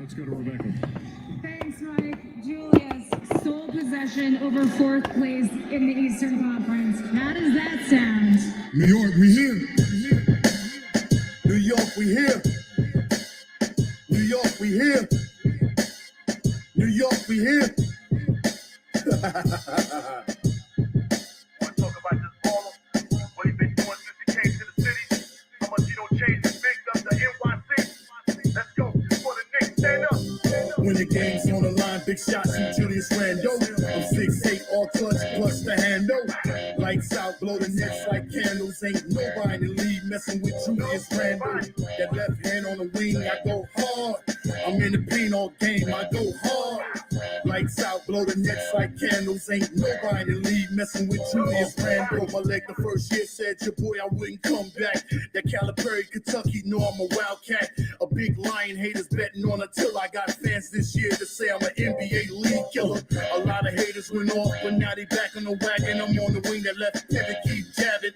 Let's go to Rebecca. Thanks, Mike. Julius, sole possession over fourth place in the Eastern Conference. How does that sound? New York, we here. New York, we here. New York, we here. New York, we here. Want to talk about this baller? What he been doing since he came to the city? How much he don't change his big up to NYC? Let's go for the Knicks. Stand up. When the game's on the line, big shots from Julius Randle. I'm 6'8", all clutch plus the handle. Lights out, blow the nets like candles. Ain't nobody in the league messing with Julius Randle. That left hand on the wing, I go hard. I'm in the paint all game, I go hard. Lights out, blow the nets like candles. Ain't nobody in the league messing with Julius Randle. My leg the first year said, your boy, I wouldn't come back. That Calipari, Kentucky, know I'm a wildcat. A big lion, haters betting on her till I got fans this year to say I'm an NBA league killer. A lot of haters went off, but now they back on the wagon. I'm on the wing that left pivot, keep jabbing.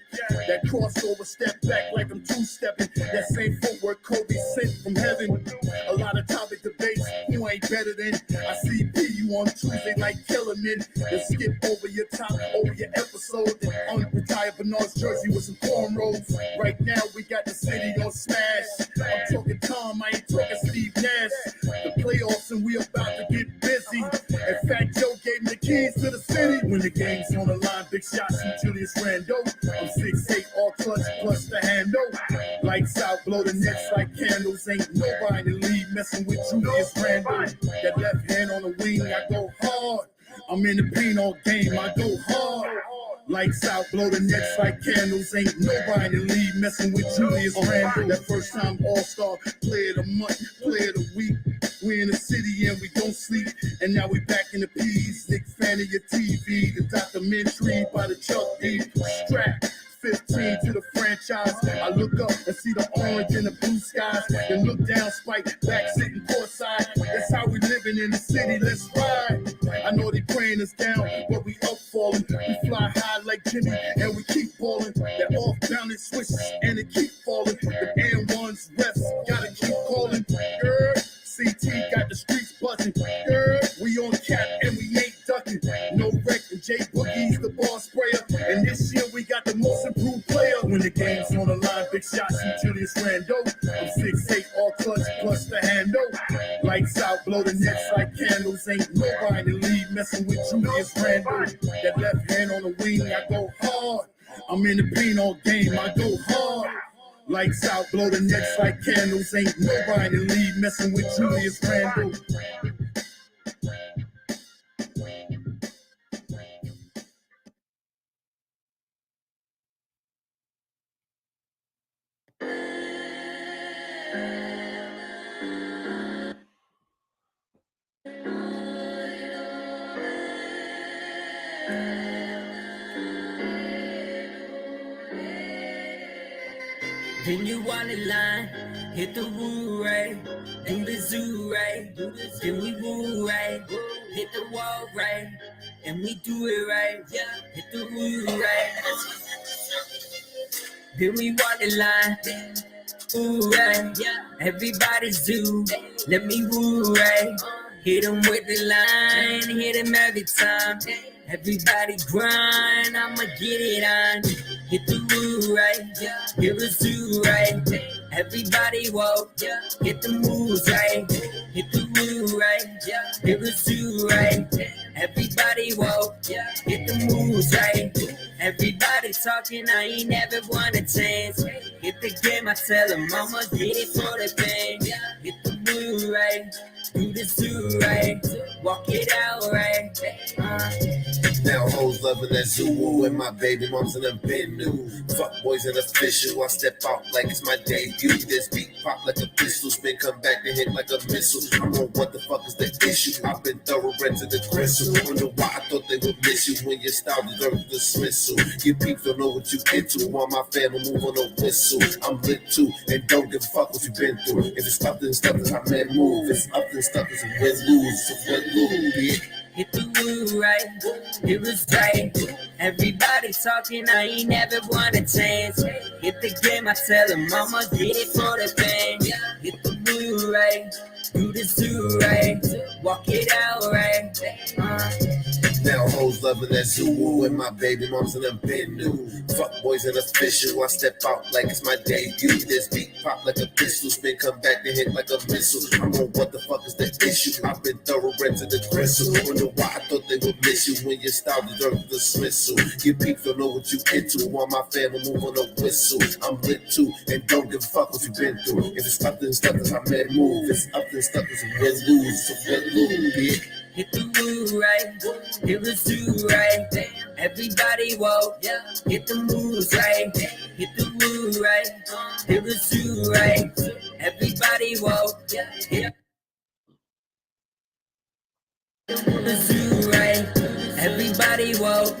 That crossover, step back like I'm two-stepping. That same footwork Kobe sent from heaven. A lot of topic debates, who ain't better than I see you on Tuesday like Kellerman. Then skip over your top, over your episode. Then unretire Bernard's jersey with some cornrows. Right now we got the city on smash. I'm talking Tom, I ain't talking Steve Nash. The playoffs and we about to get busy. In fact, Joe gave me the keys to the city. When the game's on the line, big shots from Julius Randle. I'm 6'8", all clutch plus the handle. Lights out, blow the nets like candles. Ain't nobody in the league messing with Julius Randle. That left hand on the wing, I go hard. I'm in the paint all game, I go hard. Lights out, blow the nets like candles. Ain't nobody in the league messing with Julius Randle. That first time All-Star, player of the month, player of the week. We in the city and we don't sleep. And now we back in the P's. Nick fan of your TV. The documentary by the Chuck D. Strap. 15 to the franchise. I look up and see the orange and the blue skies. Then look down, spike, back sitting courtside. That's how we living in the city. Let's ride. I know they praying us down, but we up falling. We fly high like Jimmy and we keep balling. That off balance switches and it keep falling. The N1s refs gotta keep calling. CT got the streets buzzing. We on cap and we ain't ducking. No wreck and J Boogie's the ball sprayer. And this year we got the most improved player. When the game's on the line, big shots from Julius Randle. I'm 6'8", all clutch plus the handle. Lights out, blow the nets like candles. Ain't nobody in the league messing with Julius Randle. That left hand on the wing, I go hard. I'm in the paint all game, I go hard. Lights out, blow the nets like candles. Ain't nobody in the league messing with Julius Randle. Then you on the line, hit the woo right, do the zoo right, then we woo right, hit the wall right, and we do it right, hit the woo right. Then we on the line, ooh right, everybody zoo, let me woo right, hit them with the line, hit them every time. Everybody grind, I'ma get it on. Hit the woo right, hit the zoo right. Everybody walk, hit the moves right. Hit the woo right, hit the zoo right. Everybody walk, hit the moves right. Everybody talking, I ain't never want a chance. Hit the game, I tell them I'ma get it for the pain. Hit the woo right, do the zoo right. Walk it out right. Now hoes loving that zoo and my baby moms in them been new. Fuck boys and official, I step out like it's my debut. This beat pop like a pistol, spin come back and hit like a missile. I'm on what the fuck is the issue? I've been thoroughbred to the gristle. Wonder why I thought they would miss you when your style deserves dismissal. Your peeps don't know what you into, while my family move on a whistle. I'm lit too, and don't give a fuck what you been through. If it's stuff, then stuff, then I meant move. If it's up, then stuff, it's a win-lose. It's a win-lose, bitch. Hit the woo right, it was right. Everybody talking, I ain't never want a chance. Hit the game, I tell them I'ma get it for the fame. Hit the woo right. Do this too right. Walk it out right. Now hoes loving that zoo and my baby moms and them been new. Fuck boys and official, I step out like it's my debut. This beat pop like a pistol, spin come back to hit like a missile. I'm on what the fuck is the issue? I've been thoroughbred to the gristle. Wonder why I thought they would miss you when your style deserves dismissal. You peep don't know what you into, while my family move on a whistle. I'm lit too, and don't give a fuck what you been through. If it's up then stuck, then I made move. If it's up then stuck, it's a win lose. It's a win lose, bitch. Hit the move right, hit the zoo right. Everybody walk, hit the moves right. Hit the move right, hit the zoo right. Everybody walk, hit the zoo right. Everybody walk,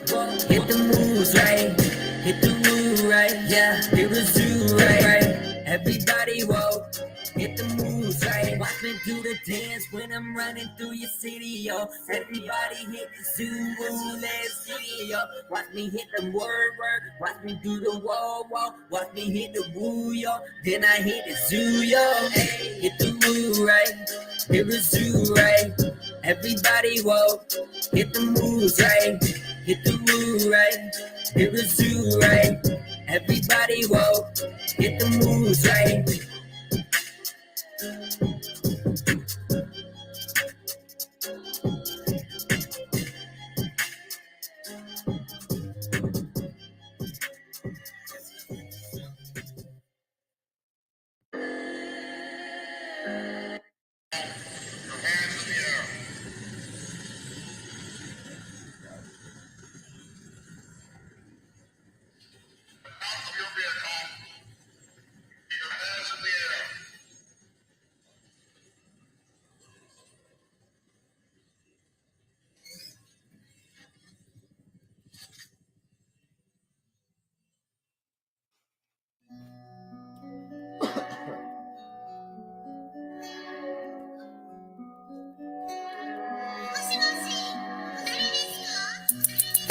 hit the moves right. Hit the move right, hit the zoo right. Everybody walk, hit the moves right. Watch me do the dance when I'm running through your city, yo. Everybody hit the zoo, let's get it, yo. Watch me hit the word, watch me do the wall. Watch me hit the woo, yo. Then I hit the zoo, yo. Hey, hit the woo right, hit the zoo right. Everybody walk, hit the moves right. Hit the woo right, hit the zoo right. Everybody walk, hit the moves right.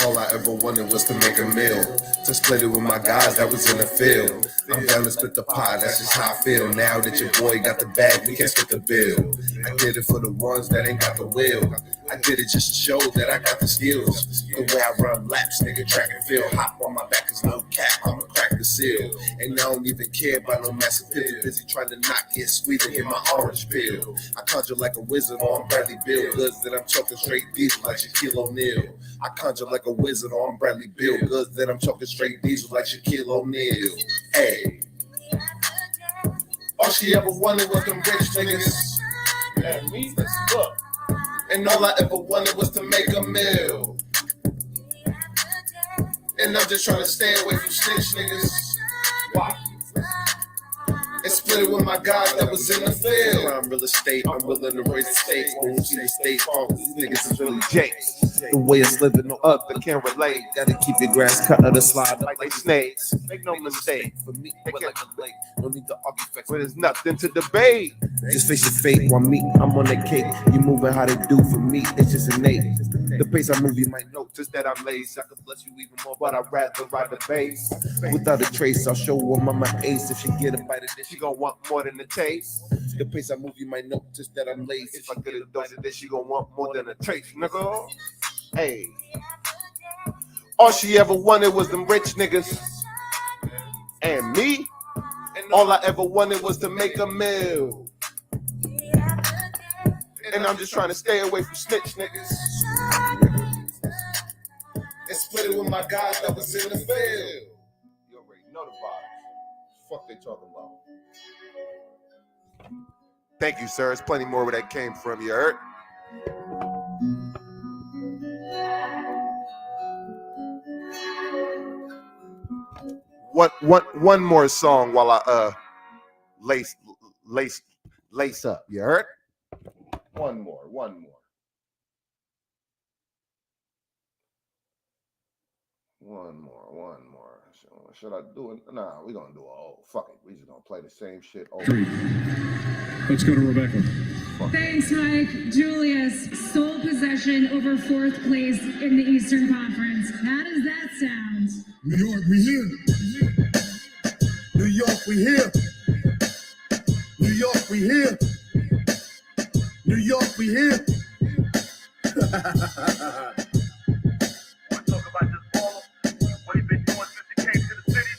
All I ever wanted was to make a meal, to split it with my guys that was in the field. I'm down to split the pot, that's just how I feel. Now that your boy got the bag, we can't split the bill. I did it for the ones that ain't got the will. I did it just to show that I got the skills. The way I run laps, nigga, track and field. Hop on my back is no cap, I'ma crack the seal. And I don't even care about no massive pill. Busy trying to not get sweet and hit my orange pill. I conjure like a wizard on Bradley Bill. Goods that I'm choking straight diesel like Shaquille O'Neal. I conjure like a wizard on Bradley Bill. Goods that I'm choking straight diesel like Shaquille O'Neal. Hey. All she ever wanted was them rich niggas. And me, let's look. And all I ever wanted was to make a meal. And I'm just trying to stay away from snitch niggas. Why? And split it with my guys that was in the field. Prime real estate, I'm willing to raise the stakes. When you see the state farm, these niggas is really jakes. The way it's living, no other can relate. Gotta keep your grass cut or the slide up like snakes. Make no mistake, for me, they can't relate. No need to argue facts, but there's nothing to debate. Just face your fate, while me, I'm on that cake. You moving how they do for me, it's just innate. The pace I move, you might notice that I'm lazy. I could bless you even more, but I'd rather ride the bass. Without a trace, I'll show her mama ace. If she get a bite of this, she gon' want more than a taste. The pace I move, you might notice that I'm lazy. If I get a dose of this, she gon' want more than a taste, nigga. Hey. All she ever wanted was them rich niggas. And me, all I ever wanted was to make a meal. And I'm just trying to stay away from snitch niggas. And split it with my guys that was in the field. You already know the vibes. Fuck they talking about. Thank you, sir. There's plenty more where that came from, you heard? One more song while I lace up, you heard? One more. Should I do it? Nah, we gonna do fuck it. We just gonna play the same shit over. 3. Let's go to Rebecca. Thanks, Mike. Julius, sole possession over 4th place in the Eastern Conference. How does that sound? New York, we here. New York, we here. New York, we here. New York, we here. Wanna talk about this baller? What he been doing since he came to the city?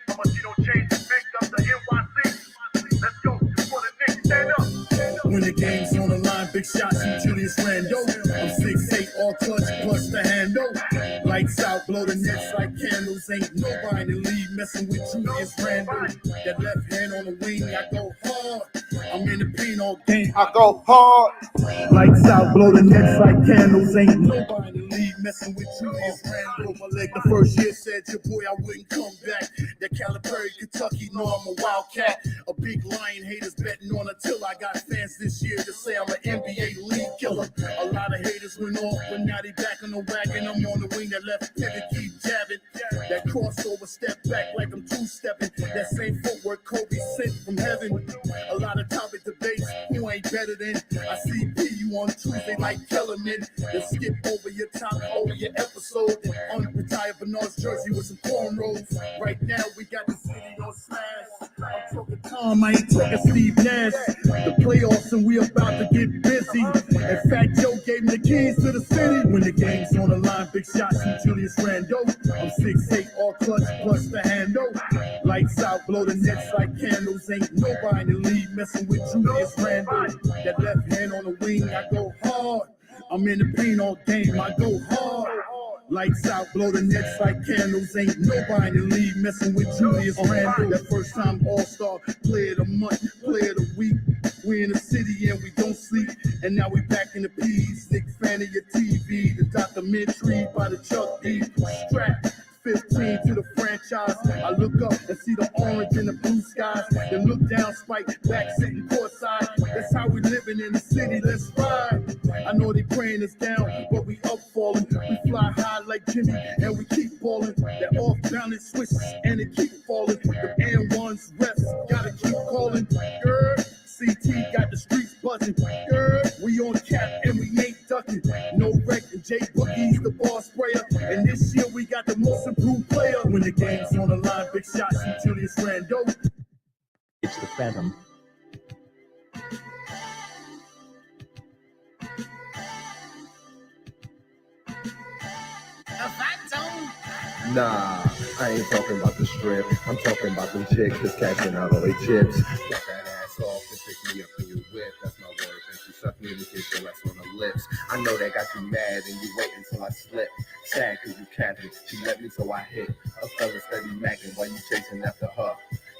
How much he don't change the victims of NYC? Let's go, for the Knicks, stand up. When the game's on the line, big shots from Julius Randle. I'm 6'8", all clutch plus the handle. Lights out, blow the nets like candles. Ain't nobody in the league messing with Julius Randle. That left hand on the wing, I go hard. I'm in the paint all game, I go hard. Lights out, blow the nets like candles. Ain't nobody in the league messing with Julius Randle. My leg the first year said, your boy, I wouldn't come back. That Calipari, Kentucky, know I'm a wildcat. A big lion, haters betting on until I got fans this year to say I'm an NBA league killer. A lot of haters went off, but now they back on the wagon. I'm on the wing, that left pivot, keep jabbing. That crossover, step back like I'm two-stepping. That same footwork Kobe sent from heaven. A lot of topic debates, who ain't better than? I see P you on Tuesday like Kellerman. Then skip over your top, over your episode. Then unretire Bernard's jersey with some cornrows. Right now we got the city on smash. I'm talking Tom, I ain't talking Steve Nash. The playoffs and we about to get busy. In fact, Joe gave me the keys to the city. When the game's on the line, big shots from Julius Randle. I'm 6'8", all clutch plus the handle. Lights out, blow the nets like candles. Ain't nobody in the league messing with Julius Randle. That left hand on the wing, I go hard. I'm in the paint all game, I go hard. Lights out, blow the nets like candles. Ain't nobody in the league messing with Julius Randle. That first time All-Star, player of the month, player of the week. We in the city and we don't sleep. And now we back in the P's. Big fan of your TV. The documentary by the Chuck D. Strap 15 to the franchise. I look up and see the orange and the blue skies. Then look down, Spike, back sitting courtside. That's how we living in the city, let's ride. I know they praying us down, but we up falling. We fly high like Jimmy and we keep balling. That off balance switch and it keep falling. The N1's refs gotta keep calling. Girl, CT got the streets buzzing. Girl, we on cap and we ain't ducking. No wreck and J Boogie's the ball sprayer. And this year we got the most improved player. When the game's on the line, big shots from Julius Randle. It's the Phantom. Nah, I ain't talking about the strip. I'm talking about them chicks that's cashing out all they chips. Got that ass off and pick me up in your whip. That's my word. And she sucked me to kiss your ass on the lips. I know that got you mad and you wait until I slip. Sad cause you capping. She let me so I hit. A fella steady macking while you chasing after her.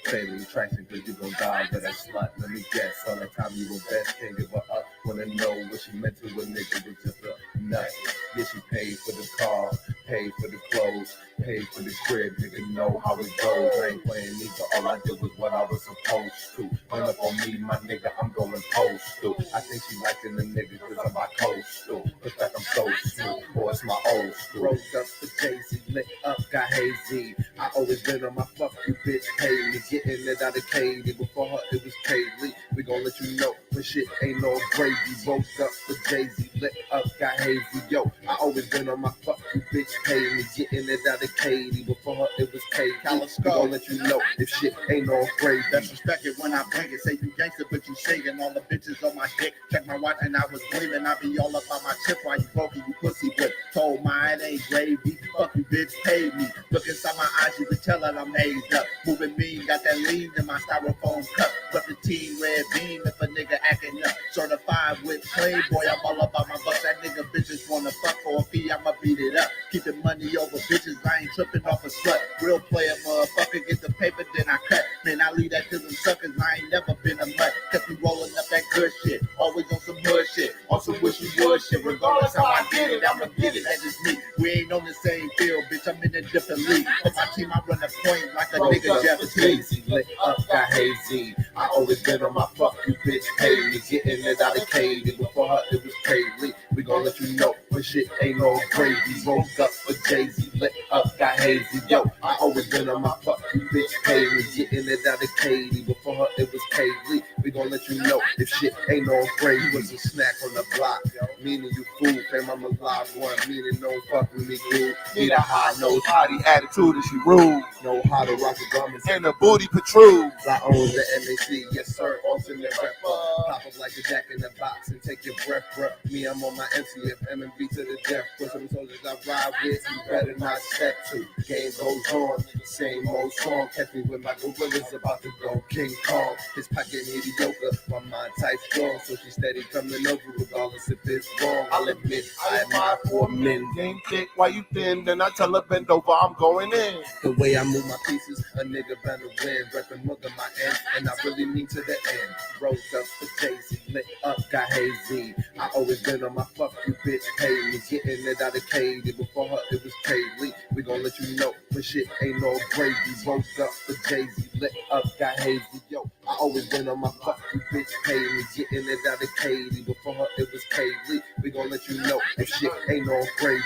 Failing attraction cause you gon' die with a slut. Let me guess, all the time you were best, can't give her up. Wanna know what she meant to a nigga with just a nut. Yeah, she paid for the car, paid for the clothes, paid for the crib, nigga know how it goes. I ain't playing neither, all I did was what I was supposed to. Run up on me, my nigga, I'm going postal. I think she liking the nigga cause I'm my coastal. Looks like I'm so smooth, boy, it's my old school. Broke up for Jay-Z, lit up, got hazy. I always been on my fuck you bitch, pay me. Getting it out of Katie, before her it was Kaylee. We gon' let you know when shit ain't no gravy. Woke up for Jay-Z, lit up, got hazy. Yo, I always been on my fuck you bitch, pay me. Getting it out of Katie, before her it was Kaylee. We gon' let you know if shit ain't no gravy. That's respected when I bring it. Say you gangster, but you shaking all the bitches on my dick. Check my watch and I was gleaming. I be all up on my chip while you broken, you pussy whip. Told mine ain't gravy. Fuck you bitch, pay me. Look inside my eyes, you can tell that I'm hazed up. Moving mean, got that lean in my styrofoam cup. But the team red beam if a nigga acting up. Certified with Playboy, I'm all about my bucks. That nigga bitches wanna fuck for a fee, I'ma beat it up. Keeping money over bitches, I ain't tripping off a slut. Real player, motherfucker, get the paper, then I cut. Man, I leave that to them suckers, I ain't never been a mutt. Cause we rolling up that good shit, always on some hood shit, on some wish you would shit. Regardless how I get it, I'ma get it, that's just me. We ain't on the same field, bitch, I'm in a different league. For my team, I run the point like a nigga Jeff Jay-Z. Lit up, got hazy. I always been on my fuck you bitch, pay me. Getting it out of Katie, before her it was Kaylee. We gon' let you know when shit ain't no gravy. Woke up for Jay-Z, lit up, got hazy. Yo, I always been on my fuck you bitch, pay me. Getting it out of Katie, before her it was Kaylee. We gon' let you know if shit ain't no gravy. Was a snack on the block. meaning you fool. Fam, I'm a live one, meaning no fuck with me, cool. Need a high nose, body attitude, and she rules. Know how to rock the garments and the booty protrudes. I own the MAC, yes sir, alternate rapper. Pop up like a jack in the box and take your breath, bruh. Me, I'm on my MCF, M&B to the death. Put some soldiers I ride with, you better not step to. Game goes on, same old song. Catch me with my gorillas about to go King Kong. His pocket mediocre, my mind tight strong. So she steady coming over regardless if it's wrong. I'll admit, I admire for men. Game thick, why you thin? Then I tell her bend over, I'm going in. The way I move my pieces, a nigga better win. Reppin' mug on my end, and I really mean to the end. Rose up for Jay-Z, lit up, got hazy. I always been on my fuck you bitch, pay me. Getting it out of Katie, before her it was Kaylee. We gon' let you know, but shit ain't no gravy. Rose up for Jay-Z, lit up, got hazy. Yo, I always been on my fuck you bitch, pay me. Getting it out of Katie, before her it was Kaylee. We gon' let you know, if shit ain't no gravy.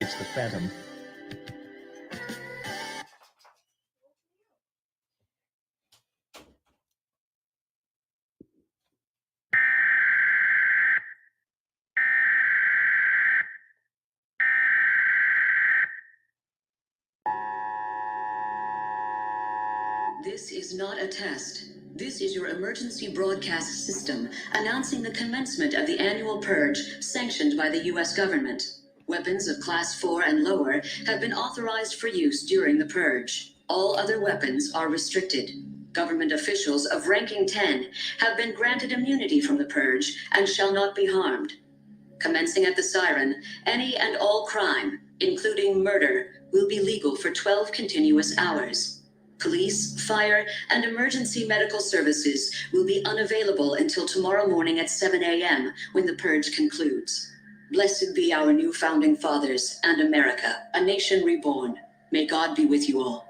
It's the Phantom. This is not a test. This is your emergency broadcast system announcing the commencement of the annual purge sanctioned by the U.S. government. Weapons of Class 4 and lower have been authorized for use during the purge. All other weapons are restricted. Government officials of ranking 10 have been granted immunity from the purge and shall not be harmed. Commencing at the siren, any and all crime, including murder, will be legal for 12 continuous hours. Police, fire, and emergency medical services will be unavailable until tomorrow morning at 7 a.m. when the purge concludes. Blessed be our new founding fathers and America, a nation reborn. May God be with you all.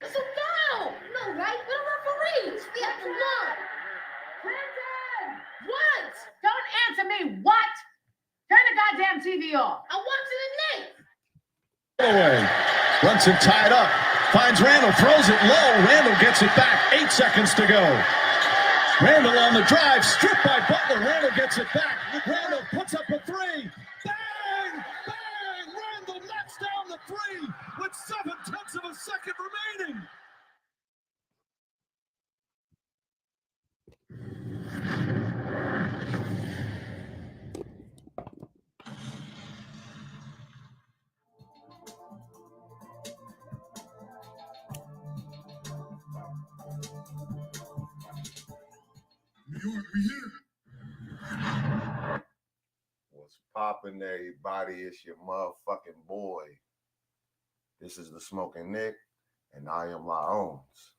It's a foul! No, right? We're referees. We have to learn. Brandon! What? Don't answer me. What? Turn the goddamn TV off. I'm watching the Knicks. Away. Wants it tied up. Finds Randall, throws it low. Randall gets it back. 8 seconds to go. Randall on the drive, stripped by Butler. Randall gets it back. Randall puts up a three. Bang! Bang! Randall knocks down the three with 0.7 of a second remaining. New York, we here. What's poppin', everybody? It's your motherfucking boy. This is the Smoking Knick, and I am Laones.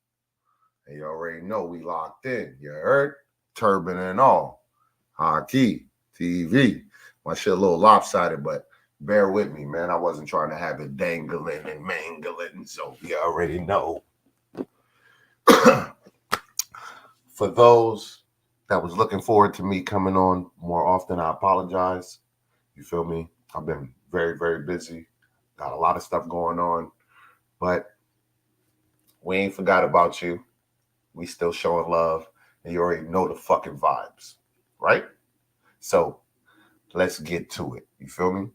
And you already know we locked in. You heard? Turban and all. Hockey, TV. My shit a little lopsided, but bear with me, man. I wasn't trying to have it dangling and mangling, so you already know. For those that was looking forward to me coming on more often, I apologize. You feel me? I've been very, very busy. Got a lot of stuff going on, but we ain't forgot about you. We still showing love, and you already know the fucking vibes, right? So let's get to it. You feel me?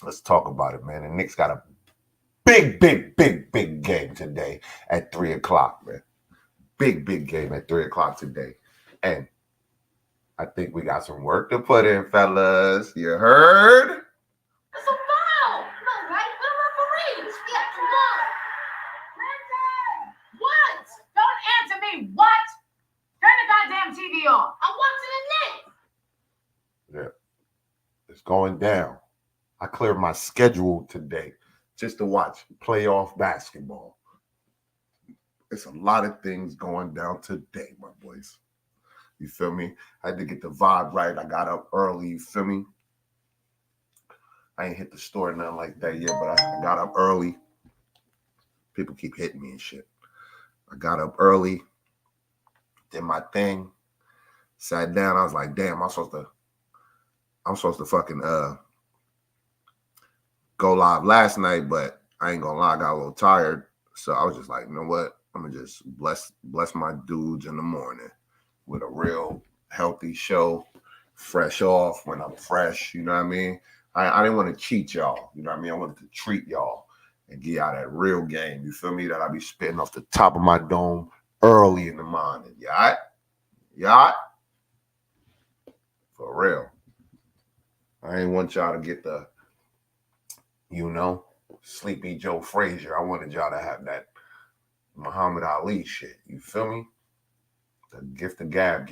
Let's talk about it, man. The Knicks got a big game today at 3 o'clock, man. Big game at 3 o'clock today. And I think we got some work to put in, fellas. You heard? It's a foul! No, right? We're referees. We have to learn. Brandon! What? Don't answer me. What? Turn the goddamn TV off. I'm watching the Knicks. Yeah. It's going down. I cleared my schedule today just to watch playoff basketball. It's a lot of things going down today, my boys. You feel me? I had to get the vibe right. I got up early, you feel me? I ain't hit the store or nothing like that yet, but I got up early. People keep hitting me and shit. I got up early, did my thing, sat down. I was like, damn, I'm supposed to fucking go live last night, but I ain't gonna lie, I got a little tired. So I was just like, you know what? I'm gonna just bless my dudes in the morning with a real healthy show, fresh off when I'm fresh, you know what I mean? I didn't want to cheat y'all, you know what I mean? I wanted to treat y'all and get out that real game, you feel me? That I be spitting off the top of my dome early in the morning. Yeah? For real. I ain't want y'all to get the, Sleepy Joe Frazier. I wanted y'all to have that Muhammad Ali shit. You feel me? The gift of gab.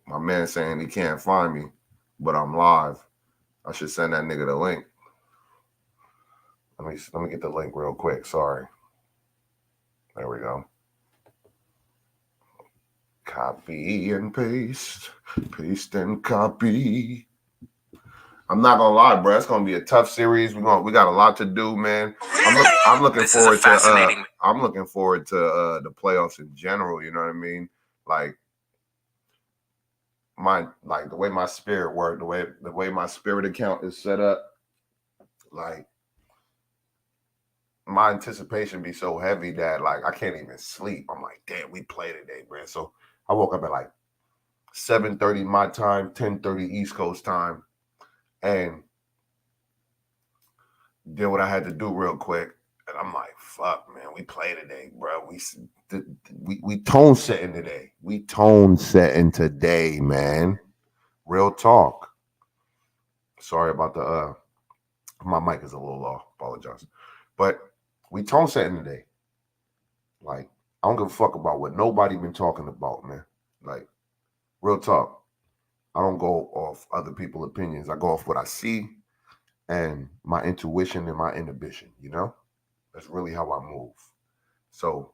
My man saying he can't find me, but I'm live. I should send that nigga the link. Let me get the link real quick. Sorry. There we go. Copy and paste. Paste and copy. I'm not gonna lie, bro. It's gonna be a tough series. We got a lot to do, man. I'm looking forward to the playoffs in general. You know what I mean? Like the way my spirit works, the way my spirit account is set up, like my anticipation be so heavy that like I can't even sleep. I'm like, damn, we play today, bro. So I woke up at like 7:30 my time, 10:30 East Coast time, and did what I had to do real quick. And I'm like, fuck, man, we play today, bro. We tone setting today. We tone setting today, man. Real talk. Sorry about the my mic is a little off. Apologize. But we tone setting today. Like, I don't give a fuck about what nobody been talking about, man. Like, real talk. I don't go off other people's opinions. I go off what I see and my intuition and my inhibition, you know? That's really how I move. So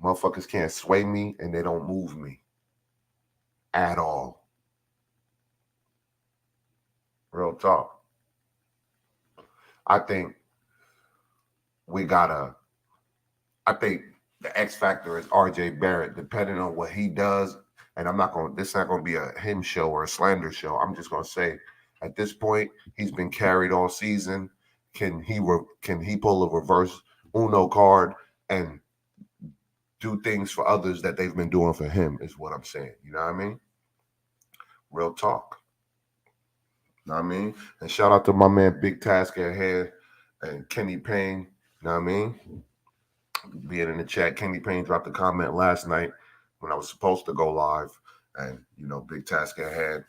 motherfuckers can't sway me and they don't move me at all. Real talk. I think the X factor is RJ Barrett, depending on what he does. And this is not going to be a him show or a slander show. I'm just going to say at this point, he's been carried all season. Can he pull a reverse Uno card and do things for others that they've been doing for him is what I'm saying. You know what I mean? Real talk. You know what I mean? And shout out to my man Big Task Ahead and Kenny Payne. You know what I mean? Being in the chat, Kenny Payne dropped a comment last night when I was supposed to go live. And, Big Task Ahead,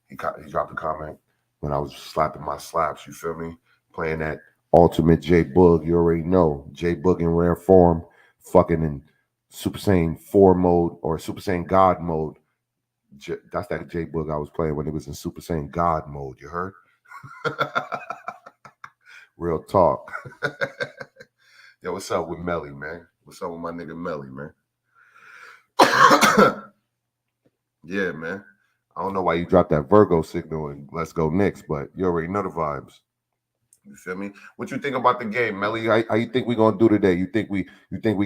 he dropped a comment when I was slapping my slaps, you feel me? Playing that ultimate J Boog, you already know. J Boog in rare form, fucking in Super Saiyan 4 mode or Super Saiyan God mode. That's that J Boog I was playing when it was in Super Saiyan God mode, you heard? Real talk. Yo, what's up with Melly, man? What's up with my nigga Melly, man? Yeah, man. I don't know why you dropped that Virgo signal and let's go Knicks, but you already know the vibes. You feel me? What you think about the game, Melly? How you think we gonna do today? You think we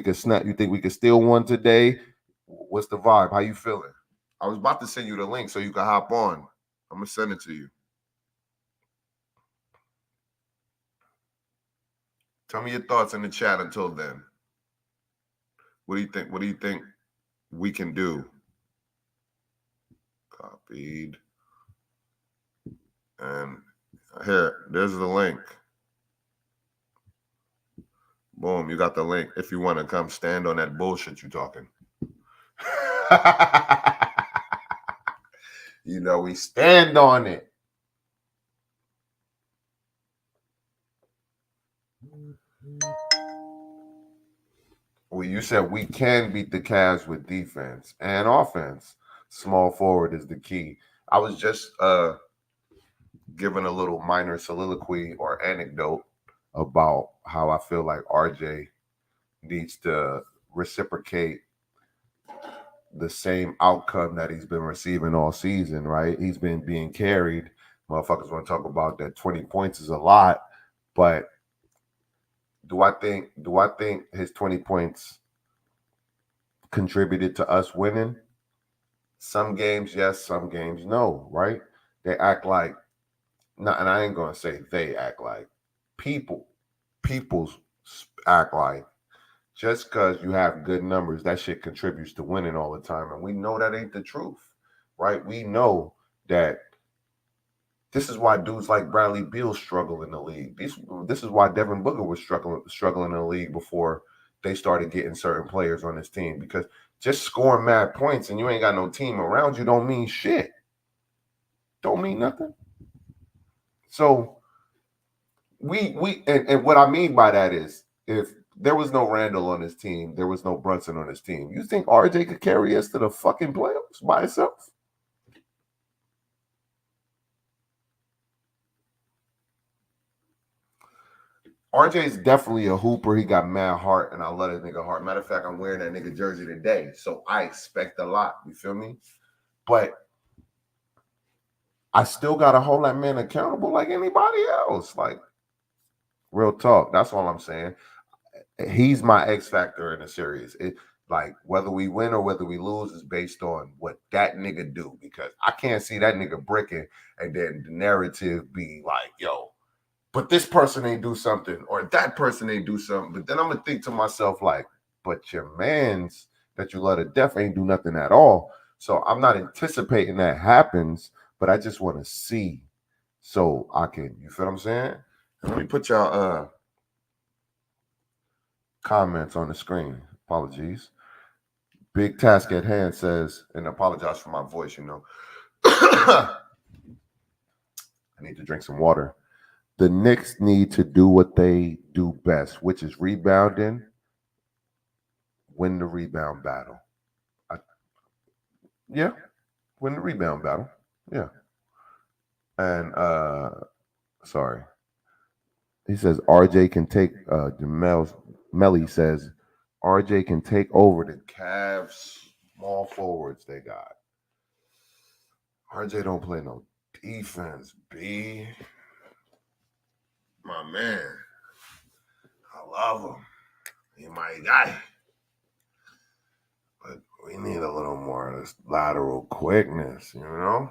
could snap? You think we could steal one today? What's the vibe? How you feeling? I was about to send you the link so you can hop on. I'm gonna send it to you. Tell me your thoughts in the chat until then. What do you think? What do you think we can do? Copied. And here, there's the link. Boom, you got the link if you want to come stand on that bullshit you talking. We stand on it. Well, you said we can beat the Cavs with defense and offense. Small forward is the key. I was just giving a little minor soliloquy or anecdote about how I feel like RJ needs to reciprocate the same outcome that he's been receiving all season, right? He's been being carried Motherfuckers want to talk about that 20 points is a lot, but do I think his 20 points contributed to us winning? Some games, yes, some games, no, right? They act like, not, and I ain't gonna say they act like, people's act like just because you have good numbers, that shit contributes to winning all the time. And we know that ain't the truth, right? We know that this is why dudes like Bradley Beal struggle in the league. This is why Devin Booker was struggling in the league before they started getting certain players on his team, because just scoring mad points and you ain't got no team around you don't mean shit. Don't mean nothing. So and what I mean by that is, if there was no Randall on his team, there was no Brunson on his team, you think RJ could carry us to the fucking playoffs by himself? RJ is definitely a hooper. He got mad heart, and I love that nigga heart. Matter of fact, I'm wearing that nigga jersey today, so I expect a lot. You feel me? But I still gotta hold that man accountable like anybody else. Like, real talk. That's all I'm saying. He's my X factor in the series. Like, whether we win or whether we lose is based on what that nigga do, because I can't see that nigga bricking and then the narrative be like, yo, but this person ain't do something or that person ain't do something. But then I'm gonna think to myself like, but your mans that you love to death ain't do nothing at all. So I'm not anticipating that happens, but I just want to see so I can, you feel what I'm saying? And let me put y'all comments on the screen. Apologies. Big Task at Hand says, and apologize for my voice, you know. I need to drink some water. The Knicks need to do what they do best, which is rebounding, win the rebound battle. Win the rebound battle. Yeah. And sorry. He says RJ can take Melly says RJ can take over the Cavs small forwards they got. RJ don't play no defense, B. My man. I love him. He my guy. But we need a little more of this lateral quickness, you know?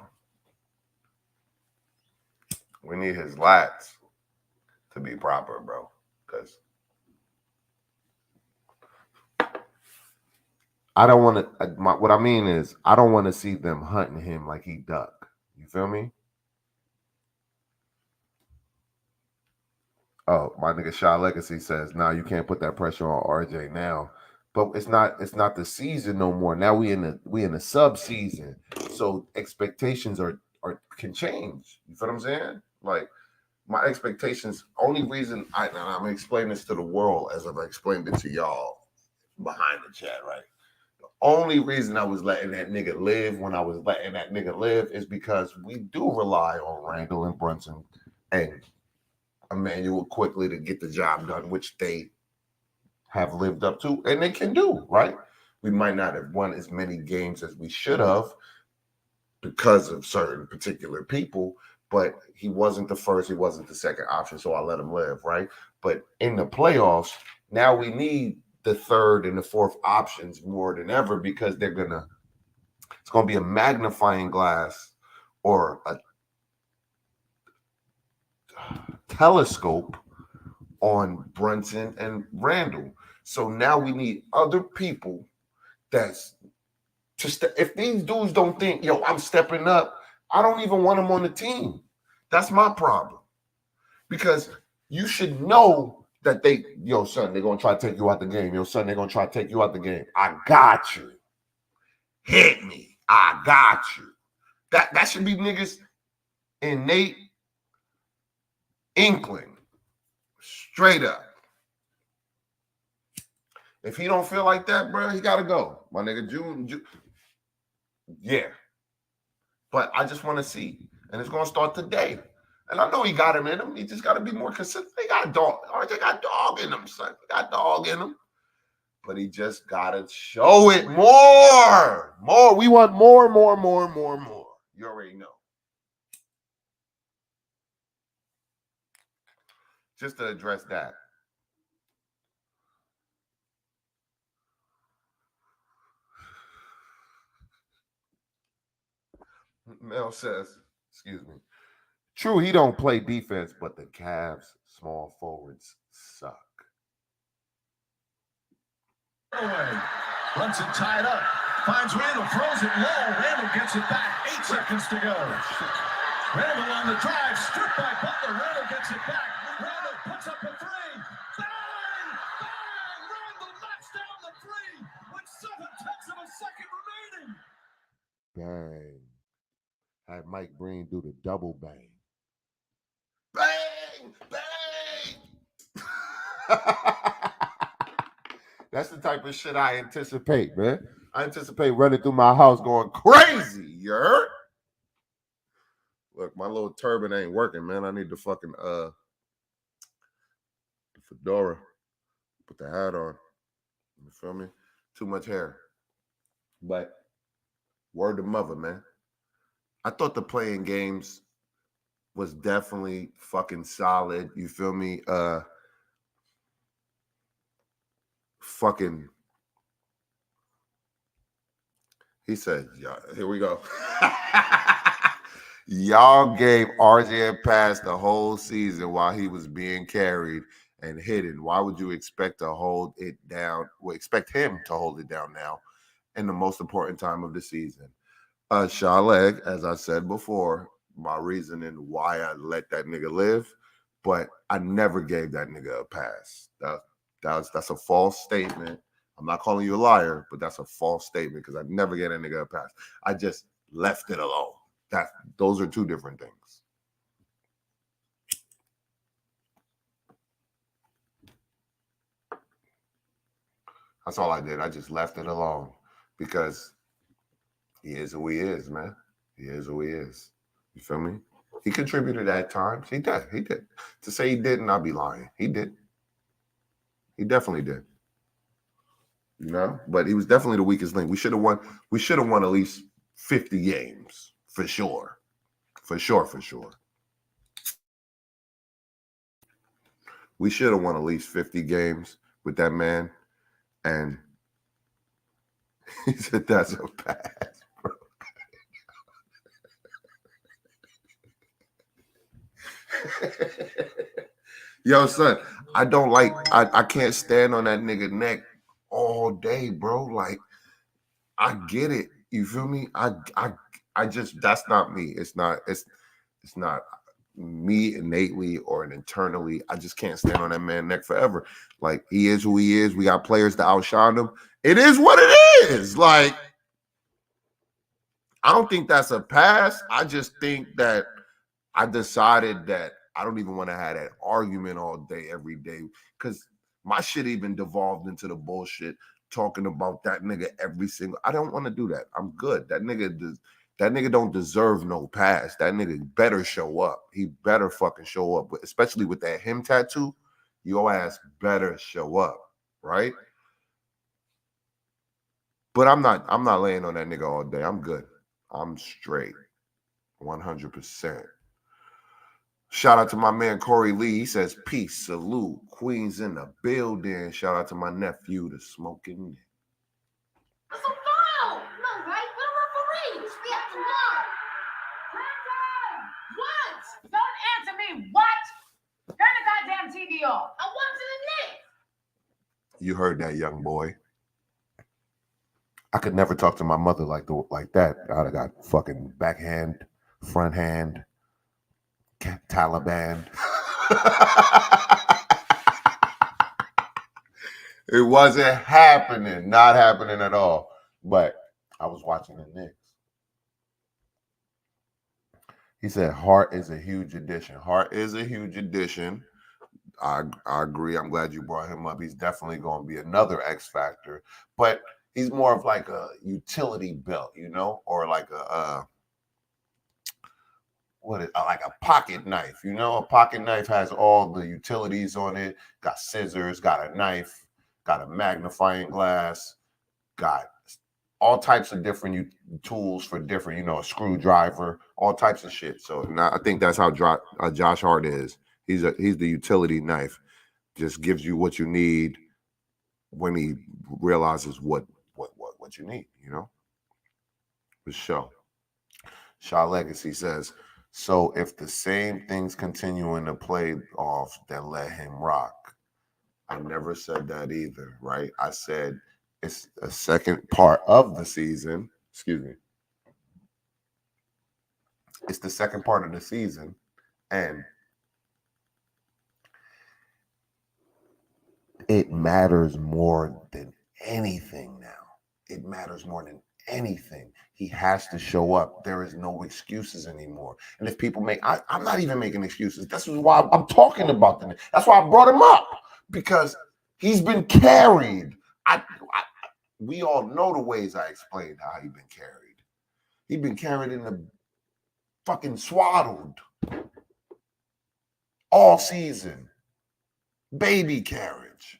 We need his lats to be proper, bro. Because I don't want to, what I mean is, I don't want to see them hunting him like he duck. You feel me? Oh, my nigga Shaw Legacy says, nah, you can't put that pressure on RJ now. But it's not the season no more. Now we in the sub season. So expectations can change. You feel what I'm saying? Like, my expectations, only reason I'm explaining this to the world as I've explained it to y'all behind the chat, right? The only reason I was letting that nigga live when I was letting that nigga live is because we do rely on Randall and Brunson and Emmanuel quickly to get the job done, which they have lived up to and they can do, right? We might not have won as many games as we should have because of certain particular people, but he wasn't the first, he wasn't the second option, so I let him live, right? But in the playoffs, now we need the third and the fourth options more than ever, because it's gonna be a magnifying glass or a telescope on Brunson and Randall. So now we need other people that's just, if these dudes don't think, yo, I'm stepping up, I don't even want them on the team. That's my problem. Because you should know that yo, son, they're going to try to take you out the game. Yo, son, they're going to try to take you out the game. I got you. Hit me. I got you. That should be niggas' innate inkling. Straight up. If he don't feel like that, bro, he got to go. My nigga, June. Yeah. But I just want to see. And it's going to start today. And I know he got him in him. He just got to be more consistent. He got dog. RJ got dog in him, son. He got dog in him. But he just got to show it more. More. We want more. You already know. Just to address that. Mel says, excuse me. True, he don't play defense, but the Cavs small forwards suck. Runs it tied up. Finds Randall, throws it low. Randall gets it back. 8 seconds to go. Randall on the drive, stripped by Butler. Randall gets it back. Randall puts up a three. Bang! Bang! Randall knocks down the three with 7/10 of a second remaining. Bang. Had Mike Breen do the double bang. Bang! Bang! That's the type of shit I anticipate, man. I anticipate running through my house going crazy, you heard? Look, my little turban ain't working, man. I need the fucking the fedora. Put the hat on. You feel me? Too much hair. But word to mother, man. I thought the playing games was definitely fucking solid. You feel me? Fucking. He said, yeah, here we go. Y'all gave RJ a pass the whole season while he was being carried and hidden. Why would you expect to hold it down? Well, expect him to hold it down now in the most important time of the season. Shaleg, as I said before, my reasoning why I let that nigga live, but I never gave that nigga a pass. That's a false statement. I'm not calling you a liar, but that's a false statement because I never gave that nigga a pass. I just left it alone. Those are two different things. That's all I did. I just left it alone because he is who he is, man. He is who he is. You feel me? He contributed at times. He did. He did. To say he didn't, I'd be lying. He did. He definitely did. You know? But he was definitely the weakest link. We should have won. We should have won at least 50 games for sure. For sure. We should have won at least 50 games with that man. And he said, that's a pass, bro. Yo, son, I can't stand on that nigga neck all day, bro. Like, I get it. You feel me? I just, that's not me. It's not me innately or internally. I just can't stand on that man's neck forever. Like, he is who he is. We got players to outshine him. It is what it is. Like, I don't think that's a pass. I just think that I decided that I don't even want to have that argument all day, every day, because my shit even devolved into the bullshit talking about that nigga every single. I don't want to do that. I'm good. That nigga don't deserve no pass. That nigga better show up. He better fucking show up, especially with that him tattoo. Your ass better show up, right? But I'm not laying on that nigga all day. I'm good. I'm straight. 100%. Shout out to my man Corey Lee. He says, peace, salute, Queens in the building. Shout out to my nephew, the Smoking Knick. That's a foul! No, right? We're a referee. You should be acting wrong. What? Don't answer me. What? Turn the goddamn TV off. I'm watching the Knicks. You heard that, young boy. I could never talk to my mother like that. I'd have got fucking backhand, front hand, Taliban. It wasn't happening. Not happening at all. But I was watching the Knicks. He said Hart is a huge addition. Hart is a huge addition. I agree. I'm glad you brought him up. He's definitely going to be another X factor. But he's more of like a utility belt, you know, or like like a pocket knife, you know? A pocket knife has all the utilities on it. Got scissors, got a knife, got a magnifying glass, got all types of different tools for different, you know, a screwdriver, all types of shit. So now I think that's how Josh Hart is. He's the utility knife. Just gives you what you need when he realizes what you need, you know? For sure. Shaw Legacy says, so if the same things continue in the playoffs, then let him rock. I never said that either, right? I said it's a second part of the season. Excuse me. It's the second part of the season, and it matters more than anything now. It matters more than anything. He has to show up. There is no excuses anymore. And if people I'm not even making excuses. This is why I'm talking about them. That's why I brought him up, because he's been carried. We all know the ways I explained how he's been carried. He's been carried in the fucking swaddled all season. Baby carriage.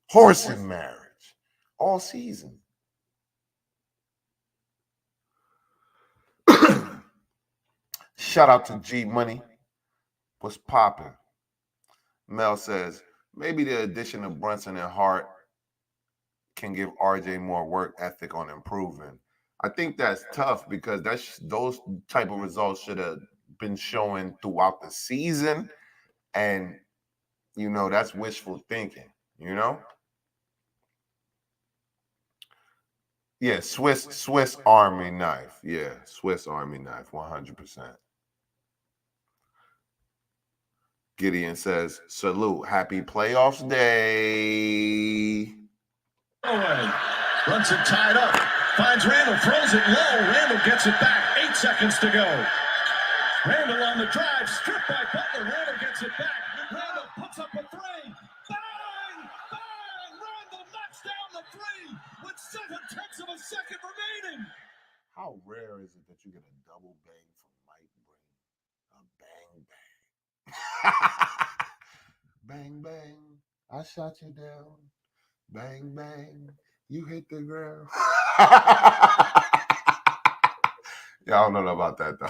Horse and marriage. All season. Shout out to G Money. What's poppin'? Mel says, maybe the addition of Brunson and Hart can give RJ more work ethic on improving. I think that's tough because those type of results should have been showing throughout the season. And, you know, that's wishful thinking, you know? Yeah, Swiss Army knife. Yeah, Swiss Army knife, 100%. Gideon says, salute, happy playoffs day. Runs it tied up. Finds Randall, throws it low. Randall gets it back. 8 seconds to go. Randall on the drive, stripped by Butler. Randall gets it back. Randall puts up a three. Bang! Bang! Randall knocks down the three with 7/10 of a second remaining. How rare is it that you get a double bang from Mike Breen? A bang bang. Bang bang. I shot you down. Bang bang. You hit the ground. Y'all don't know about that though.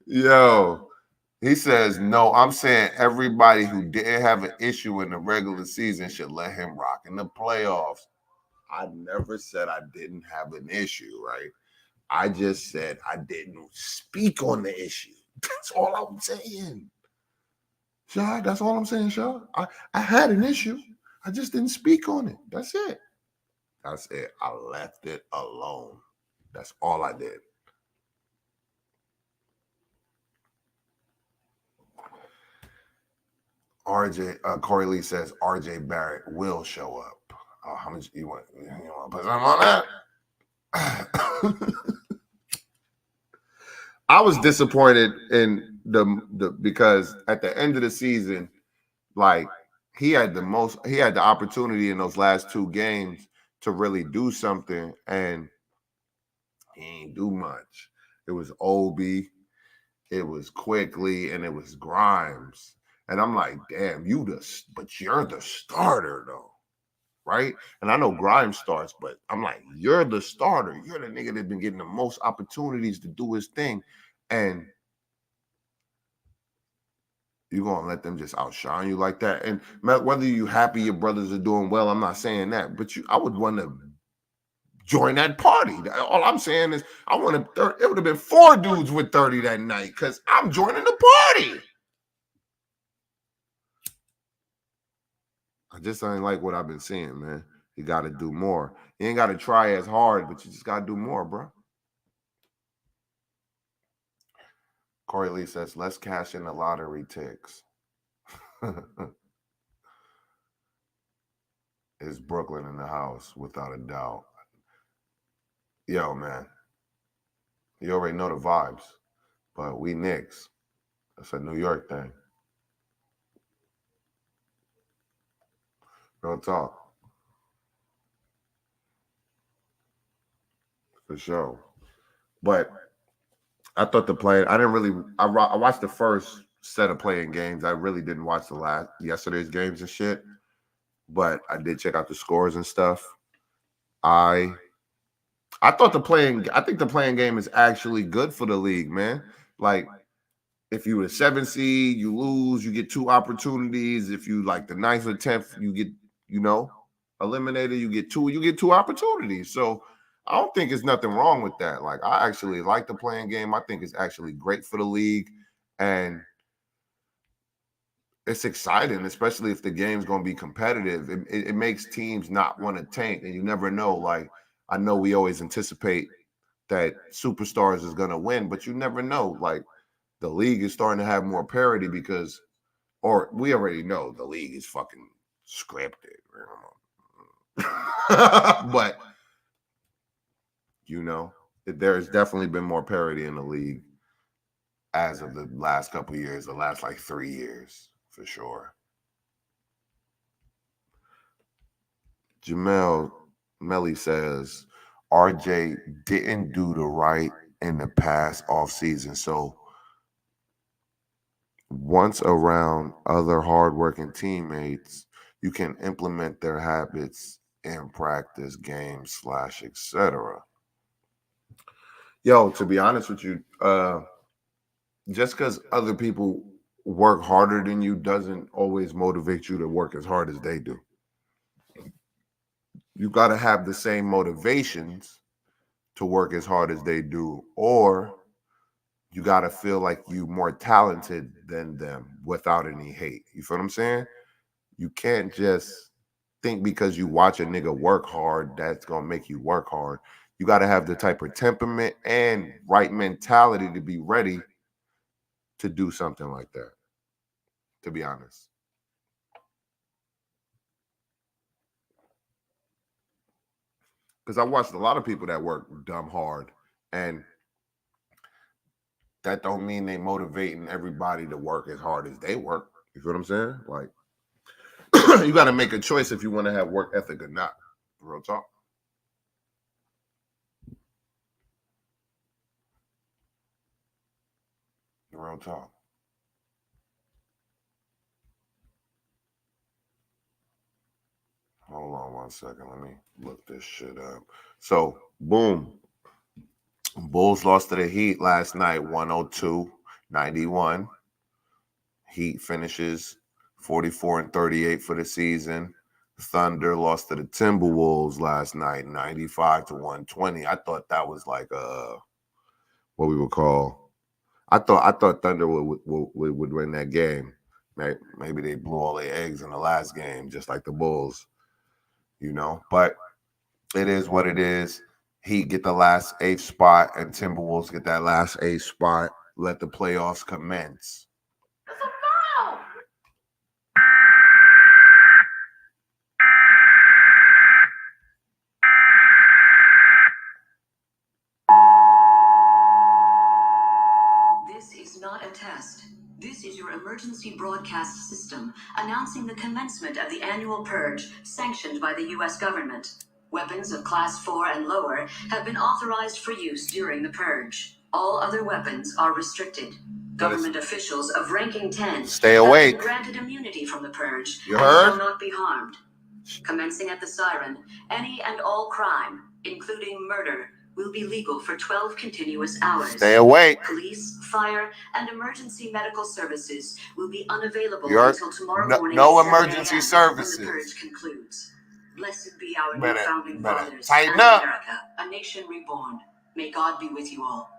Yo, he says, no, I'm saying everybody who didn't have an issue in the regular season should let him rock in the playoffs. I never said I didn't have an issue, right? I just said I didn't speak on the issue. That's all I'm saying. Shaw, that's all I'm saying, Shaw. I had an issue. I just didn't speak on it. That's it. That's it. I left it alone. That's all I did. Corey Lee says RJ Barrett will show up. Oh, how much you want to put something on that? I was disappointed in the because at the end of the season, like he had the opportunity in those last 2 games to really do something, and he ain't do much. It was Obi, it was Quickly, and it was Grimes. And I'm like, damn, but you're the starter though, right? And I know Grimes starts, but I'm like, you're the starter. You're the nigga that's been getting the most opportunities to do his thing. And you're going to let them just outshine you like that. And whether you happy your brothers are doing well, I'm not saying that. But I would want to join that party. All I'm saying is I want to. It would have been 4 dudes with 30 that night because I'm joining the party. I just ain't like what I've been seeing, man. You got to do more. You ain't got to try as hard, but you just got to do more, bro. Corey Lee says, let's cash in the lottery ticks. Is Brooklyn in the house, without a doubt. Yo, man. You already know the vibes, but we Knicks. That's a New York thing. Real talk. For sure. But I thought I watched the first set of playing games. I really didn't watch yesterday's games and shit. But I did check out the scores and stuff. I think the playing game is actually good for the league, man. Like, if you were the 7th seed, you lose, you get 2 opportunities. If you like the 9th or 10th, you get, eliminated, you get 2 opportunities. So I don't think there's nothing wrong with that. Like, I actually like the playing game. I think it's actually great for the league. And it's exciting, especially if the game's going to be competitive. It makes teams not want to tank, and you never know. Like, I know we always anticipate that superstars is going to win, but you never know. Like, the league is starting to have more parity or we already know the league is fucking scripted. But, there's definitely been more parity in the league as of the last couple of years, the last like 3 years, for sure. Jamel Melly says RJ didn't do the right in the past offseason. So once around other hardworking teammates, you can implement their habits in practice, games, /etc. Yo, to be honest with you, just because other people work harder than you doesn't always motivate you to work as hard as they do. You got to have the same motivations to work as hard as they do, or you got to feel like you more talented than them without any hate. You feel what I'm saying? You can't just think because you watch a nigga work hard, that's going to make you work hard. You got to have the type of temperament and right mentality to be ready to do something like that, to be honest. Because I watched a lot of people that work dumb hard, and that don't mean they motivating everybody to work as hard as they work. You feel what I'm saying? Like, you got to make a choice if you want to have work ethic or not. Real talk. Real talk. Hold on 1 second. Let me look this shit up. So, boom. Bulls lost to the Heat last night, 102-91. Heat finishes 44-38 for the season. Thunder lost to the Timberwolves last night, 95-120. I thought that was like what we would call. I thought Thunder would win that game. Maybe they blew all their eggs in the last game, just like the Bulls, But it is what it is. Heat get the last 8th spot, and Timberwolves get that last 8th spot. Let the playoffs commence. It's a foul! This is not a test. This is your emergency broadcast system announcing the commencement of the annual purge sanctioned by the U.S. government. Weapons of Class 4 and lower have been authorized for use during the purge. All other weapons are restricted. Government officials of ranking 10 Stay have awake. been granted immunity from the purge You and heard? shall not be harmed. Commencing at the siren, any and all crime, including murder, will be legal for 12 continuous hours. Stay awake. Police, fire, and emergency medical services will be unavailable You heard? until tomorrow No- morning no at 7 emergency a.m. services. when the purge concludes. Blessed be our new Better founding fathers tighten and up. America, a nation reborn. May God be with you all.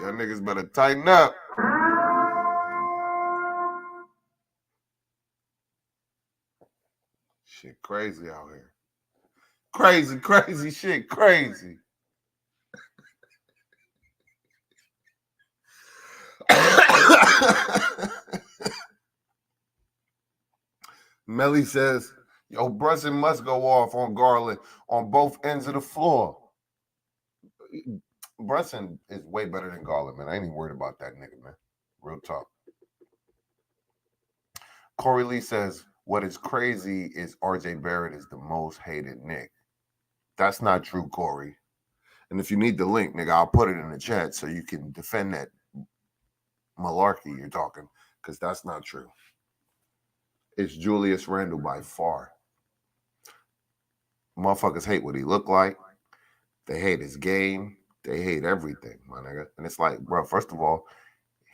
Y'all niggas better tighten up. Shit crazy out here. Crazy shit, crazy. Melly says, yo, Brunson must go off on Garland on both ends of the floor. Brunson is way better than Garland, man. I ain't even worried about that nigga, man. Real talk. Corey Lee says, what is crazy is RJ Barrett is the most hated Knick. That's not true, Corey. And if you need the link, nigga, I'll put it in the chat so you can defend that malarkey you're talking, because that's not true. It's Julius Randle by far. Motherfuckers hate what he look like. They hate his game. They hate everything, my nigga. And it's like, bro, first of all,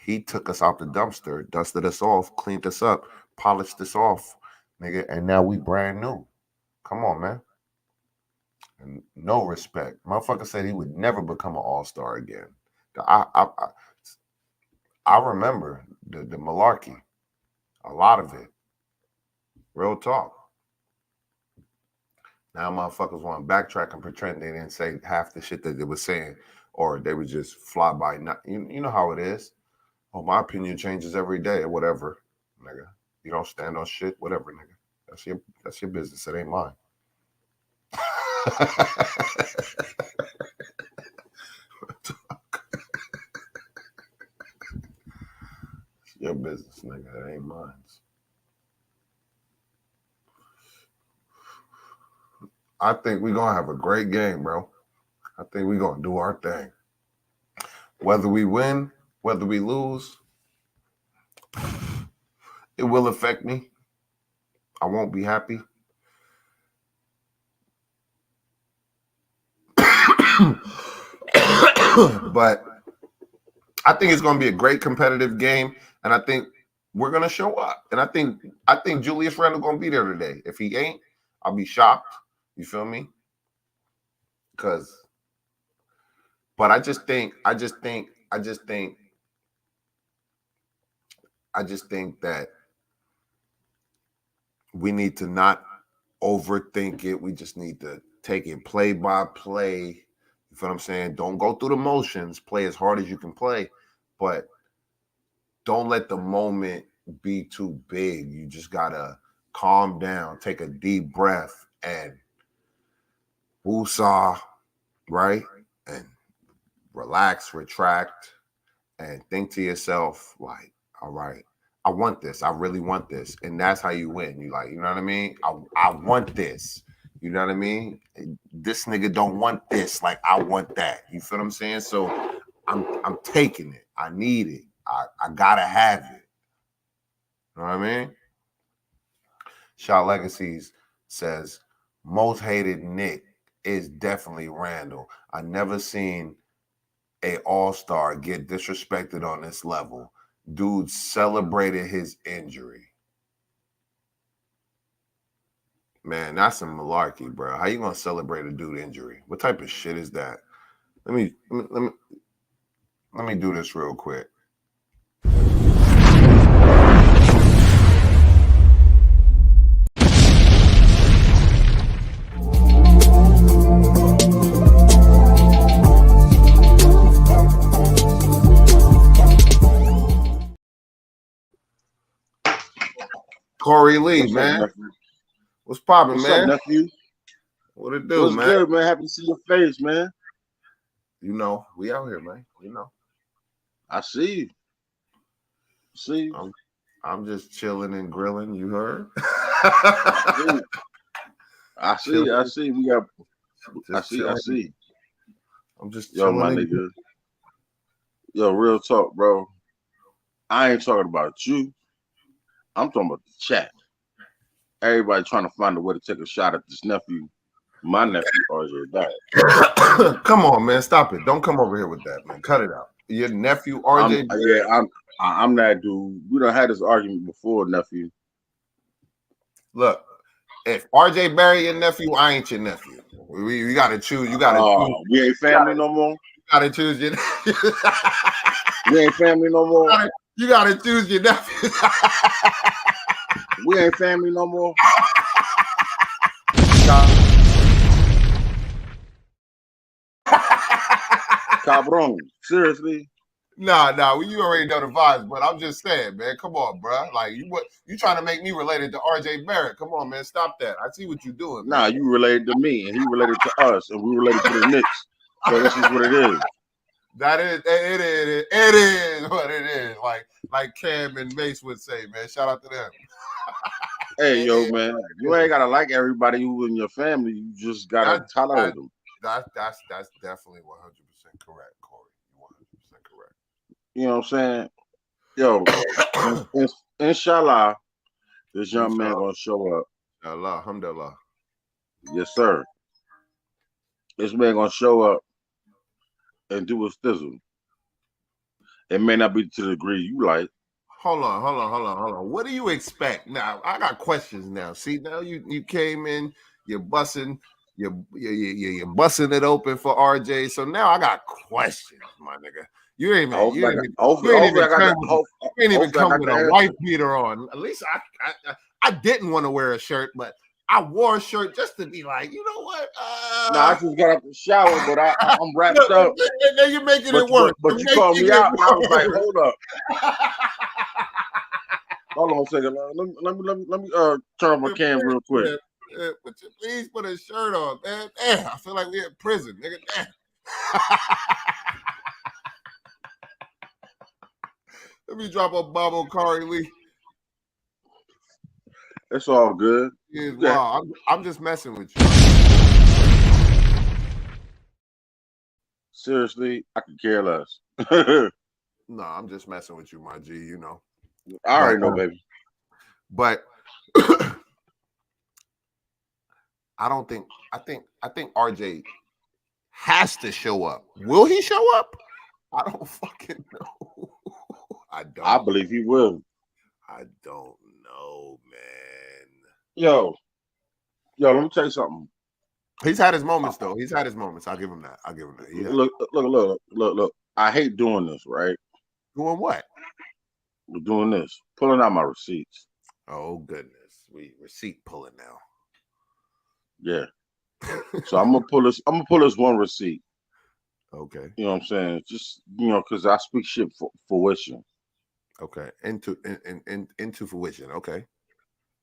he took us out the dumpster, dusted us off, cleaned us up, polished us off, nigga, and now we brand new. Come on, man. And no respect. Motherfucker said he would never become an all-star again. I remember the malarkey, a lot of it. Real talk. Now motherfuckers want to backtrack and pretend they didn't say half the shit that they were saying, or they would just fly by. Not, you know how it is. Oh, my opinion changes every day or whatever, nigga. You don't stand on shit, whatever, nigga. That's your business. It ain't mine. It's your business, nigga. It ain't mine. I think we're gonna have a great game, bro. I think we're gonna do our thing. Whether we win, whether we lose, it will affect me. I won't be happy. But I think it's gonna be a great competitive game, and I think we're gonna show up. And I think Julius Randle gonna be there today. If he ain't, I'll be shocked. You feel me? But I just think that we need to not overthink it. We just need to take it play by play. You feel what I'm saying? Don't go through the motions. Play as hard as you can play, but don't let the moment be too big. You just gotta calm down, take a deep breath, and woosah, right? And relax, retract, and think to yourself, like, all right, I want this. I really want this. And that's how you win. You like, you know what I mean? I want this. You know what I mean? This nigga don't want this. Like, I want that. You feel what I'm saying? So I'm taking it. I need it. I gotta have it. You know what I mean? Shot Legacies says, most hated Knick is definitely Randall. I never seen a all-star get disrespected on this level. Dude celebrated his injury. Man, that's some malarkey, bro. How you gonna celebrate a dude injury? What type of shit is that? Let me do this real quick. Corey Lee, What's man. Up, what's poppin', What's man? Up, nephew? What it do, What's man? good, man? Happy to see your face, man. You know, we out here, man. You know. I see you. See, I'm just chilling and grilling. You heard? I see. We got. I see. I'm just yo, my nigga. Yo, real talk, bro. I ain't talking about you. I'm talking about the chat. Everybody trying to find a way to take a shot at this nephew. My nephew, RJ died. Come on, man. Stop it. Don't come over here with that, man. Cut it out. Your nephew, RJ. I'm that dude. We done had this argument before, nephew. Look, if RJ Barry your nephew, I ain't your nephew. We got to choose. You got to choose. We ain't family no more. You got to choose your nephew. We ain't family no more. You got to choose your nephew. We ain't family no more. Cabron, seriously? Nah, you already know the vibes, but I'm just saying, man. Come on, bro. Like you trying to make me related to RJ Barrett. Come on, man. Stop that. I see what you're doing. Nah, man. You related to me, and he related to us, and we related to the Knicks. So this is what it is. It is what it is. Like Cam and Mace would say, man. Shout out to them. Hey, yo, man. You ain't gotta like everybody who in your family. You just gotta tolerate them. That's definitely 100% correct, Corey. 100% correct. You know what I'm saying? Yo, inshallah, this young man gonna show up. Alhamdulillah. Yes, sir. This man gonna show up and do his thizzle. It may not be to the degree you like. Hold on. What do you expect? Now, I got questions now. See, now you came in, you're busting, you're busting it open for RJ. So now I got questions, my nigga. You ain't even come with a wife beater on. At least I didn't want to wear a shirt, but I wore a shirt just to be like, you know what? No, I just got out the shower, but I'm wrapped up. Now you're making it work. But you called me out, and I was like, hold up. Hold on a second. Let me turn on my cam real quick. Please put a shirt on, man. Damn, I feel like we're in prison, nigga. Damn. Let me drop a bomb on Kari Lee. It's all good. Yeah, wow, I'm just messing with you. Seriously, I could care less. No, I'm just messing with you, my G. You know. I already know, baby. But I think RJ has to show up. Will he show up? I don't fucking know. I believe he will. I don't know, man. Yo, let me tell you something. He's had his moments, though. He's had his moments. I'll give him that. Look. I hate doing this, right? Doing what? We're doing this. Pulling out my receipts. Oh, goodness. We receipt pulling now. Yeah. So I'm gonna pull this one receipt. Okay. You know what I'm saying? Just, because I speak shit for fruition. Okay. Into fruition. Okay.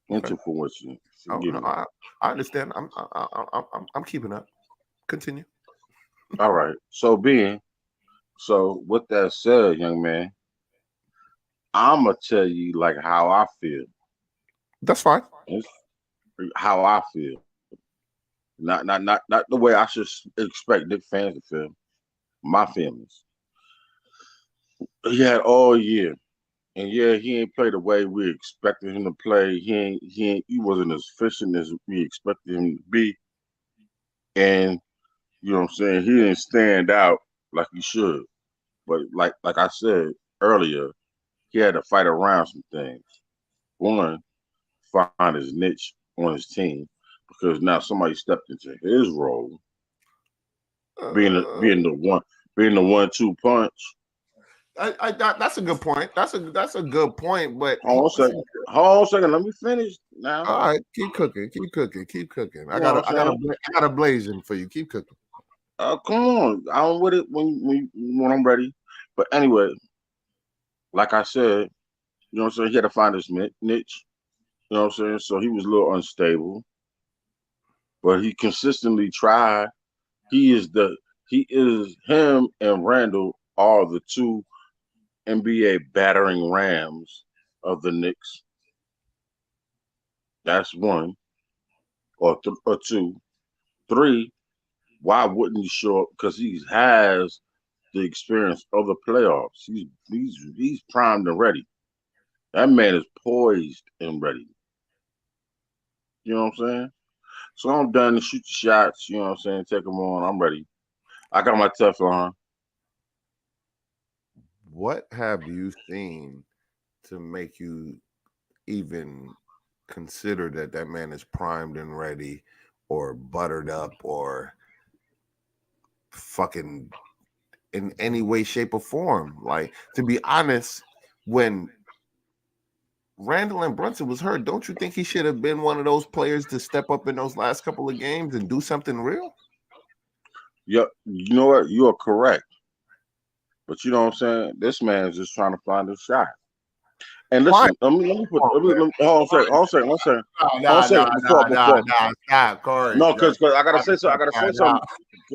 Into fruition. Oh, no, I understand. I'm keeping up. Continue. All right. So with that said, young man, I'm gonna tell you like how I feel. That's fine. How I feel. Not the way I should expect Knicks fans to feel. My feelings. He had all year. And yeah, he ain't played the way we expected him to play. He wasn't as efficient as we expected him to be. And you know what I'm saying? He didn't stand out like he should. But like I said earlier, he had to fight around some things. One, find his niche on his team because now somebody stepped into his role, being the 1-2 punch. That's a good point. That's a good point. But hold on a second. Let me finish now. All right, keep cooking. I got a blazing for you. Keep cooking. Come on, I'm with it when I'm ready. But anyway, like I said, you know what I'm saying. He had to find his niche. You know what I'm saying. So he was a little unstable, but he consistently tried. Him and Randall are the two NBA battering rams of the Knicks. That's one. Or two. Three, why wouldn't he show up? Because he has the experience of the playoffs. He's primed and ready. That man is poised and ready. You know what I'm saying? So I'm done to shoot the shots. You know what I'm saying? Take them on. I'm ready. I got my Teflon. What have you seen to make you even consider that man is primed and ready or buttered up or fucking in any way, shape, or form? Like, to be honest, when Randall and Brunson was hurt, don't you think he should have been one of those players to step up in those last couple of games and do something real? Yeah, you know what? You are correct. But you know what I'm saying? This man is just trying to find a shot. And listen, let me put. Hold on a second. Stop, Corey. No, because I gotta say something.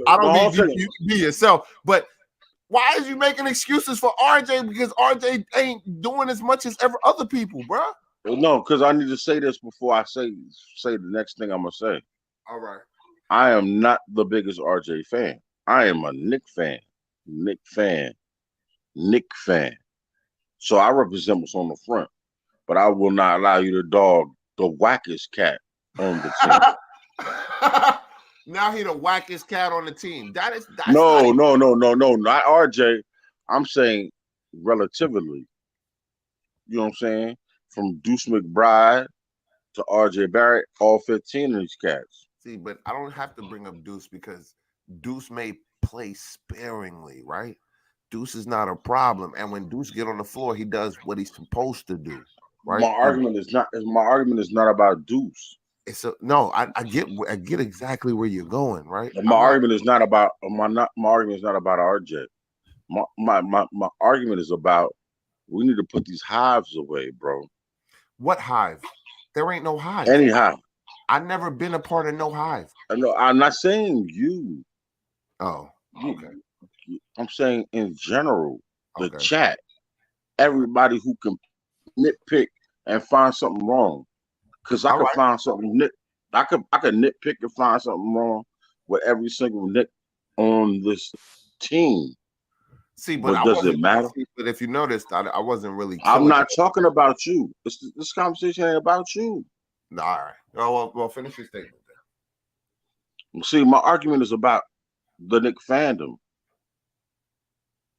I don't need you to be yourself, but why is you making excuses for RJ? Because RJ ain't doing as much as ever other people, bro. No, because I need to say this before I say the next thing I'm gonna say. All right. I am not the biggest RJ fan. I am a Knick fan. So I represent what's on the front, but I will not allow you to dog the wackest cat on the team. Now he the wackest cat on the team. That's no, not RJ. I'm saying relatively. You know what I'm saying? From Deuce McBride to RJ Barrett, all 15 of these cats. See, but I don't have to bring up Deuce because Deuce may play sparingly, right? Deuce is not a problem, and when Deuce get on the floor, he does what he's supposed to do, right? My argument is not about Deuce. It's no. I get exactly where you're going, right? My argument is not about RJ. My argument is about we need to put these hives away, bro. What hive? There ain't no hive. Any hive. I've never been a part of no hive. No, I'm not saying you. Oh, okay. I'm saying in general, the chat, everybody who can nitpick and find something wrong. Because I could find something I could nitpick and find something wrong with every single Knick on this team. See, but does it matter? But if you noticed, I wasn't really. I'm not talking about you. This conversation ain't about you. All right. Oh, well, finish your statement then. See, my argument is about the Knick fandom.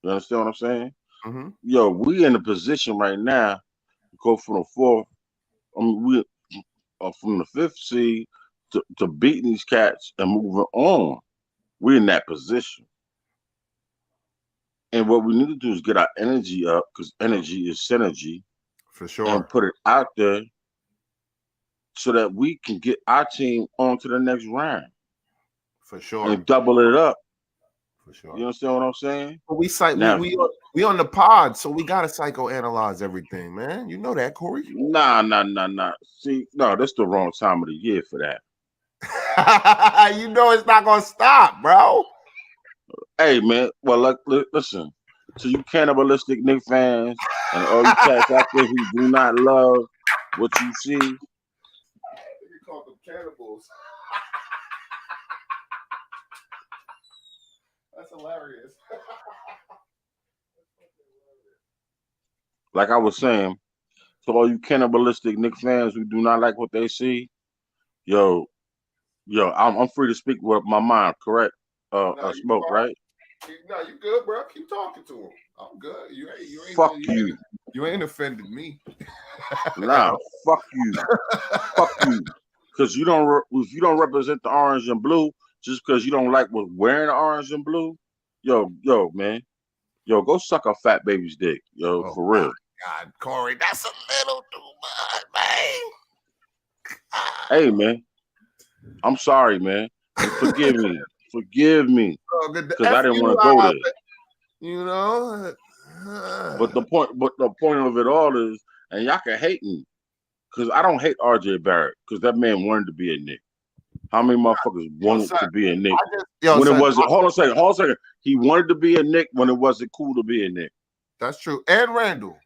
You understand what I'm saying? Mm-hmm. Yo, we in a position right now to go from the fourth. We from the fifth seed to beating these cats and moving on. We're in that position. And what we need to do is get our energy up, because energy is synergy. For sure. And put it out there so that we can get our team on to the next round. For sure. And double it up. For sure. You understand what I'm saying? But we on the pod, so we gotta psychoanalyze everything, man. You know that, Corey. Nah. See, no, that's the wrong time of the year for that. You know it's not gonna stop, bro. Hey, man. Well, listen. To you cannibalistic Knick fans and all you cats out there who do not love what you see. You call them cannibals. That's hilarious. Like I was saying, to all you cannibalistic Knick fans who do not like what they see, yo, I'm free to speak with my mind, correct? Smoke, right? No, you good, bro. Keep talking to him. I'm good. You ain't. Fuck you. You ain't offended me. Nah, fuck you. Fuck you. Because if you don't represent the orange and blue, just because you don't like what's wearing the orange and blue, yo, man. Yo, go suck a fat baby's dick. Yo, for real. God, Corey, that's a little too much, man. Hey, man. I'm sorry, man. Forgive me. Forgive me. Because I didn't want to go there. You know? But the point of it all is, and y'all can hate me, because I don't hate RJ Barrett, because that man wanted to be a Knick. How many motherfuckers wanted to be a Knick? Hold on a second. He wanted to be a Knick when it wasn't cool to be a Knick. That's true. And Randall,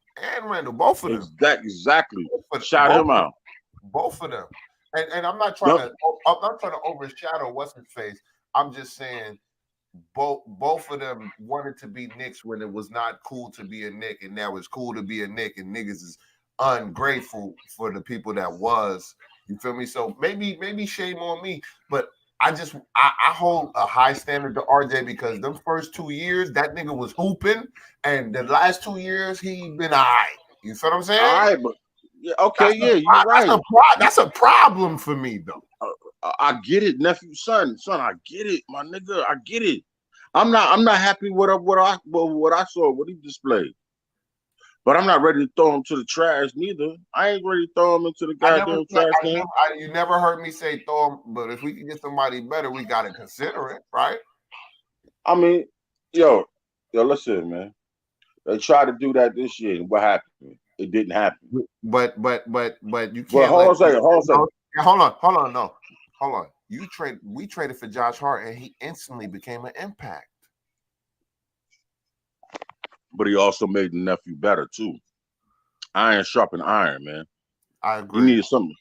both of them. Exactly. Shout him out. Both of them. And I'm not trying to overshadow what's his face. I'm just saying both of them wanted to be Knicks when it was not cool to be a Knick, and now it's cool to be a Knick, and niggas is ungrateful for the people that was. You feel me? So maybe shame on me, but I hold a high standard to RJ because them first 2 years that nigga was hooping, and the last 2 years he been all right. You feel what I'm saying? All right, but you're right. That's a problem for me though. I get it, nephew, son. I get it, my nigga. I get it. I'm not happy with what I saw, what he displayed. But I'm not ready to throw him to the trash neither. I ain't ready to throw him into the goddamn trash can. You never heard me say throw him, but if we can get somebody better, we gotta consider it, right? I mean, yo, listen, man. They tried to do that this year, and what happened? It didn't happen. But you can't. Well, hold on a second. Hold on. No, hold on. We traded for Josh Hart, and he instantly became an impact. But he also made the nephew better too. Iron sharpened iron, man. I agree. He needed something.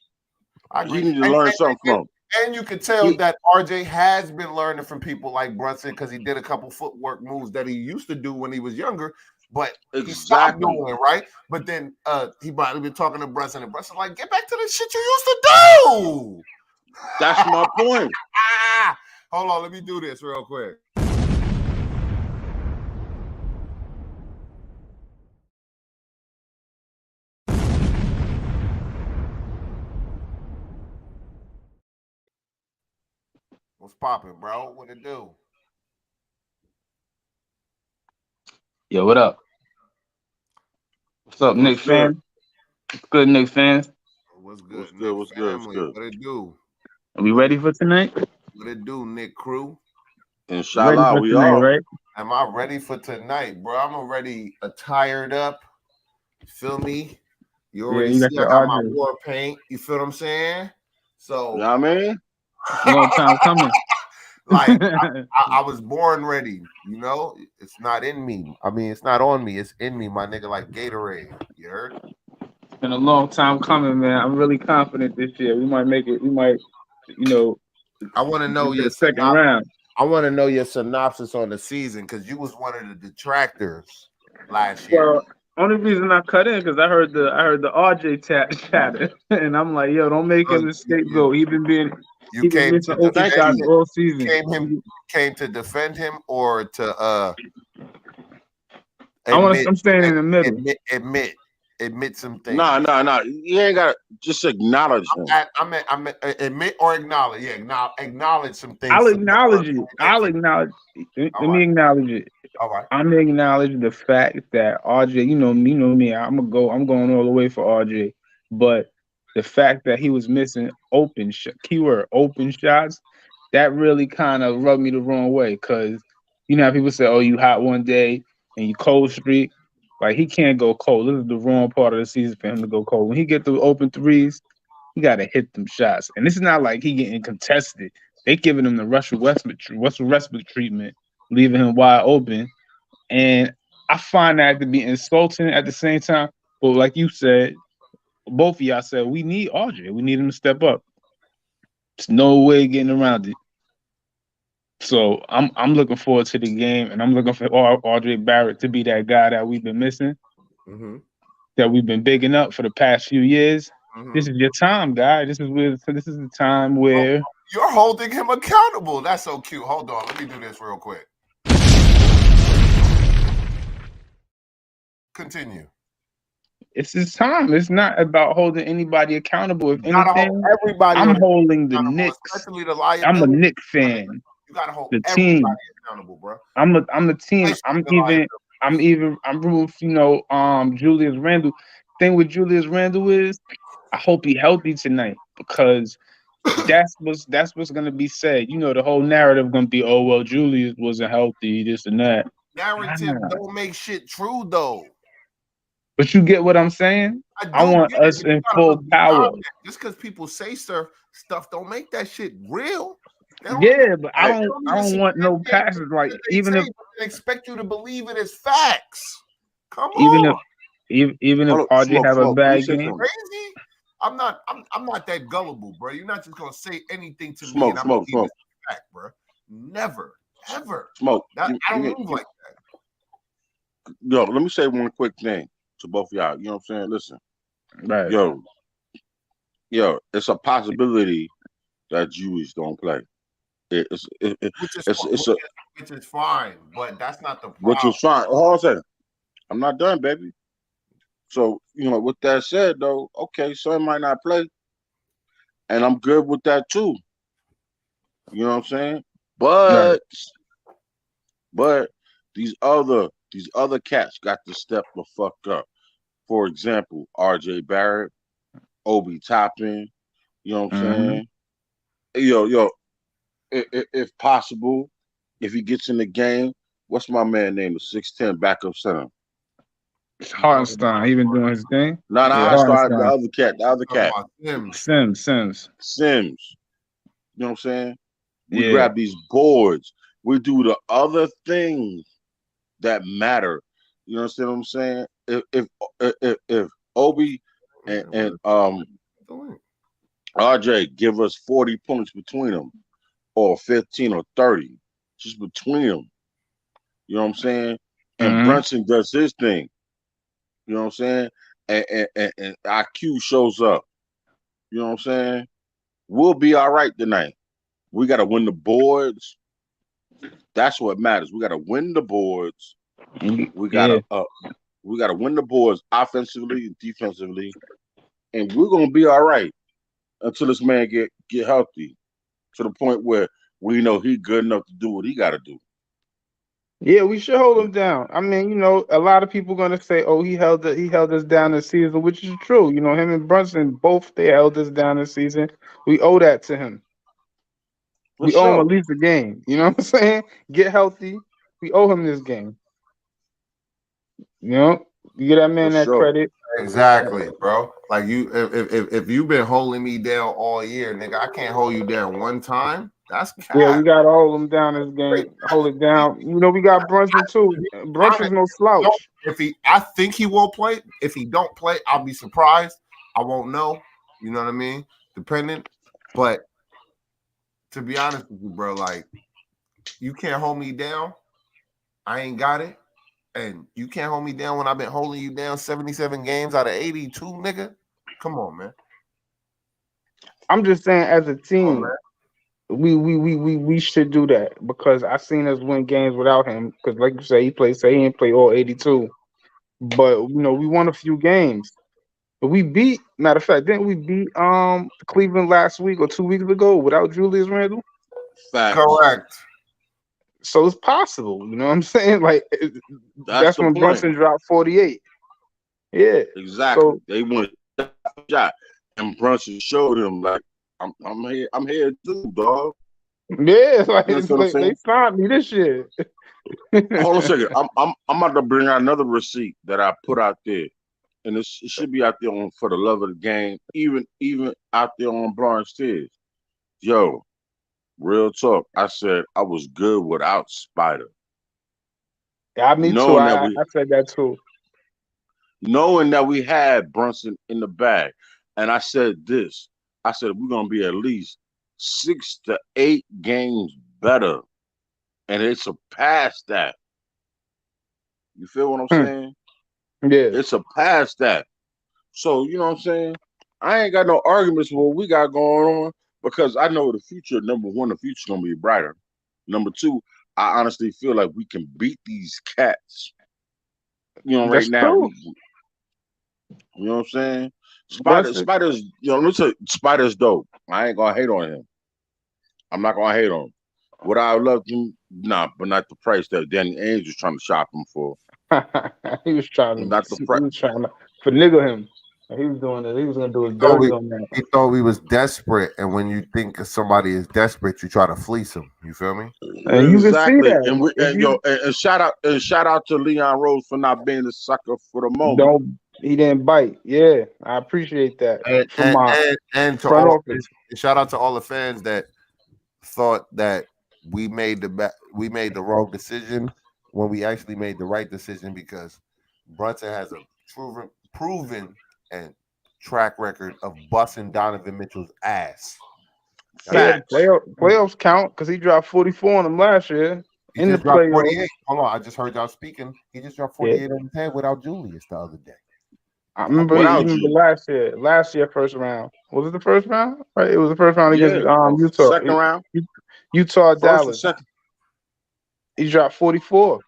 He needed to learn something from him. And you can tell that RJ has been learning from people like Brunson because he did a couple footwork moves that he used to do when he was younger, but he stopped doing it, right? But then he probably been talking to Brunson, and Brunson like, get back to the shit you used to do. That's my point. Hold on, let me do this real quick. What's popping, bro? What it do? Yo, what up? What's up, Knicks fans? What's good, Knicks fans? What's good? What's good? What's good? What's good? What it do? Are we ready for tonight? What it do, Nick crew? Inshallah, we tonight, are. Right? Am I ready for tonight, bro? I'm already attired up. Feel me? You already you got see your I got my RJ. war paint. You feel what I'm saying? So, You know what I mean? Long time coming. Like I was born ready, you know. It's not in me. I mean, it's not on me. It's in me, my nigga. Like Gatorade. You heard? It's been a long time coming, man. I'm really confident this year. We might make it. We might, I want to know your second round. I want to know your synopsis on the season because you was one of the detractors last year. Well, only reason I cut in because I heard the RJ chatter, and I'm like, yo, don't make him the scapegoat. He been missing open shots all season. Came to defend him or to I'm staying in the middle. Admit some things. Nah. You ain't gotta just acknowledge him. I'm admit or acknowledge. Yeah, acknowledge some things. I'll acknowledge it. Let me acknowledge it. All right. I'm gonna acknowledge the fact that RJ, you know me, I'm going all the way for RJ. But the fact that he was missing open shots, that really kind of rubbed me the wrong way. Cause you know how people say, oh, you hot one day and you cold streak. Like he can't go cold. This is the wrong part of the season for him to go cold. When he get the open threes, he gotta hit them shots. And this is not like he getting contested. They giving him the Russell Westbrook treatment, leaving him wide open. And I find that to be insulting at the same time. But like you said, both of y'all said, we need RJ. We need him to step up. There's no way getting around it. So I'm looking forward to the game, and I'm looking for RJ Barrett to be that guy that we've been missing, that we've been bigging up for the past few years. This is your time, guy. This is the time where you're holding him accountable. That's so cute. Hold on, let me do this real quick. Continue. It's his time. It's not about holding anybody accountable. If anything, everybody I'm holding the Knicks. Especially the I'm a Knicks fan. You gotta hold the everybody team accountable, bro. I'm the team. I'm Julius Randle. Thing with Julius Randle is I hope he healthy tonight because that's what's gonna be said. You know, the whole narrative gonna be, oh well, Julius wasn't healthy, this and that. Narrative don't make shit true though. But you get what I'm saying? I want us in full power. Just because people say stuff don't make that shit real. Yeah, but I don't want no passes. Like even if they expect you to believe it as facts. Come on. Even if RJ have a bad game. Crazy? I'm not that gullible, bro. You're not just gonna say anything to me and I'm smoke. Fact, bro. Never, ever. Smoke. I don't move like that. Yo, let me say one quick thing to both of y'all. You know what I'm saying? Listen. Right. Yo, it's a possibility that Jewish don't play. Which is fine, but that's not the problem. Which is fine. Hold on a second. I'm not done, baby. So, with that said, though, okay, son might not play. And I'm good with that, too. You know what I'm saying? But these other cats got to step the fuck up. For example, RJ Barrett, Obi Toppin, you know what I'm saying? If possible, if he gets in the game, what's my man name? The 6'10" backup center. Hartenstein, he been doing his thing. No, Hartenstein, the other cat. Sims. You know what I'm saying? We grab these boards. We do the other things that matter. You understand what I'm saying? If Obi and RJ give us 40 points between them, or 15 or 30, just between them. You know what I'm saying? And Brunson does his thing. You know what I'm saying? And IQ shows up. You know what I'm saying? We'll be all right tonight. We got to win the boards. That's what matters. We got to win the boards. We got Yeah. to win the boards offensively, defensively, and we're gonna be all right until this man get healthy to the point where we know he's good enough to do what he got to do. Yeah, we should hold him down. I mean, you know, a lot of people gonna say, "Oh, he held us down this season," which is true. You know, him and Brunson both they held us down this season. We owe that to him. For We owe him sure. at least a game. You know what I'm saying? Get healthy. We owe him this game. You know, you get that man For that sure. credit. Exactly, bro. Like you, if you've been holding me down all year, nigga, I can't hold you down one time. That's Yeah, we cap. gotta hold him down this game. Hold it down. You know, we got Brunson too. Brunson's no slouch. I think he will play. If he don't play, I'll be surprised. I won't know. You know what I mean? Dependent. But to be honest with you, bro, like you can't hold me down. I ain't got it. And you can't hold me down when I've been holding you down 77 games out of 82, nigga. Come on, man. I'm just saying, as a Come on, team, man. we should do that because I seen us win games without him. Because like you say, he didn't play all 82, but you know we won a few games. But we beat. Matter of fact, didn't we beat Cleveland last week or 2 weeks ago without Julius Randle? Facts. Correct. So it's possible. You know what I'm saying? Like That's that's the when point. Brunson dropped 48. Yeah. Exactly. So They want a shot, and Brunson showed him like I'm here. I'm here too, dog. yeah, like, You it's understand what I'm like they saying? signed me this year. Hold on a second. I'm about to bring out another receipt that I put out there, and it should be out there on for the love of the game, even out there on Bronx Stairs. Yo, real talk. I said I was good without Spider, Yeah, me too. knowing that I said that too. we had Brunson in the bag, and I said this. I said we're gonna be at least 6 to 8 games better, and it surpassed that. You feel what I'm saying? Yeah. It surpassed that. So, you know what I'm saying? I ain't got no arguments with what we got going on because I know the future, number one, the future's going to be brighter. Number two, I honestly feel like we can beat these cats. You know, right That's now, true. you know what I'm saying? That's it. Spider's, listen, Spider's dope. I ain't going to hate on him. I'm not going to hate on him. Would I have loved him? Nah, but not the price that Danny Ainge was trying to shop him for. he was trying Not the price. to finagle him. He was doing it. He was gonna do his dirty on that. He thought we was desperate, and when you think somebody is desperate, you try to fleece them. You feel me? And you can see Exactly. that. And shout out to Leon Rose for not being a sucker for the moment. He didn't bite. Yeah, I appreciate that from my And to front all, office. shout out to all the fans that thought that we made the wrong decision when we actually made the right decision because Brunson has a proven and track record of busting Donovan Mitchell's ass. Yeah, playoffs count because he dropped 44 on him last year He in the just dropped playoffs. 48. Hold on, I just heard y'all speaking. He just dropped 48 on his head without Julius the other day. I remember. Last year. Last year, first round. Was it the first round? Right, it was the first round against Utah. Second round. Utah, First Dallas. or second. He dropped 44.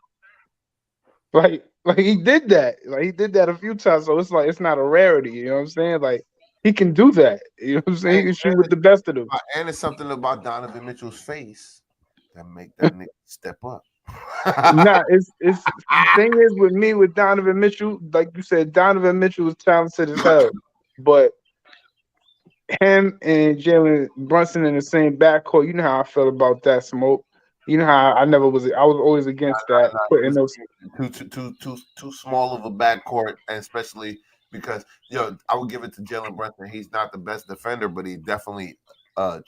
Like he did that. Like he did that a few times. So it's like it's not a rarity. You know what I'm saying? Like he can do that. You know what I'm saying? He can shoot with the best of them. And it's something about Donovan Mitchell's face that make that nigga step up. Nah, it's the thing is with me with Donovan Mitchell, like you said, Donovan Mitchell is talented as hell, but him and Jalen Brunson in the same backcourt, you know how I felt about that, Smoke. You know how I was always against that. Putting those too small of a backcourt, and especially because I would give it to Jalen Brunson. He's not the best defender, but he definitely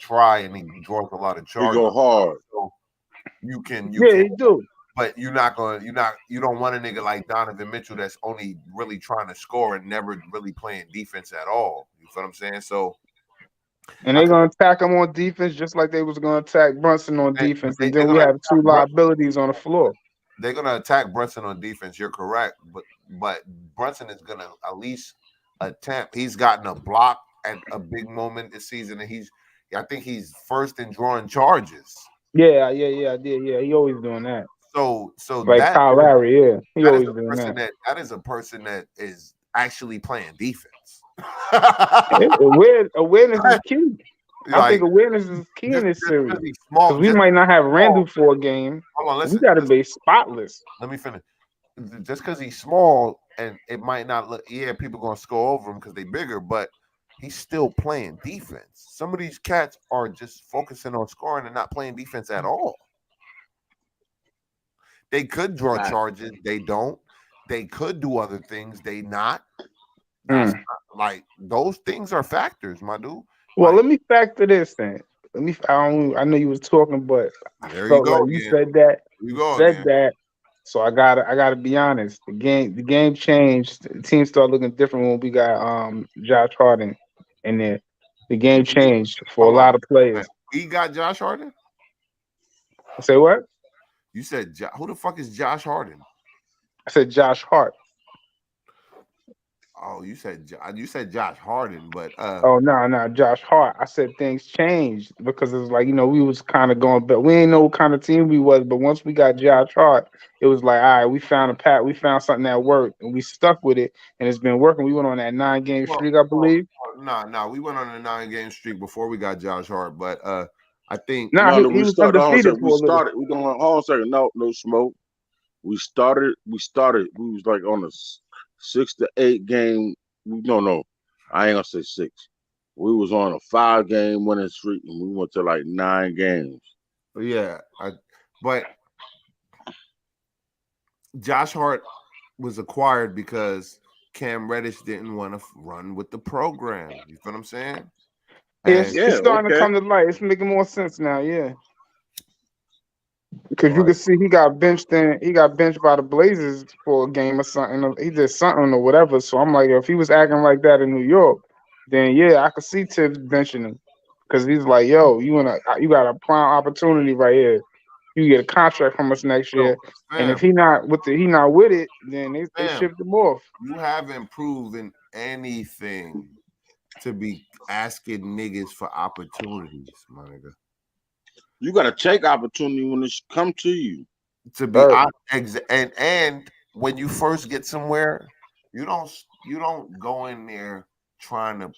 try and he draws a lot of charges. He go hard. So you can he do. But you don't want a nigga like Donovan Mitchell that's only really trying to score and never really playing defense at all. You feel what I'm saying? So and they're gonna attack him on defense just like they was gonna attack Brunson on defense, and then we have two liabilities on the floor. They're gonna attack Brunson on defense. You're correct, but Brunson is gonna at least attempt. He's gotten a block at a big moment this season, and I think he's first in drawing charges. Yeah. He always doing that. So Like that Kyle Lowry, yeah, he that is always a doing person that. that is a person that is actually playing defense. Awareness is key. I think Like awareness is key in this just series because he's small, because we just might not have small. Randall for a game. Hold on, We listen. got to be spotless. Let me finish. Just because he's small and it might not look, yeah, people gonna score over him because they're bigger, but he's still playing defense. Some of these cats are just focusing on scoring and not playing defense at all. They could draw charges, they don't. They could do other things, they not. That's not, like those things are factors, my dude. Well, Like, let me factor this in. I know you was talking, but I there you felt go like you again. said that. You You go said again. that. So I gotta be honest. The game changed. The team started looking different when we got Josh Harden in there. The game changed for a lot of players. We got Josh Harden. Say what? You said who the fuck is Josh Harden? I said Josh Hart. Oh, you said Josh Harden, but Oh no, Josh Hart. I said things changed because it was like, we was kind of going, but we ain't know what kind of team we was. But once we got Josh Hart, it was like, all right, we found we found something that worked, and we stuck with it, and it's been working. We went on that 9-game streak, I believe. No, we went on a 9-game streak before we got Josh Hart, but I think he was undefeated for a little. We're going hold on a second. No smoke. We started. We was like on a 6 to 8 game. No. I ain't gonna say 6. We was on a 5-game winning streak, and we went to like 9 games. Yeah, but Josh Hart was acquired because Cam Reddish didn't want to run with the program. You feel what I'm saying? It's starting to come to light. It's making more sense now. Yeah. Because you can see he got benched by the Blazers for a game or something. He did something or whatever. So I'm like, if he was acting like that in New York, then yeah, I could see Tibbs benching him. Because he's like, yo, you got a prime opportunity right here. You get a contract from us next year. And if he not with it, then they shipped him off. You haven't proven anything to be asking niggas for opportunities, my nigga. You gotta take opportunity when it come to you. To be and when you first get somewhere, you don't go in there trying to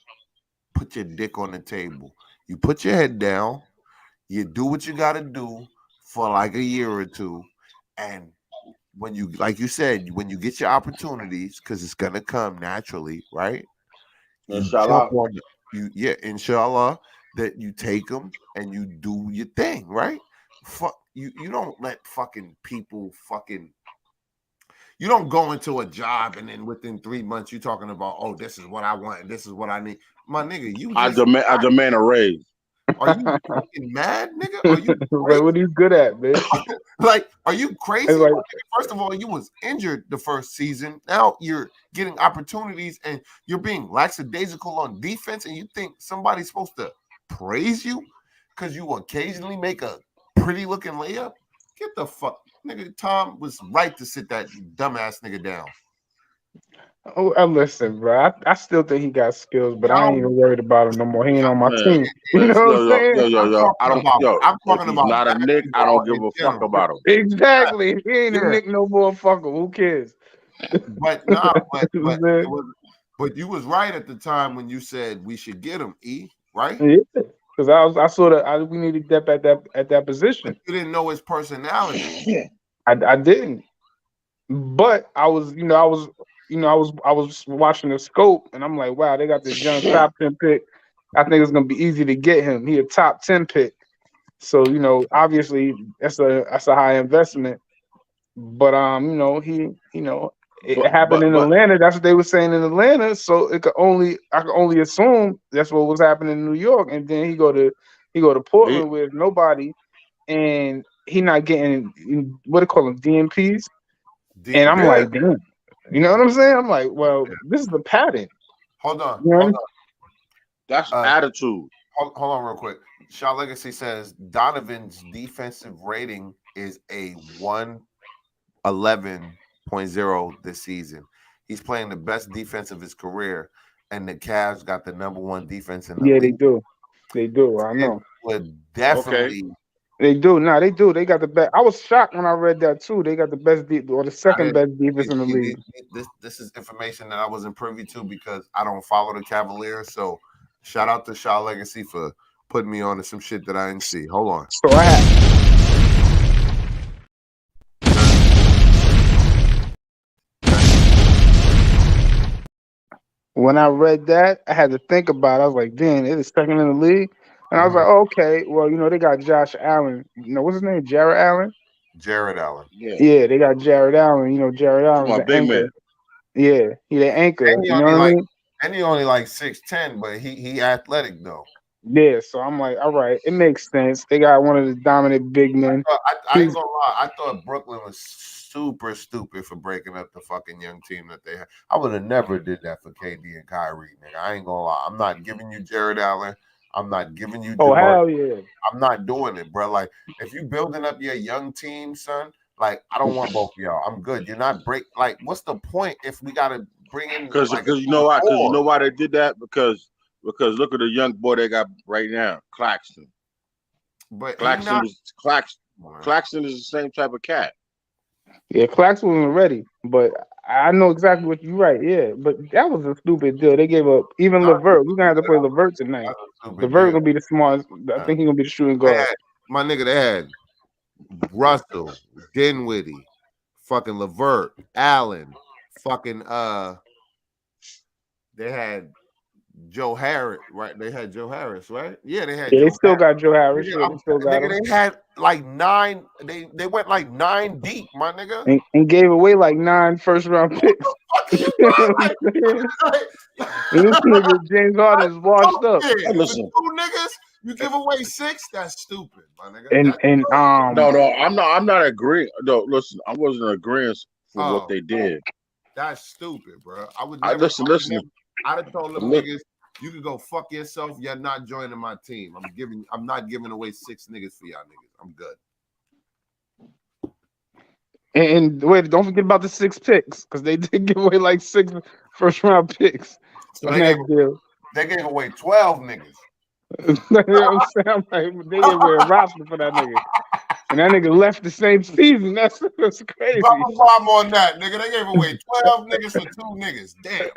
put your dick on the table. You put your head down, you do what you gotta do for like a year or two, and when you, like you said, when you get your opportunities, because it's gonna come naturally, right? Inshallah. Inshallah, that you take them and you do your thing, right? You don't let fucking people you don't go into a job and then within 3 months you're talking about, oh, this is what I want and this is what I need. My nigga, I demand a raise. Are you fucking mad, nigga? Are you like, what are you good at, bitch? Like, are you crazy? Like, first of all, you was injured the first season. Now you're getting opportunities and you're being lackadaisical on defense, and you think somebody's supposed to praise you because you occasionally make a pretty looking layup? Get the fuck, nigga. Tom was right to sit that dumbass nigga down. Oh, listen, bro. I still think he got skills, but I ain't even worried about him no more. He ain't on my team. You know what I'm saying? I'm talking about. Not a Knick. I don't give a fuck about him. Exactly. He ain't a Knick no more. Fucker. Who cares? But you was right at the time when you said we should get him, right? Yeah, because I saw that we needed depth at that position. You didn't know his personality. I didn't. But I was watching the scope, and I'm like, wow, they got this young top 10 pick. I think it's gonna be easy to get him. He a top 10 pick, so obviously that's a high investment. But it happened in Atlanta. That's what they were saying in Atlanta. So I could only assume that's what was happening in New York. And then he go to Portland with nobody, and he not getting what they call them DMPs. And I'm like, damn, you know what I'm saying? I'm like, well, this is the pattern. Hold on. That's attitude. Hold on real quick. Shaw Legacy says Donovan's defensive rating is a 111.0 this season. He's playing the best defense of his career, and the Cavs got the #1 defense in the league. They do. They do. I It know. would definitely. They do. Nah, they do. They got the best. I was shocked when I read that too. They got the best or the I second didn't. best defense in the league. This is information that I wasn't privy to because I don't follow the Cavaliers. So, shout out to Shaw Legacy for putting me on to some shit that I didn't see. Hold on. So I had. When I read that, I had to think about it. I was like, damn, it is second in the league. And I was like, oh, okay, well, they got Josh Allen. What's his name? Jared Allen? Jared Allen. Yeah, they got Jared Allen. Jared Allen's the anchor. Yeah, he the anchor. And he You know what I mean? And he only like 6'10", but he athletic though. Yeah, so I'm like, all right, it makes sense. They got one of the dominant big men. I ain't gonna lie. I thought Brooklyn was super stupid for breaking up the fucking young team that they had. I would have never did that for KD and Kyrie, nigga. I ain't gonna lie. I'm not giving you Jared Allen. I'm not giving you. Oh, hell yeah. I'm not doing it, bro. Like, if you building up your young team, son, like, I don't want both of y'all. I'm good. You're not like, what's the point if we gotta bring in because you know why? Because you know why they did that? Because look at the young boy they got right now, Claxton. But Claxton is the same type of cat. Yeah, Claxton wasn't ready, but I know exactly what you're right. Yeah, but that was a stupid deal. They gave up even Levert. We're gonna have to play Levert tonight. Levert gonna be the smartest. I think he's gonna be the shooting guard. My nigga, they had Russell, Dinwiddie, fucking Levert, Allen, fucking they had Joe Harris, right? They had Joe Harris, right? Yeah, they had. Yeah, Joe they still Harris. got Joe Harris. Nigga, Yeah, they still got him. They had like 9. They went like 9 deep, my nigga, and gave away like 9 first-round picks. You know what I'm saying? And this nigga James Harden is washed up. Yeah, listen, 2 niggas, you give away 6. That's stupid, my nigga. And no, I'm not agreeing. No, listen, I wasn't agreeing for what they did. That's stupid, bro. I would never. Listen. I'd have told them niggas, you can go fuck yourself. You're not joining my team. I'm not giving away 6 niggas for y'all niggas. I'm good. And wait, don't forget about the 6 picks because they did give away like 6 first-round picks on that deal. They gave away 12 niggas. You know what I'm saying? I'm like, they gave away a roster for that nigga, and that nigga left the same season. That's crazy. Drop a bomb on that, nigga. They gave away 12 niggas for 2 niggas. Damn.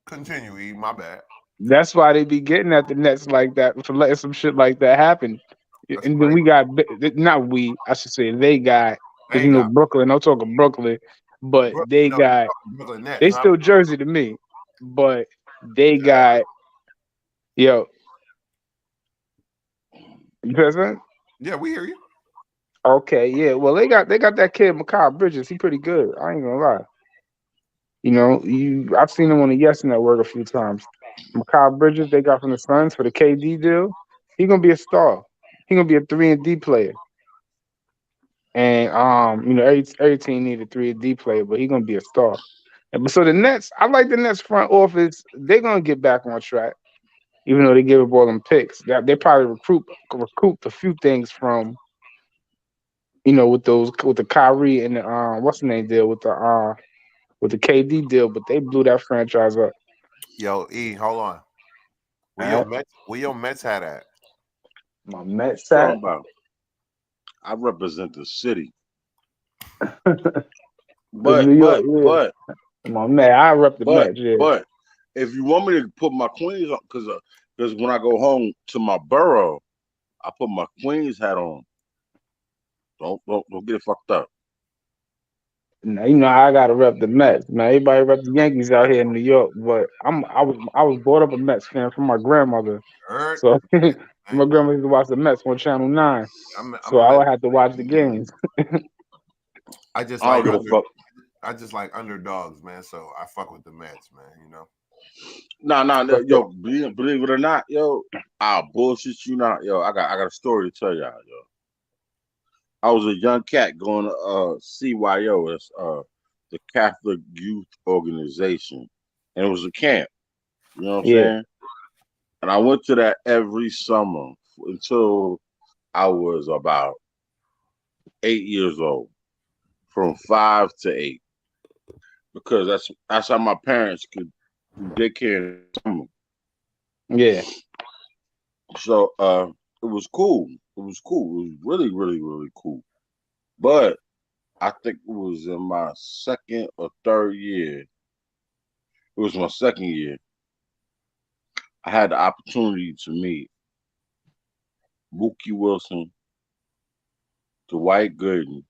Continue, E. My bad. That's why they be getting at the Nets like that for letting some shit like that happen. And then we got I should say they got, because Brooklyn. I'm talking Brooklyn, but they got Brooklyn Nets, they still Jersey to me, but they got yo. You present? Yeah, we hear you. Okay, yeah. Well, they got that kid Mikal Bridges. He pretty good. I ain't gonna lie. I've seen him on the Yes Network a few times. Mikal Bridges, they got from the Suns for the KD deal. He gonna be a star. He gonna be a 3-and-D player. And every team need a 3-and-D player, but he gonna be a star. And so the Nets, I like the Nets front office. They're gonna get back on track, even though they gave up all them picks. They probably recoup a few things from, with the Kyrie and the what's the name deal with the KD deal, but they blew that franchise up. Yo, E, hold on. Where your Mets hat at? My Mets hat? I represent the city. but my man, I rep the Mets. Yeah. But if you want me to put my Queens on, because when I go home to my borough, I put my Queens hat on. Don't get it fucked up. Now, I gotta rep the Mets, man. Everybody rep the Yankees out here in New York, but I was brought up a Mets fan from my grandmother. So my grandmother used to watch the Mets on Channel 9. So I would have to watch the games. I just like underdogs, man. So I fuck with the Mets, man. No, yo, believe it or not, yo, I'll bullshit you not, yo. I got a story to tell y'all, yo. I was a young cat going to CYO, it's the Catholic Youth Organization, and it was a camp. You know what I'm saying? And I went to that every summer until I was about 8 years old, from 5 to 8. because that's how my parents could do daycare in the summer. Yeah. So it was cool. It was cool. It was really, really, really cool. But I think it was in my second or third year. It was my second year. I had the opportunity to meet Mookie Wilson, Dwight Gooden,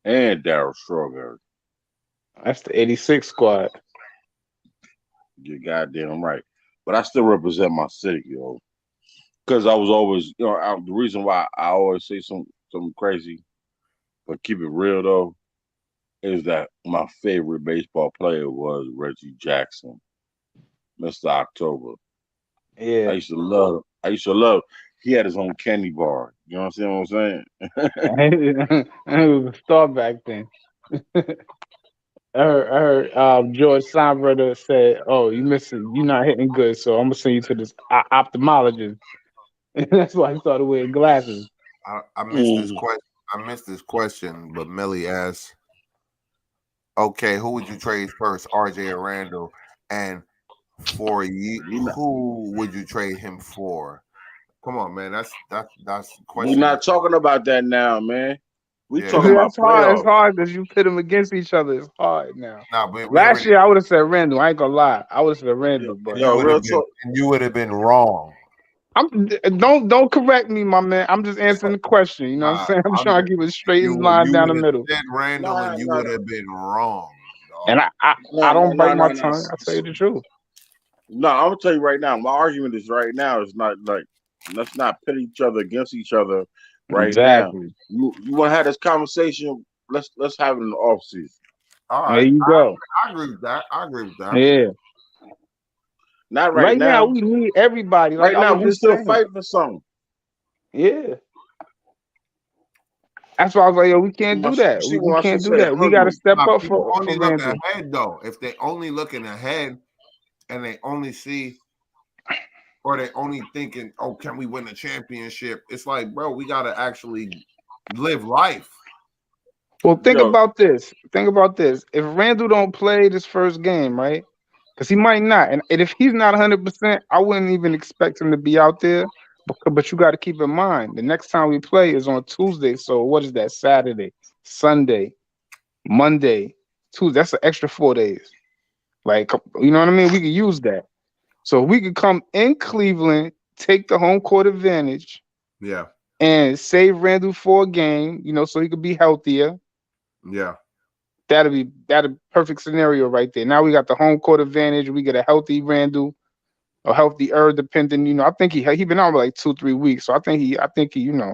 and Darryl Strawberry. That's the 86 squad. You're goddamn right. But I still represent my city, yo. Because I was always, the reason why I always say something crazy, but keep it real though, is that my favorite baseball player was Reggie Jackson, Mr. October. Yeah. I used to love. He had his own candy bar. You know what I'm saying? I was a star back then. I heard George Steinbrenner said, "Oh, you're not hitting good, so I'm gonna send you to this ophthalmologist." That's why he started wearing glasses. I missed this question. I missed this question, but Millie asked, "Okay, who would you trade first, RJ or Randall? And for you, who would you trade him for?" Come on, man. That's the We're question. not talking about that now, man. We Yeah. talking about That's hard. It's playoffs. hard because you pit them against each other. It's hard now. Nah, but we Last already. year I would have said Randall. I ain't gonna lie. I would have said Randall, but Yo, real talk. You would have been wrong. Don't correct me, my man. I'm just answering the question. You know what I'm saying? I'm trying to keep it straight in line down the middle. Said Randall, and you would have been wrong. Dog. And I don't bite my tongue. I tell you the truth. No, I'm gonna tell you right now. My argument is right now. It's not like let's not pit each other against each other right Exactly. now. You want to have this conversation? Let's have it in the off season. All right. There you go. I agree with that. Yeah. Not right now. We need everybody. Like right now, we we still fighting for something. Yeah. That's why I was like, yo, we can't do that. We can't do that. We got to step up for Randall. Ahead, though. If they only looking ahead and they only see, or they only thinking, oh, can we win the championship? It's like, bro, we got to actually live life. Well, think about this. If Randall don't play this first game, right? Because he might not. And if he's not 100%, I wouldn't even expect him to be out there. But you got to keep in mind, the next time we play is on Tuesday. So what is that? Saturday, Sunday, Monday, Tuesday. That's an extra 4 days. Like, you know what I mean? We could use that. So we could come in Cleveland, take the home court advantage. Yeah. And save Randall for a game, so he could be healthier. Yeah. That'd be perfect scenario right there. Now we got the home court advantage. We get a healthy Randall, a healthy depending. I think he been out for like 2-3 weeks. So I think he, Yeah.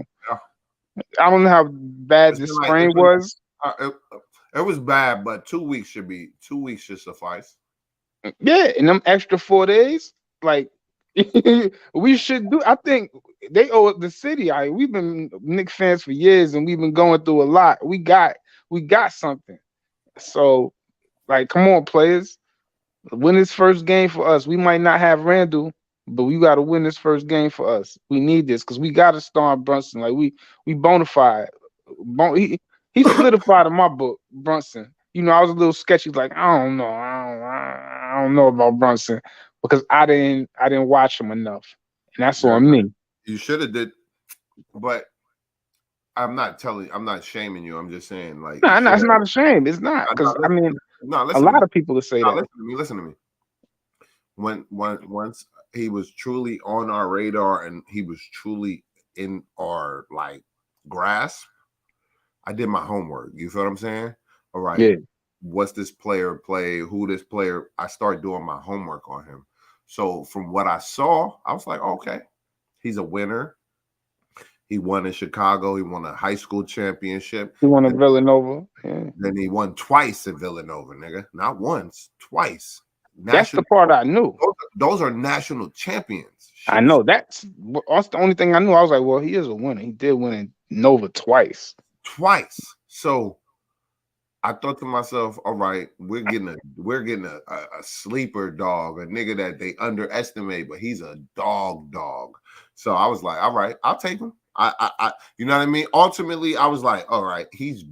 I don't know how bad this sprain was. It was bad, but 2 weeks should suffice. Yeah, and them extra 4 days, like we should do. I think they owe it the city. We've been Knicks fans for years, and we've been going through a lot. We got something. So, like, come on, players, win this first game for us. We might not have Randall, but we got to win this first game for us. We need this because we got to start Brunson. Like we bona fide. He solidified in my book, Brunson. I was a little sketchy. Like, I don't know. I don't know about Brunson because I didn't watch him enough, and that's on me. You should have did, but I'm not shaming you. I'm just saying, like, no, it's not a shame. It's not because a lot of people would say that. Listen to me. Once he was truly on our radar and he was truly in our grasp, I did my homework. You feel what I'm saying? All right. Yeah. What's this player play? Who this player? I started doing my homework on him. So from what I saw, I was like, okay, he's a winner. He won in Chicago. He won a high school championship. He won in Villanova. Yeah. Then he won twice in Villanova, nigga. Not once, twice. That's the part I knew. Those are national champions. I know. That's the only thing I knew. I was like, well, he is a winner. He did win in Nova twice. So I thought to myself, all right, we're getting a sleeper dog, a nigga that they underestimate, but he's a dog. So I was like, all right, I'll take him. I you know what I mean? Ultimately, I was like, all right, he's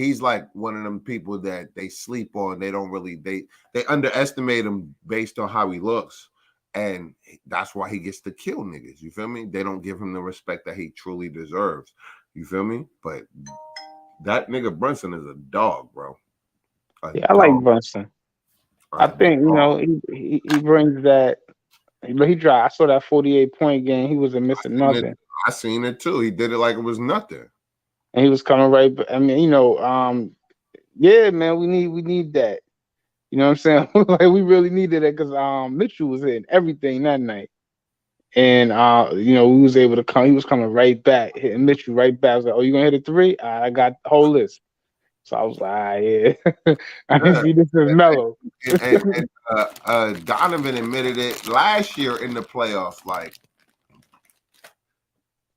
he's like one of them people that they sleep on. They don't really they underestimate him based on how he looks, and that's why he gets to kill niggas. You feel me? They don't give him the respect that he truly deserves. You feel me? But that nigga Brunson is a dog, bro. Yeah, I like Brunson. I think he brings that. But he dropped. I saw that 48-point game. He wasn't missing nothing. I seen it too. He did it like it was nothing. And he was coming right. I mean, yeah, man, we need that. You know what I'm saying? Like we really needed it because Mitchell was hitting everything that night, and we was able to come. He was coming right back, hitting Mitchell right back. I was like, "Oh, you gonna hit a three? I got the whole list." So I was like, yeah, I can see this is mellow. And Donovan admitted it last year in the playoffs. Like,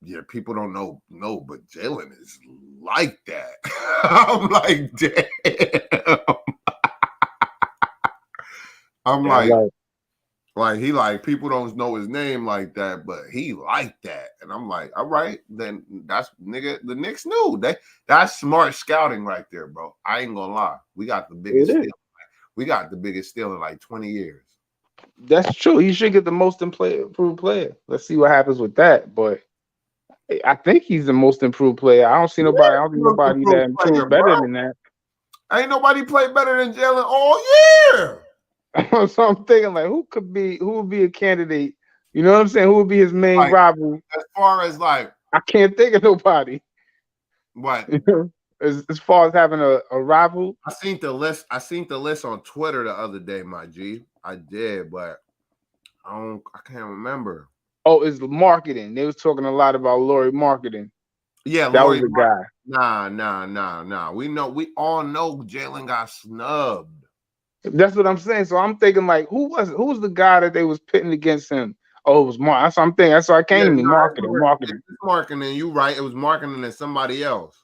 yeah, people don't know, but Jalen is like that. I'm like, damn. I'm like he like people don't know his name like that, but he like that, and I'm like, all right, then that's nigga. The Knicks knew that's smart scouting right there, bro. I ain't gonna lie, we got the biggest steal. We got the biggest steal in like 20 years. That's true. He should get the most improved player. Let's see what happens with that, but I think he's the most improved player. I don't see nobody. I don't think nobody that improved better than that. Ain't nobody played better than Jalen all year. So I'm thinking like, who would be a candidate? You know what I'm saying? Who would be his main rival? As far as like, I can't think of nobody. What? As far as having a rival, I seen the list on Twitter the other day, my G. I did, but I can't remember. Oh, it's marketing. They was talking a lot about Laurie marketing. Yeah, that was the guy. Nah. We all know Jalen got snubbed. That's what I'm saying. So I'm thinking like, who was the guy that they was pitting against him? Oh, it was Mark. That's what I'm thinking. That's why I came to me. Marketing. Marketing. You right. It was marketing and somebody else.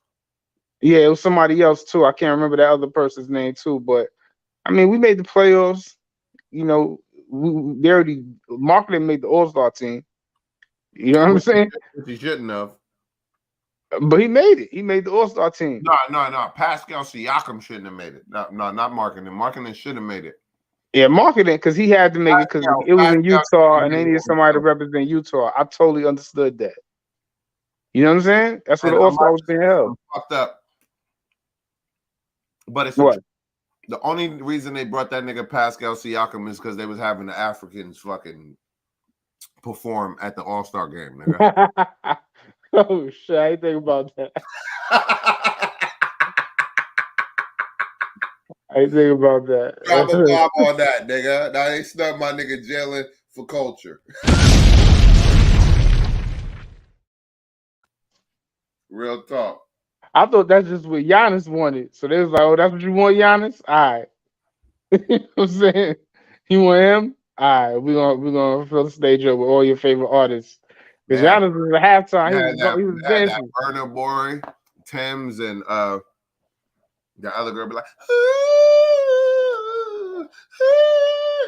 Yeah, it was somebody else too. I can't remember that other person's name too. But I mean, we made the playoffs. They already marketing made the All-Star team. You know what I'm saying? Which he shouldn't have. But he made it. He made the All-Star team. No. Pascal Siakam shouldn't have made it. No, not marketing. Marketing should have made it. Yeah, marketing because he had to make it because it was in Utah and they needed somebody to represent Utah. I totally understood that. You know what I'm saying? That's what the All-Star was being held. Fucked up. But it's what? The only reason they brought that nigga Pascal Siakam is because they was having the Africans fucking perform at the All-Star game, nigga. Oh shit, I didn't think about that. I didn't think about that. Drop a bomb on that, nigga. Now they snubbed my nigga Jalen for culture. Real talk. I thought that's just what Giannis wanted. So they was like, oh, that's what you want, Giannis? All right. You know what I'm saying? You want him? All right, we're gonna fill the stage up with all your favorite artists. Because Giannis was at halftime, he was dancing. Burner Boy, Thames, and the other girl be like,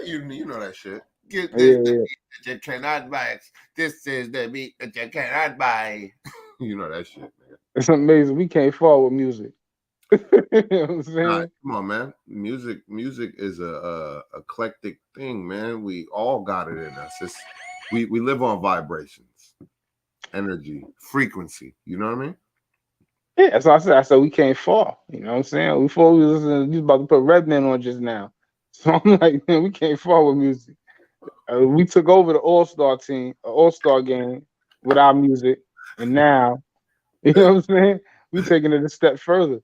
you know that shit. Get this the beat that you cannot buy. This is the beat that you cannot buy. You know that shit, man. It's amazing. We can't fall with music. You know what I'm saying? Nah, come on, man. Music is a eclectic thing, man. We all got it in us. We live on vibrations, energy, frequency. You know what I mean? Yeah, that's what I said. I said we can't fall. You know what I'm saying? Before we was about to put Redman on just now. So I'm like, man, we can't fall with music. We took over the All-Star team, All-Star game with our music, and now, you know what I'm saying? We taking it a step further.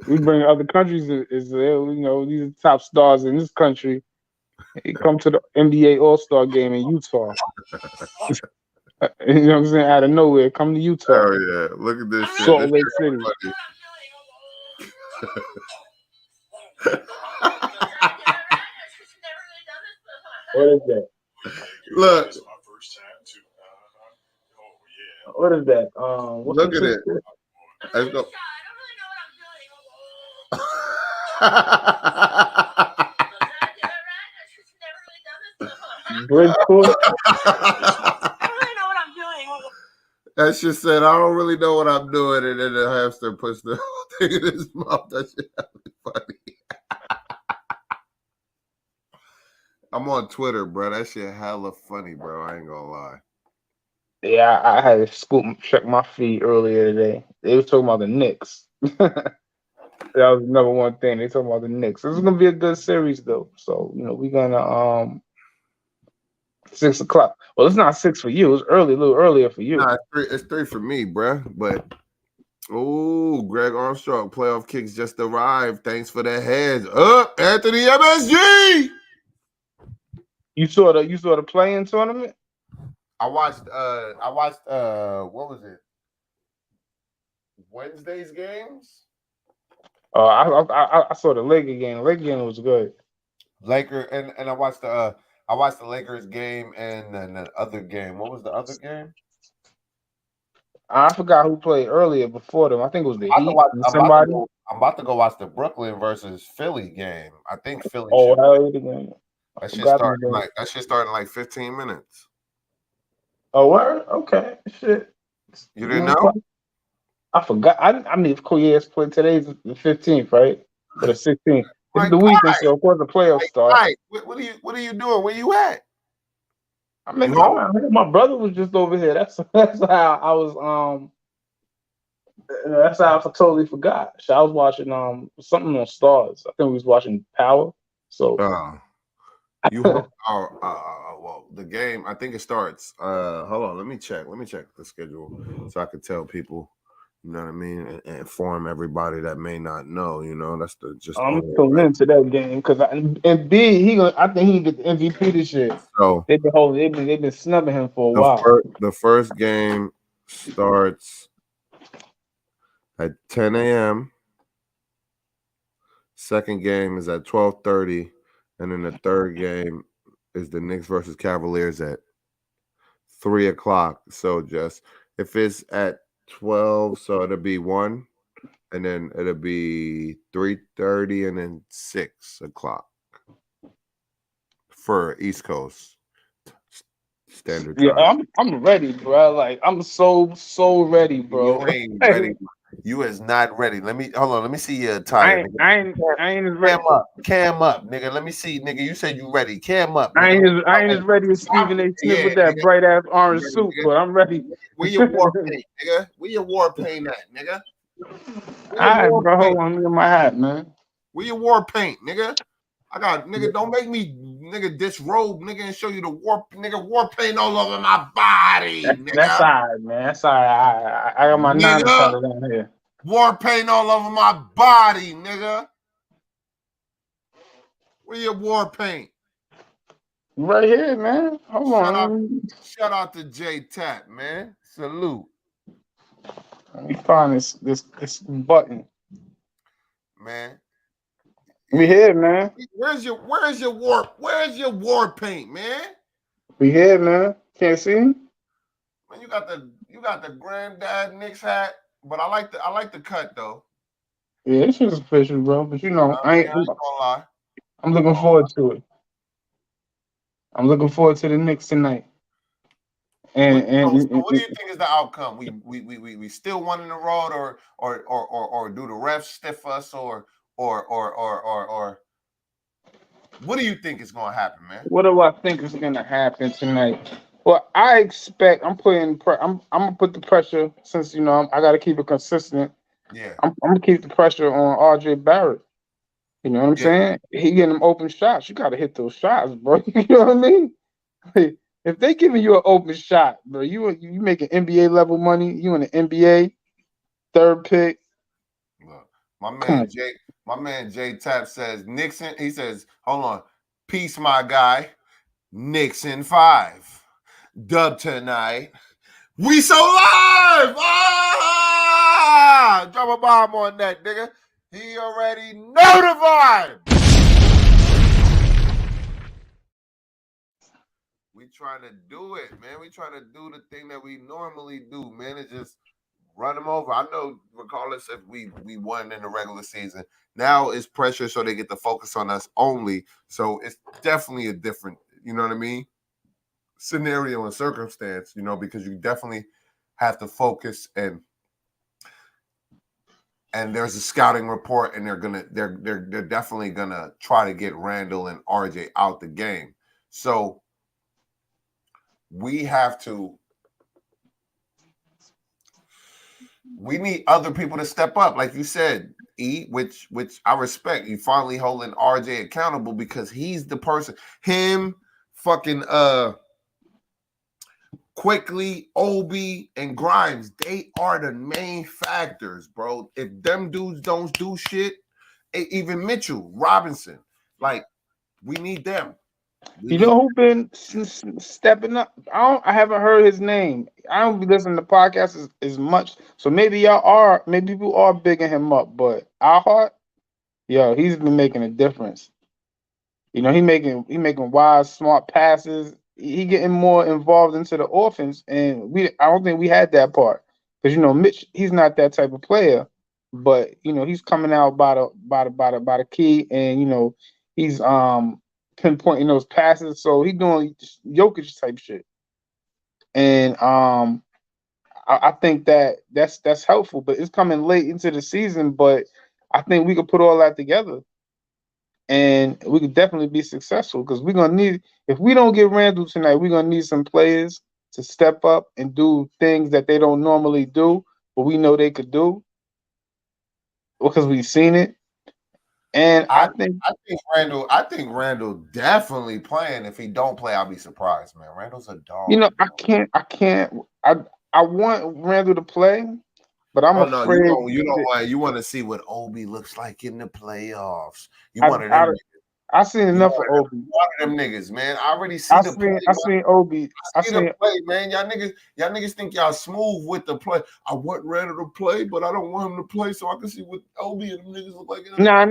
We bring other countries these are top stars in this country. They come to the NBA All-Star game in Utah. You know what I'm saying? Out of nowhere, come to Utah. Oh yeah, look at this shit. Salt Lake City. What is that? Look. What is that? Look at it. Let's go. That shit said, I don't really know what I'm doing, and then the hamster pushed the in his mouth. That shit funny. I'm on Twitter, bro. That shit hella funny, bro. I ain't gonna lie. Yeah, I had to check my feed earlier today. They was talking about the Knicks. That was the number one thing. They talking about the Knicks. This is gonna be a good series though. So, we're gonna 6 o'clock. Well, it's not 6 for you, it's early, a little earlier for you. Nah, it's 3 for me, bro. But Greg Armstrong playoff kicks just arrived. Thanks for the heads up, Anthony MSG. You saw the play-in tournament? I watched what was it? Wednesday's games? I saw the Laker game. The Laker game was good. And I watched the Lakers game and then the other game. What was the other game? I forgot who played earlier before them. I think it was the Heat. I'm about to go watch the Brooklyn versus Philly game. I think Philly Oh, should hell yeah. That shit starting in like 15 minutes. Oh, word? Okay. Shit. You didn't know? I forgot. I mean, of course, it's played today's the 15th, right? Or the 16th. It's the weekend, so of course the playoffs start. Right. What are you doing? Where you at? I'm in my brother was just over here. That's how I was that's how I totally forgot. So I was watching something on Stars. I think we was watching Power. So well, the game, I think it starts. Hold on, let me check the schedule so I could tell people, you know what I mean, and inform everybody that may not know. That's I'm still into that game because I think he get the MVP this year. So they've been snubbing him for a while. The first game starts at 10 a.m. Second game is at 12:30, and then the third game is the Knicks versus Cavaliers at 3 o'clock. So just if it's at 12, so it'll be 1, and then it'll be 3:30, and then 6 o'clock for East Coast Standard Time. Yeah, I'm ready, bro. Like I'm so ready, bro. You ain't ready. You is not ready. Let me see your attire. I ain't as ready. Cam up, nigga. Let me see, nigga. You said you ready. Cam up. Nigga. I ain't as ready as Stephen A. Smith with that bright ass orange suit, but I'm ready. Where your war paint, nigga? Where your war paint at, nigga? All right, bro. Hold on, let me get my hat, man. Where your war paint, nigga? Nigga, don't make me, nigga, disrobe, nigga, and show you the war paint all over my body, nigga. That's all right, man. That's all right. I got my nine color down here. War paint all over my body, nigga. Where your war paint? Right here, man. Hold on. Shout out to J Tap, man. Salute. Let me find this button. Man. We here, man. Where's your war paint, man? We here, man. Can't see him? Man, you got the granddad Knicks hat, but I like the cut though. Yeah, this is official, bro. But I ain't gonna lie. I'm looking forward to it. I'm looking forward to the Knicks tonight. And what do you think is the outcome? We still one in the road, or do the refs stiff us, or what do you think is going to happen, man? What do I think is going to happen tonight? Well, I expect I'm gonna put the pressure, since I got to keep it consistent. Yeah, I'm gonna keep the pressure on RJ Barrett. You know what I'm saying? He getting them open shots. You got to hit those shots, bro. You know what I mean? If they giving you an open shot, bro, you making NBA level money. You in the NBA, third pick. Look, my man J Tap says Nixon. He says, hold on, peace, my guy. Nixon 5. Dub tonight. We so live! Ah! Drop a bomb on that, nigga. He already know the vibe. We trying to do it, man. We trying to do the thing that we normally do, man. It's just run them over. I know, regardless if we won in the regular season, now it's pressure, so they get to focus on us only. So it's definitely a different, you know what I mean, scenario and circumstance, because you definitely have to focus and and there's a scouting report, and they're definitely gonna try to get Randall and RJ out the game. So we need other people to step up, like you said, which I respect. You finally holding RJ accountable because he's the person. Him, fucking Quickly, Obi, and Grimes, they are the main factors, bro. If them dudes don't do shit, even Mitchell, Robinson, like, we need them. You know who been stepping up? I haven't heard his name. I don't be listening to podcasts as much. So maybe people are bigging him up. But our heart, yo, he's been making a difference. You know, he making wise, smart passes. He getting more involved into the offense, and I don't think we had that part because Mitch, he's not that type of player, but he's coming out by the key, and he's pinpointing those passes, so he doing Jokic type shit, and I think that's helpful, but it's coming late into the season, but I think we could put all that together. And we could definitely be successful because we're gonna need. If we don't get Randall tonight, we're gonna need some players to step up and do things that they don't normally do, but we know they could do because we've seen it. And I think Randall definitely playing. If he don't play, I'll be surprised, man. Randall's a dog. I want Randall to play, but I'm afraid. You want to see what Obi looks like in the playoffs. You want to. I seen enough of Obi. One of them niggas, man. I already see the play. I seen Obi. I seen the play, man. Y'all niggas think y'all smooth with the play. I want Randall to play, but I don't want him to play so I can see what Obi and them niggas look like. Nah. I'd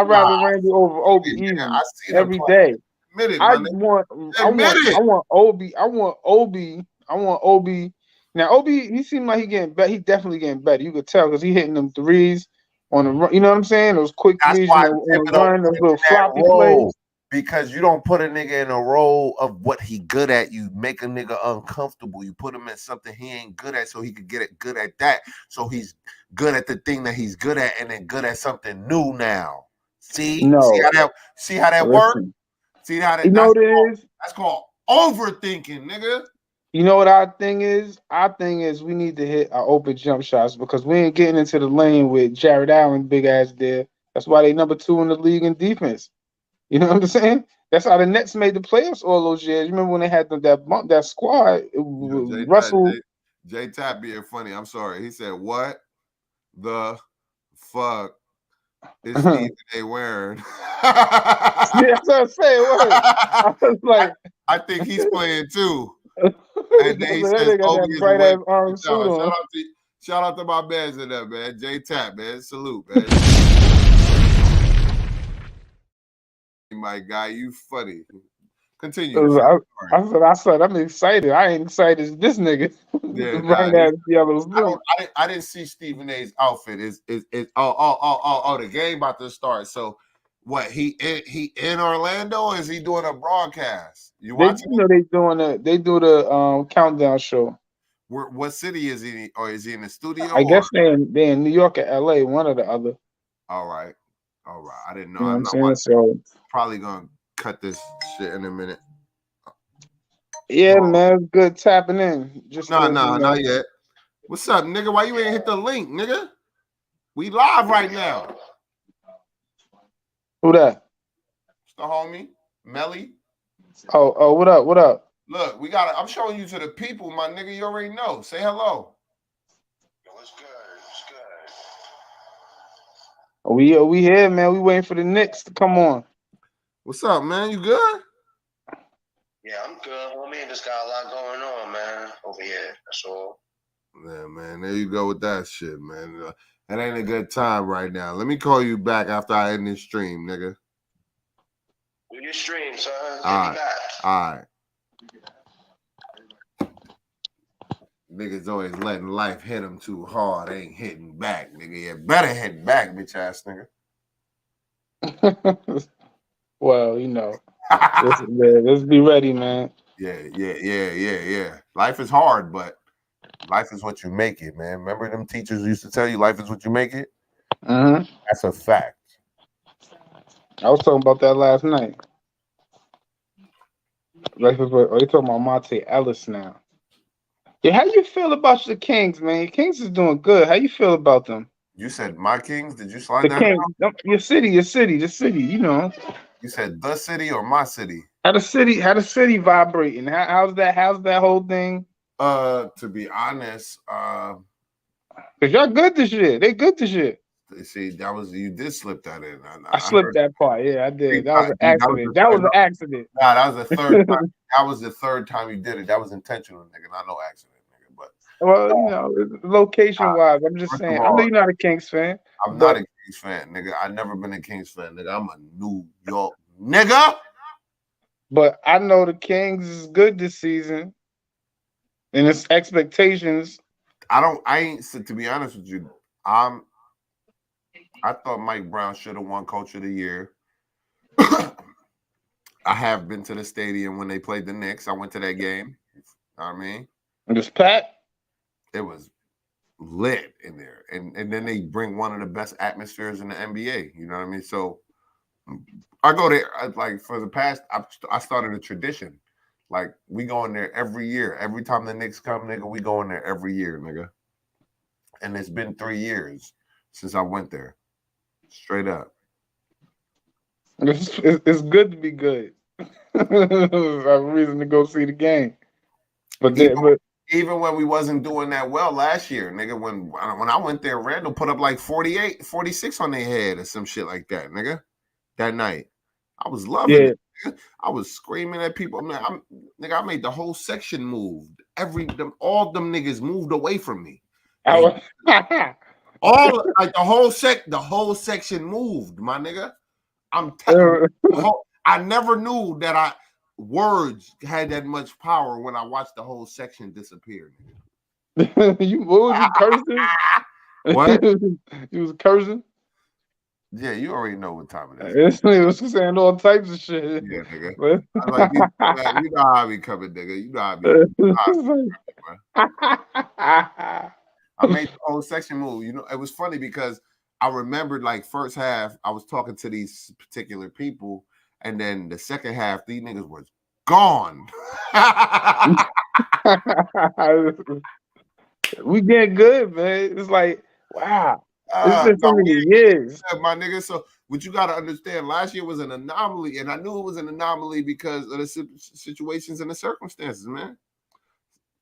rather Randall over Obi easy every day. I want Obi. I want Obi. Now Obi, he seemed like he getting better. He definitely getting better. You could tell because he hitting them threes on the run. You know what I'm saying? Those quick threes, on the run, those little floppy plays. Because you don't put a nigga in a role of what he good at. You make a nigga uncomfortable. You put him in something he ain't good at so he could get good at that. So he's good at the thing that he's good at and then good at something new now. See how that works? See how that that's called overthinking, nigga. You know what our thing is? Our thing is we need to hit our open jump shots because we ain't getting into the lane with Jared Allen, big ass there. That's why they number 2 in the league in defense. You know what I'm saying? That's how the Nets made the playoffs all those years. You remember when they had that squad? Russell. J Tap being funny. I'm sorry. He said, "What the fuck is Stephen A wearing?" Yeah, that's what I'm saying. I was like, I think he's playing too. And then he says, "Obi bright ass arm suit on." Shout out to my bands in there, man. J Tap, man. Salute, man. My guy, you funny. Continue. I said, I'm excited. I ain't excited as this nigga. Yeah, I didn't see Stephen A's outfit. The game about to start. So what? He in Orlando? Or is he doing a broadcast? You watching? They do the countdown show. What city is he? Or is he in the studio? I guess they're in New York or LA, one or the other. All right. I didn't know. You know I'm what I'm saying? So probably gonna cut this shit in a minute. Yeah, man, good tapping in. Just not yet. What's up, nigga? Why you ain't hit the link, nigga? We live right now. Who that? It's the homie, Melly. Oh, what up? What up? Look, I'm showing you to the people, my nigga. You already know. Say hello. What's good? We here, man. We waiting for the Knicks to come on. What's up, man? You good? Yeah, I'm good, homie. Just got a lot going on, man, over here. That's all. Yeah, man. There you go with that shit, man. That ain't a good time right now. Let me call you back after I end this stream, nigga. Do your stream, son. All right. Niggas always letting life hit them too hard. They ain't hitting back, nigga. You better hit back, bitch ass nigga. Well, let's be ready, man. Yeah. Life is hard, but Life is what you make it, man. Remember them teachers used to tell you life is what you make it? Mm-hmm. That's a fact. I was talking about that last night. Life is what. Oh, you talking about Monte Ellis now? Yeah, how you feel about the Kings, man? Your Kings is doing good. How you feel about them? You said my Kings? Did you slide The that Kings, down? your city. The city. You know, You said the city or my city? how the city vibrating? How's that whole thing? To be honest, Cause y'all good this year. They good this year. see, that was you did slip that in. I I slipped heard that part. Yeah, I did. That was an that was accident. the That was third. an accident. Nah, that was the third time. That was the third time you did it. That was intentional, nigga. Not no accident, nigga. But Well, you know, location wise, I'm just first of saying. I know all, you're not a Kings fan, I'm not but a Kings fan, nigga. I've never been a Kings fan, nigga. I'm a New York nigga. I know the Kings is good this season, and its expectations. I ain't to be honest with you. I thought Mike Brown should have won Coach of the Year. I have been to the stadium when they played the Knicks. I went to that game. You know what I mean? It was packed. It was lit in there. And then they bring one of the best atmospheres in the NBA. You know what I mean? So I go there like for the past, I started a tradition. Like we go in there every year. Every time the Knicks come, nigga, we go in there every year, nigga. And it's been 3 years since I went there. Straight up. It's good to be good. I have a reason to go see the game. But even when we wasn't doing that well last year, nigga, when I went there, Randall put up like 48, 46 on their head or some shit like that, nigga. That night. I was loving it. Nigga. I was screaming at people. I made the whole section move. All them niggas moved away from me. All like the whole section moved, my nigga. I never knew that words had that much power when I watched the whole section disappear. What was you cursing? What? You was cursing? Yeah, you already know what time it is. He was saying all types of shit. Yeah, nigga. I'm like, you know how I be coming, nigga. You know how I be coming. I made the whole section move. You know, it was funny because I remembered like first half, I was talking to these particular people, and then the second half, these niggas was gone. We get good, man. It's like, wow. It's been so many years. My nigga. So what you got to understand, last year was an anomaly, and I knew it was an anomaly because of the situations and the circumstances, man.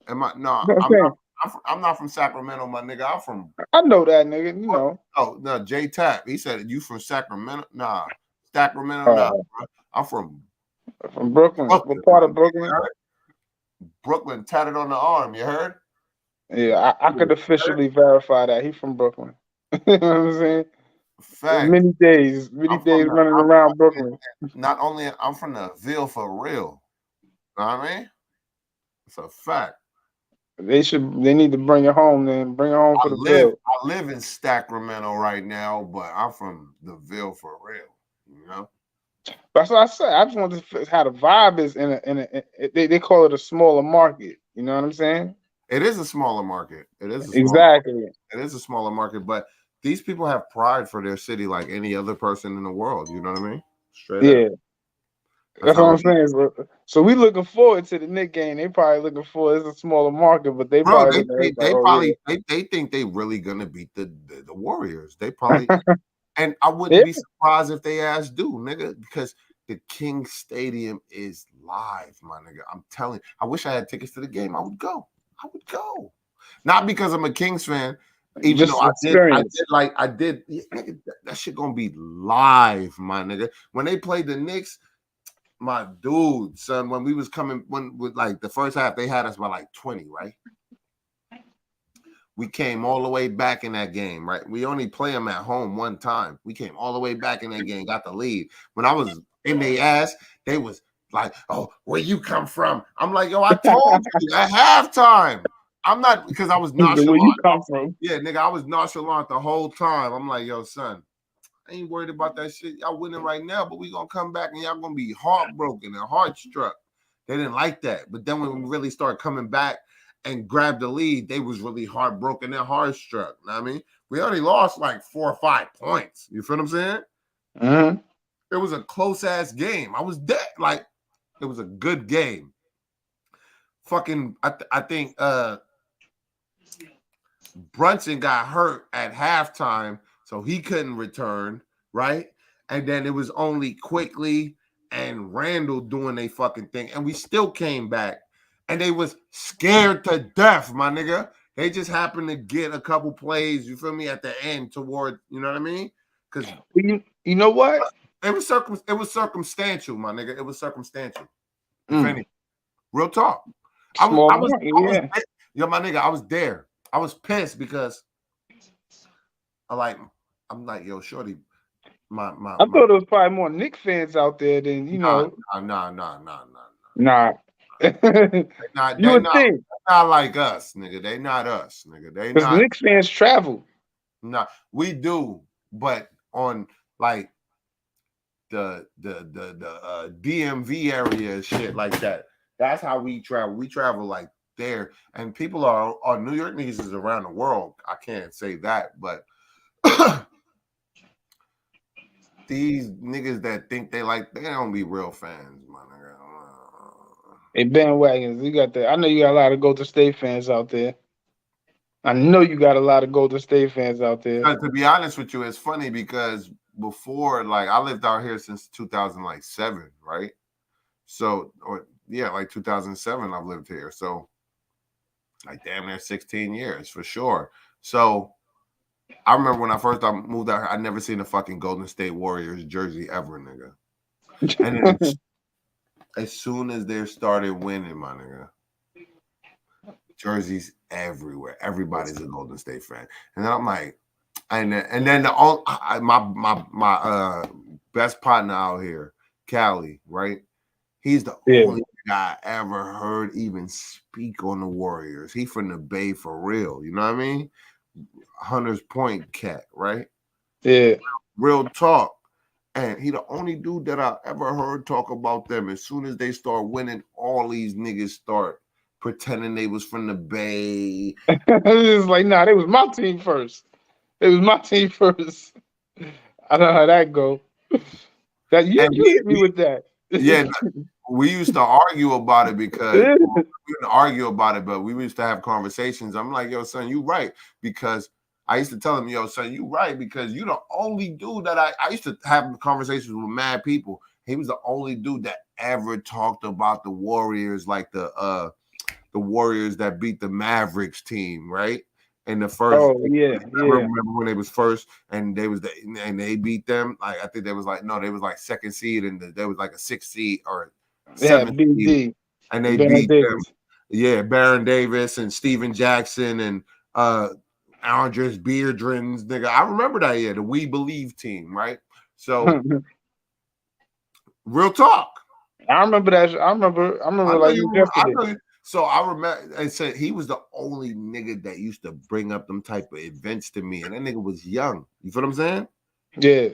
I'm not from Sacramento, my nigga. I'm from. I know that, nigga. You know. Oh no, J Tap. He said you from Sacramento. Nah, Sacramento. Nah, bro. I'm from Brooklyn. What part of Brooklyn? Brooklyn, tatted on the arm. You heard? Yeah, I could officially verify that he's from Brooklyn. You know what I'm saying? Fact. Many days running around Brooklyn. Not only I'm from the Ville for real. Know what I mean? It's a fact. They need to bring it home then. Bring it home for the Ville. I live in Sacramento right now, but I'm from the Ville for real. You know? That's what I said. I just want to how the vibe is they call it a smaller market. You know what I'm saying? It is a smaller market. It is exactly. It is a smaller market, but these people have pride for their city like any other person in the world. You know what I mean? Straight up. That's what I'm saying. So we looking forward to the Knicks game. They probably looking forward. It's a smaller market, but they probably they think they really gonna beat the Warriors. They probably and I wouldn't be surprised if they do, nigga, because the King Stadium is live, my nigga. I'm telling you. I wish I had tickets to the game. I would go. Not because I'm a Kings fan, even though I did. Nigga, that shit gonna be live, my nigga. When they played the Knicks, my dude, son, when we was coming, with like the first half, they had us by like 20, right? We came all the way back in that game, right? We only play them at home one time. We came all the way back in that game, got the lead. When I was in their ass, they was like, oh, where you come from? I'm like, yo, I told you at halftime. I'm not, because I was nonchalant. Where you come from? Yeah, nigga, I was nonchalant the whole time. I'm like, yo, son, I ain't worried about that shit. Y'all winning right now, but we gonna come back and y'all gonna be heartbroken and heart struck. They didn't like that. But then when we really start coming back and grabbed the lead, they was really heartbroken and heartstruck. Know what I mean, we only lost like 4 or 5 points. You feel what I'm saying? Uh-huh. It was a close ass game. I was dead. Like, it was a good game. Fucking, I think Brunson got hurt at halftime, so he couldn't return, right? And then it was only Quickly and Randall doing their fucking thing, and we still came back. And they was scared to death, my nigga. They just happened to get a couple plays, you feel me, at the end toward, you know what I mean? Because you know what? It was circumstantial, my nigga. It was circumstantial. If any, real talk. I was yo, my nigga, I was there. I was pissed because I'm like, yo, shorty, I thought there was probably more Knicks fans out there than Nah. You would think. Not like us, nigga. They not us, nigga. They Because not. Knicks fans travel. Nah, we do, but on like the DMV area and shit like that. That's how we travel. We travel like there, and people are New York niggas is around the world. I can't say that, but these niggas that think they don't be real fans, my nigga. Hey, bandwagons, you got that. I know you got a lot of Golden State fans out there. I know you got a lot of Golden State fans out there. To be honest with you, it's funny because before, like, I lived out here since 2007, right? So, like 2007, I've lived here. So, like, damn near 16 years for sure. So, I remember when I first moved out here, I never seen a fucking Golden State Warriors jersey ever, nigga. And then as soon as they started winning, my nigga, jerseys everywhere. Everybody's a Golden State fan. And then I'm like, and then my best partner out here, Cali, right? He's the only guy I ever heard even speak on the Warriors. He from the Bay for real. You know what I mean? Hunter's Point cat, right? Yeah. Real talk. And he the only dude that I ever heard talk about them. As soon as they start winning, all these niggas start pretending they was from the Bay. It's like, nah, they was my team first. It was my team first. I know how that go. That you hit me with that. Yeah, we used to argue about it because we didn't argue about it, but we used to have conversations. I'm like, yo, son, you right. Because I used to tell him, yo, son, you right, because you the only dude that I used to have conversations with mad people. He was the only dude that ever talked about the Warriors, like the Warriors that beat the Mavericks team, right? In the first, I remember when they was first, and they beat them. Like, I think they was like second seed, and they was like a 6th seed or 7th seed, and they beat them. Yeah, Baron Davis and Steven Jackson and Andres Beardrins, nigga. I remember that year, the We Believe team, right? So, real talk. I remember that. I remember like yesterday. So I remember, and said he was the only nigga that used to bring up them type of events to me, and that nigga was young. You feel what I'm saying? Yeah.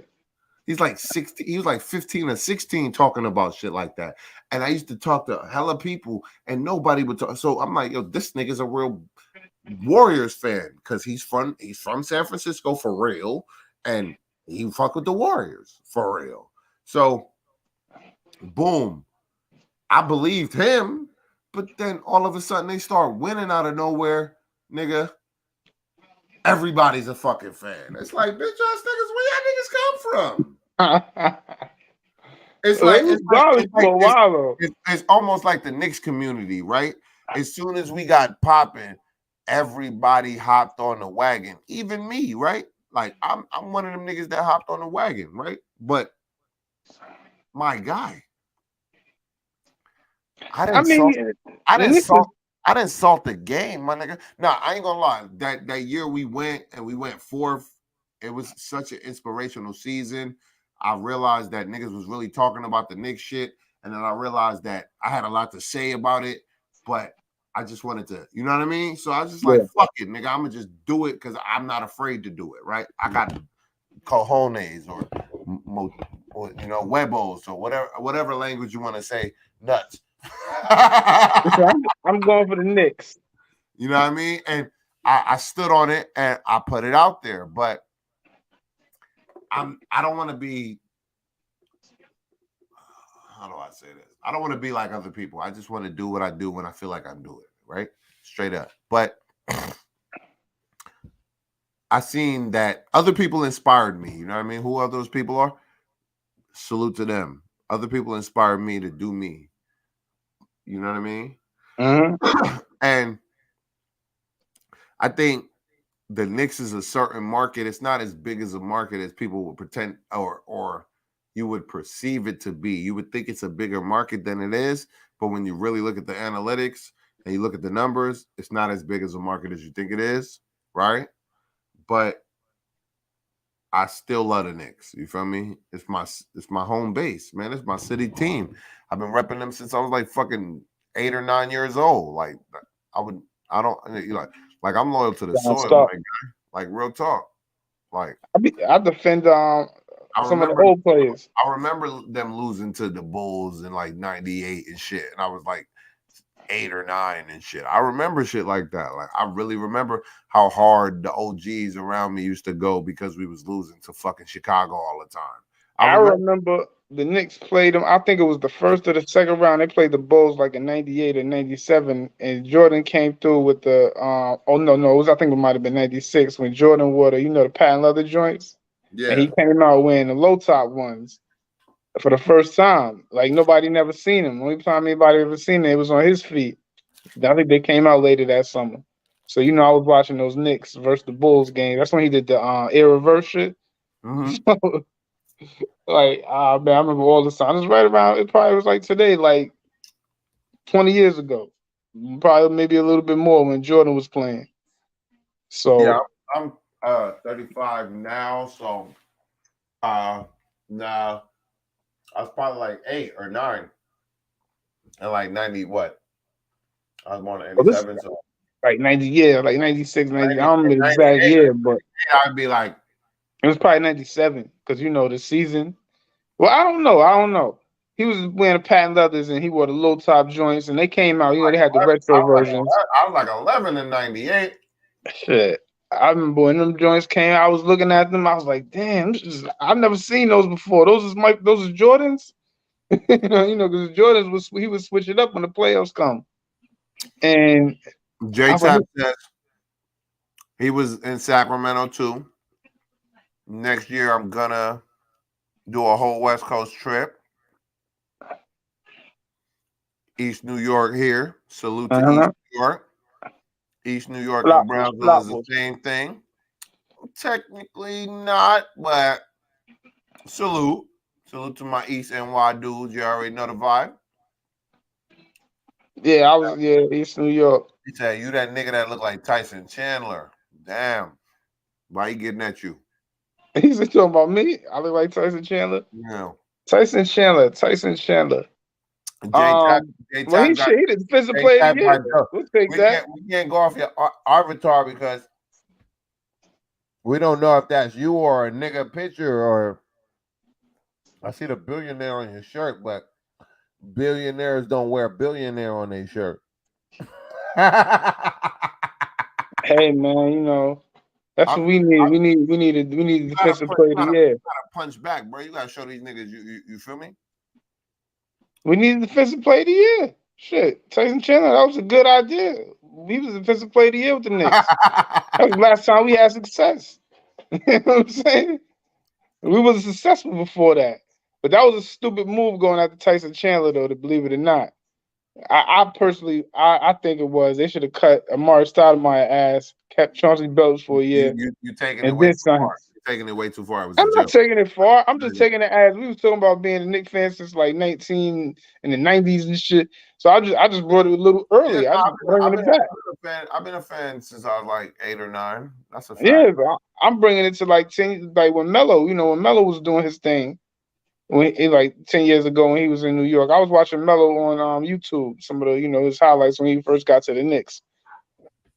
He's like 16. He was like 15 or 16 talking about shit like that. And I used to talk to hella people, and nobody would talk. So I'm like, yo, this nigga's a real Warriors fan because he's from San Francisco for real, and he fuck with the Warriors for real. So, boom, I believed him. But then all of a sudden they start winning out of nowhere, nigga. Everybody's a fucking fan. It's like, bitch ass niggas, where y'all niggas come from? It's almost like the Knicks community, right? As soon as we got popping, everybody hopped on the wagon. Even me, right? Like, I'm one of them niggas that hopped on the wagon, right? But my guy, I didn't salt the game, my nigga. No, I ain't gonna lie. That year we went 4th. It was such an inspirational season. I realized that niggas was really talking about the Knicks shit, and then I realized that I had a lot to say about it, but I just wanted to, you know what I mean? So I was just like, fuck it, nigga. I'm gonna just do it because I'm not afraid to do it, right? I got cojones or huevos or whatever language you want to say, nuts. I'm going for the Knicks. You know what I mean? And I stood on it and I put it out there, but I don't want to be, how do I say this? I don't want to be like other people. I just want to do what I do when I feel like I'm doing it, right? Straight up. But I seen that other people inspired me. You know what I mean? Who are those people are? Salute to them. Other people inspired me to do me. You know what I mean? And I think the Knicks is a certain market. It's not as big as a market as people would pretend or you would perceive it to be. You would think it's a bigger market than it is, but when you really look at the analytics and you look at the numbers, it's not as big as a market as you think it is, right? But I still love the Knicks. You feel me? It's my home base, man. It's my city team. I've been repping them since I was like fucking 8 or 9 years old. Like like I'm loyal to the soil, my guy. Like real talk. Like I defend some of the old players. I remember them losing to the Bulls in like 98 and shit. And I was like 8 or 9 and shit. I remember shit like that. Like I really remember how hard the OGs around me used to go because we was losing to fucking Chicago all the time. I remember the Knicks played them. I think it was the first or the second round. They played the Bulls like in 98 or 97. And Jordan came through with the I think it might have been 96 when Jordan wore the patent leather joints. Yeah. And he came out wearing the low top ones for the first time. Like nobody never seen him. Only time anybody ever seen it was on his feet. I think they came out later that summer. So I was watching those Knicks versus the Bulls game. That's when he did the air reverse shit. So, like, man, I remember all the time. It was right around. It probably was like today, like 20 years ago, probably maybe a little bit more when Jordan was playing. So yeah, I'm 35 now. So nah, I was probably like 8 or 9, and like 90 what? I was born in 87, so like 90, yeah, like 96, 90. I don't remember the exact year, but I'd be like, it was probably 97 because the season. Well, I don't know. He was wearing patent leathers and he wore the low top joints, and they came out. They had the retro versions. I was like 11 in 98. Shit, I remember when them joints came. I was looking at them. I was like, damn, I've never seen those before. Those is Jordans. Because Jordans he would switch it up when the playoffs come. And J-Tap says he was in Sacramento too. Next year, I'm gonna do a whole West Coast trip. East New York here. Salute to East New York. East New York and Brownsville is the same thing. Technically not, but salute. Salute to my East NY dudes. You already know the vibe. Yeah, I was East New York. He said, you that nigga that look like Tyson Chandler. Damn. Why he getting at you? He's talking about me. I look like Tyson Chandler. Yeah. Tyson Chandler. Well, he did defensive player of the year. We'll take that. We can't go off your avatar because we don't know if that's you or a nigga picture or I see the billionaire on your shirt, but billionaires don't wear billionaire on their shirt. Hey man, that's what we need. We need a defensive player of the year. You gotta punch back, bro. You gotta show these niggas you feel me? We need a defensive player of the year. Shit. Tyson Chandler, that was a good idea. He was the defensive player of the year with the Knicks. That was the last time we had success. You know what I'm saying? We wasn't successful before that. But that was a stupid move going after Tyson Chandler, though, to believe it or not. I personally think it was. They should have cut Amari Stoudemire ass, kept Chauncey Billups for a year. You're taking it way too far. You're taking it way too far. I'm not taking it far. I'm just taking it as we was talking about being a Knicks fan since like 19 in the 90s and shit. So I just brought it a little early. Yeah, I'm bringing it back. I've been a fan since I was like 8 or 9. That's a fact. Yeah, I'm bringing it to like 10, like when Melo was doing his thing. Like 10 years ago when he was in New York, I was watching Melo on YouTube, some of the his highlights when he first got to the Knicks.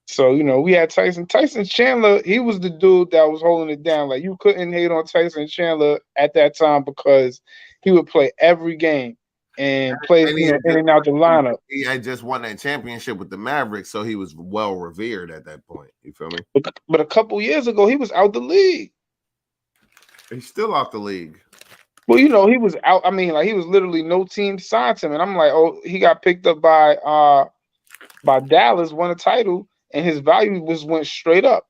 So we had Tyson Chandler. He was the dude that was holding it down. Like you couldn't hate on Tyson Chandler at that time because he would play every game. and plays, And in and out the lineup. He had just won that championship with the Mavericks, so he was well revered at that point. You feel me? But a couple years ago, he was out the league. He's still out the league. Well, he was out. I mean, like he was literally no team signed him, and I'm like, oh, he got picked up by Dallas, won a title, and his value went straight up.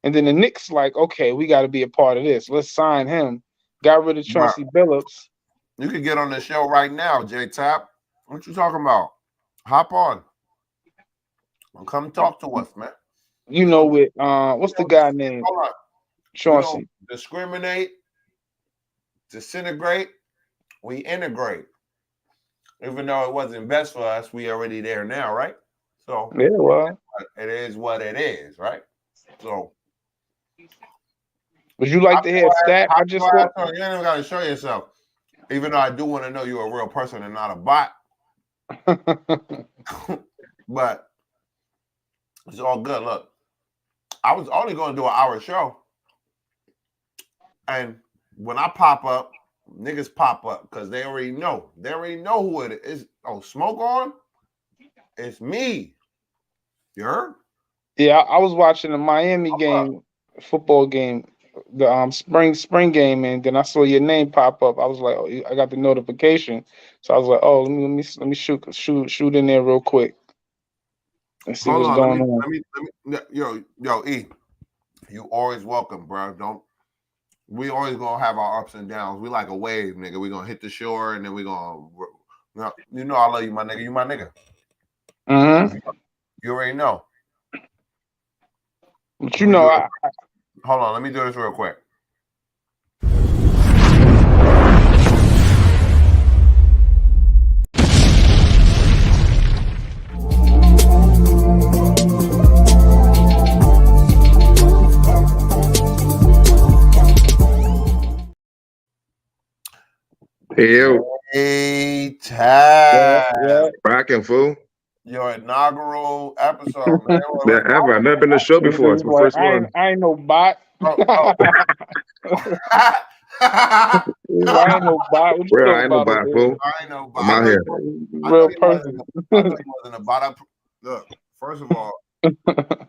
And then the Knicks like, okay, we got to be a part of this. Let's sign him. Got rid of Chauncey Billups. You can get on the show right now, J Tap. What you talking about? Hop on. Come talk to us, man. With what's the guy named? Hold on. Chauncey. We don't discriminate, disintegrate, we integrate. Even though it wasn't best for us, we already there now, right? So yeah, well, it is what it is, right? So would you like to hear a stat? I just saw. You ain't even got to show yourself. Even though I do want to know you're a real person and not a bot. But it's all good. Look, I was only going to do an hour show. And when I pop up, niggas pop up because they already know. They already know who it is. Oh, Smoke on? It's me. You heard? Yeah, I was watching the Miami football game, the spring game, and then I saw your name pop up. I was like, oh, I got the notification, so I was like, oh, let me shoot in there real quick and see what's going on. Yo, E, you always welcome, bro. We always gonna have our ups and downs. We like a wave, nigga. We gonna hit the shore and then we gonna, I love you, my nigga. You my nigga. Mm-hmm. You already know. But hold on, let me do this real quick. Hey, Tab. Rocking, fool. Your inaugural episode, man. Ever. I've never been on the show before. It's my first one. I ain't no bot. I ain't no bot. What you I ain't no bot, fool. I ain't no bot. I'm out here. Real person. I thought he wasn't a bot. Look, first of all, I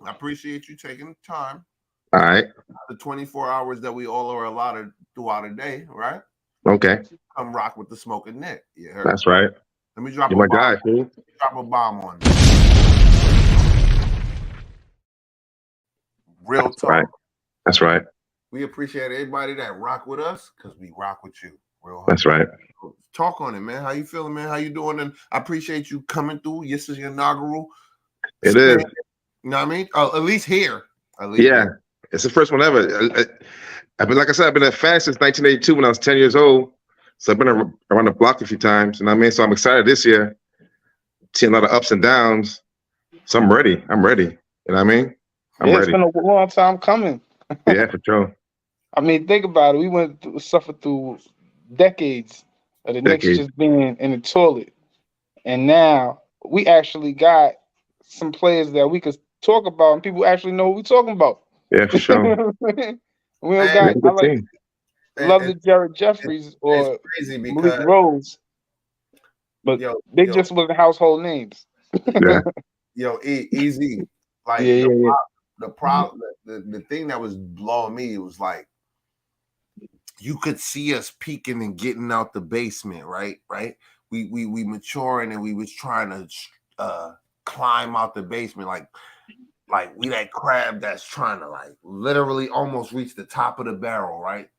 appreciate you taking the time. All right. The 24 hours that we all are allotted throughout a day, right? Okay. Come rock with the Smoking Knick. You heard? That's right. Let me drop You're a my bomb. guy, fool. Drop a bomb on me. Real talk. Right. That's right. We appreciate everybody that rock with us because we rock with you. Real hard. That's right. Talk on it, man. How you feeling, man? How you doing? And I appreciate you coming through. This is your inaugural. It is. You know what I mean? At least here. Here. It's the first one ever. I've been, like I said, I've been a fan since 1982 when I was 10 years old. So I've been around the block a few times. You know what I mean? So I'm excited this year. Seeing a lot of ups and downs. So I'm ready. I'm ready. You know what I mean? I'm ready. It's been a long time coming. Yeah, for sure. I mean, think about it. We suffered through decades of the Knicks just being in the toilet. And now we actually got some players that we could talk about and people actually know what we're talking about. Yeah, for sure. We don't got love the Jared Jeffries or Malik Rose. But they just wasn't household names. Yeah. Easy. Like the problem, the thing that was blowing me was like you could see us peeking and getting out the basement, right? We maturing and we was trying to climb out the basement, like we that crab that's trying to like literally almost reach the top of the barrel, right?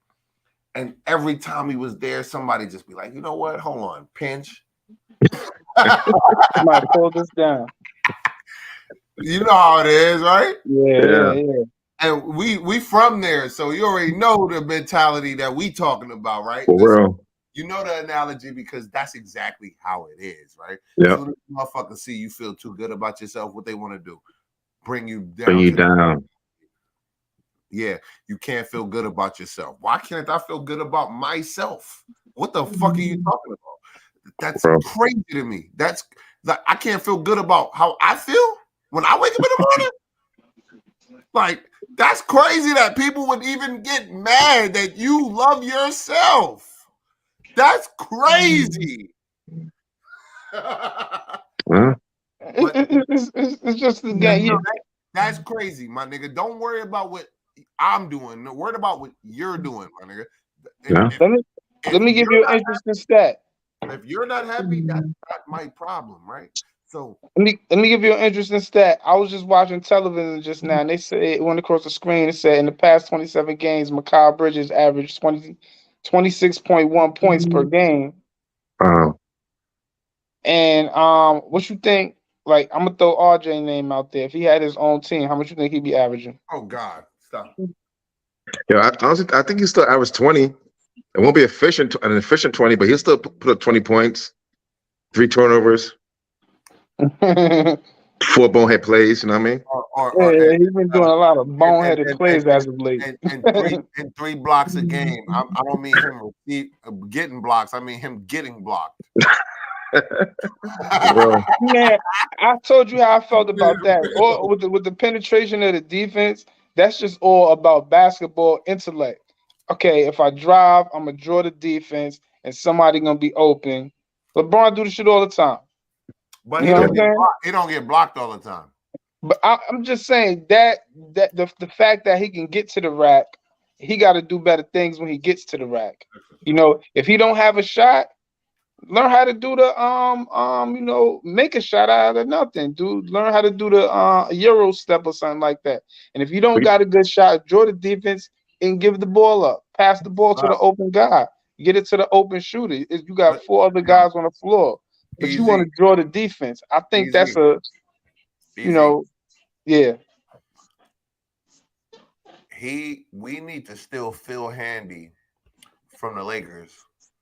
And every time he was there, somebody just be like, you know what? Hold on, pinch. Might pull this down. You know how it is, right? Yeah. And we from there, so you already know the mentality that we talking about, right? For real. You know the analogy because that's exactly how it is, right? Yeah. So the motherfuckers see you feel too good about yourself, what they want to do, bring you down. Bring you down. Yeah, you can't feel good about yourself. Why can't I feel good about myself? What the fuck are you talking about? That's crazy to me. That's like I can't feel good about how I feel when I wake up in the morning. Like that's crazy that people would even get mad that you love yourself. That's crazy. Huh? It's just the game. No, that's crazy, my nigga. Don't worry about what I'm doing. No, worry about what you're doing, my nigga. Yeah. Let me give you an interesting stat. If you're not happy, that's not my problem, right? So Let me give you an interesting stat. I was just watching television just now, and they said it went across the screen. It said in the past 27 games, Mikal Bridges averaged 26.1 points per game. And what you think? Like, I'm gonna throw RJ name out there. If he had his own team, how much you think he'd be averaging? oh God, stop. Yeah, honestly, I think he still averaged 20. It won't be an efficient 20, but he'll still put up 20 points, 3 turnovers, 4 bonehead plays. You know what I mean? Yeah, he's been doing a lot of boneheaded plays as of late. and 3 blocks a game. I don't mean him getting blocks. I mean him getting blocked. Man, I told you how I felt about that. Or with the penetration of the defense, that's just all about basketball intellect. Okay, if I drive, I'm gonna draw the defense, and somebody gonna be open. LeBron do the shit all the time. But You know what I'm saying? he don't get blocked all the time. But I'm just saying that the fact that he can get to the rack, he got to do better things when he gets to the rack. You know, if he don't have a shot, learn how to do the make a shot out of nothing, dude. Learn how to do the Euro step or something like that. And if you don't got a good shot, draw the defense and give the ball up. Pass the ball to the open guy. Get it to the open shooter. You got 4 other guys on the floor, but you want to draw the defense. I think that's yeah. We need to steal Phil Handy from the Lakers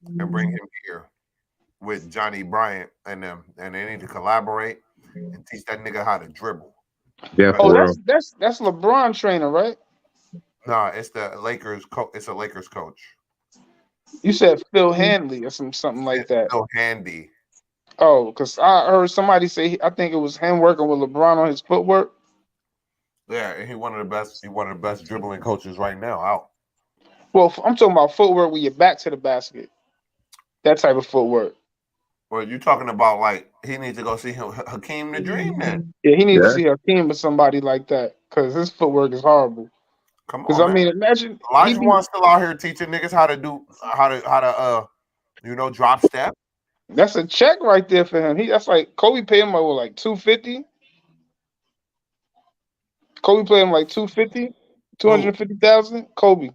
and bring him here with Johnny Bryant and them, and they need to collaborate and teach that nigga how to dribble. Yeah. That's LeBron trainer, right? No, it's the Lakers. It's a Lakers coach. You said Phil Handley or something like that. Phil Handy. Oh, because I heard somebody say I think it was him working with LeBron on his footwork. Yeah, and he's one of the best dribbling coaches right now out. Well, I'm talking about footwork with your back to the basket. That type of footwork. Well, you talking about like he needs to go see Hakeem the Dream then. Yeah, he needs to see Hakeem with somebody like that because his footwork is horrible. Come on, because I mean, imagine Elijah Wan's still out here teaching niggas how to drop step. That's a check right there for him. That's like Kobe paid him like $250. Kobe paid him like $250, $250,000. Kobe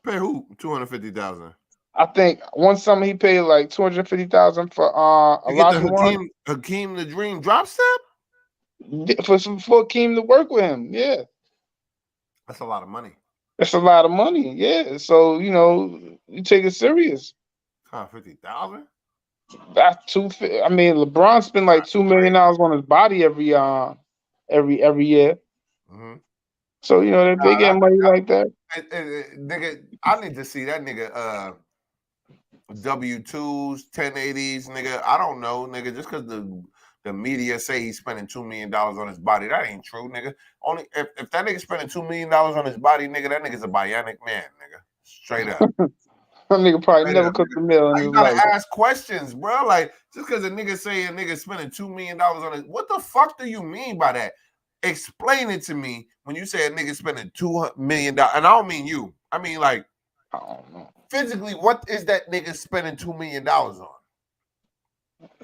pay who $250,000? I think one summer he paid like $250,000 for Elijah Wan. Hakeem the Dream drop step for Hakeem to work with him. Yeah, that's a lot of money. That's a lot of money. Yeah, so you take it serious. $50,000. That's I mean, LeBron spent like $2 million on his body every year. Mm-hmm. So they get money like that. Nigga, I need to see that nigga W-2s, 1080s, nigga. I don't know, nigga. Just because the media say he's spending $2 million on his body, that ain't true, nigga. Only if that nigga spending $2 million on his body, nigga, that nigga's a bionic man, nigga. Straight up. That nigga probably never cooked a meal in his life. You gotta ask questions, bro. Like, just because a nigga say a nigga spending $2 million on it, what the fuck do you mean by that? Explain it to me when you say a nigga spending $2 million. And I don't mean you. I mean, like, I don't know. Physically, what is that nigga spending $2 million on?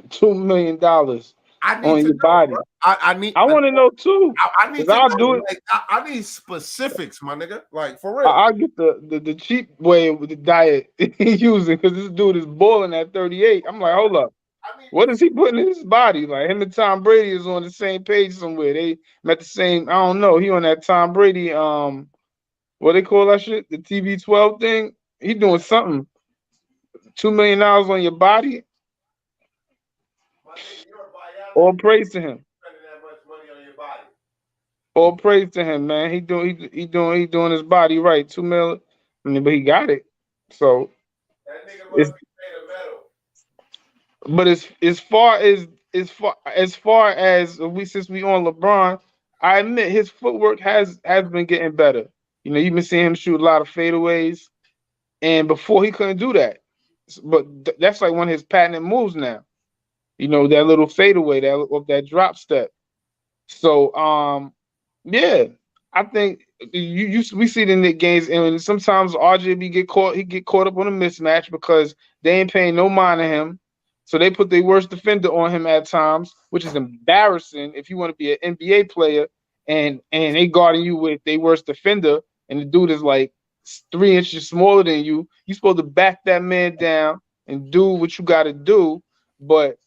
$2 million on your body. I want to know too. I need to I'll know, do it. like, I need specifics, my nigga. Like, for real. I'll get the cheap way with the diet he's using because this dude is boiling at 38. I'm like, hold up. What is he putting in his body? Like him and Tom Brady is on the same page somewhere. They met the same. I don't know. He on that Tom Brady. What they call that shit? The TB12 thing. He doing something. $2 million on your body. All praise to him. All praise to him, man. He doing his body right. $2 million. I mean, but he got it. So. But as far as since we on LeBron, I admit his footwork has been getting better. You've been seeing him shoot a lot of fadeaways, and before he couldn't do that. but that's like one of his patented moves now. You know, that little fadeaway, that drop step. So yeah, I think we see the Knicks games, and sometimes RJ get caught up on a mismatch because they ain't paying no mind to him. So they put their worst defender on him at times, which is embarrassing if you want to be an NBA player and they guarding you with their worst defender, and the dude is like 3 inches smaller than you. You supposed to back that man down and do what you got to do. But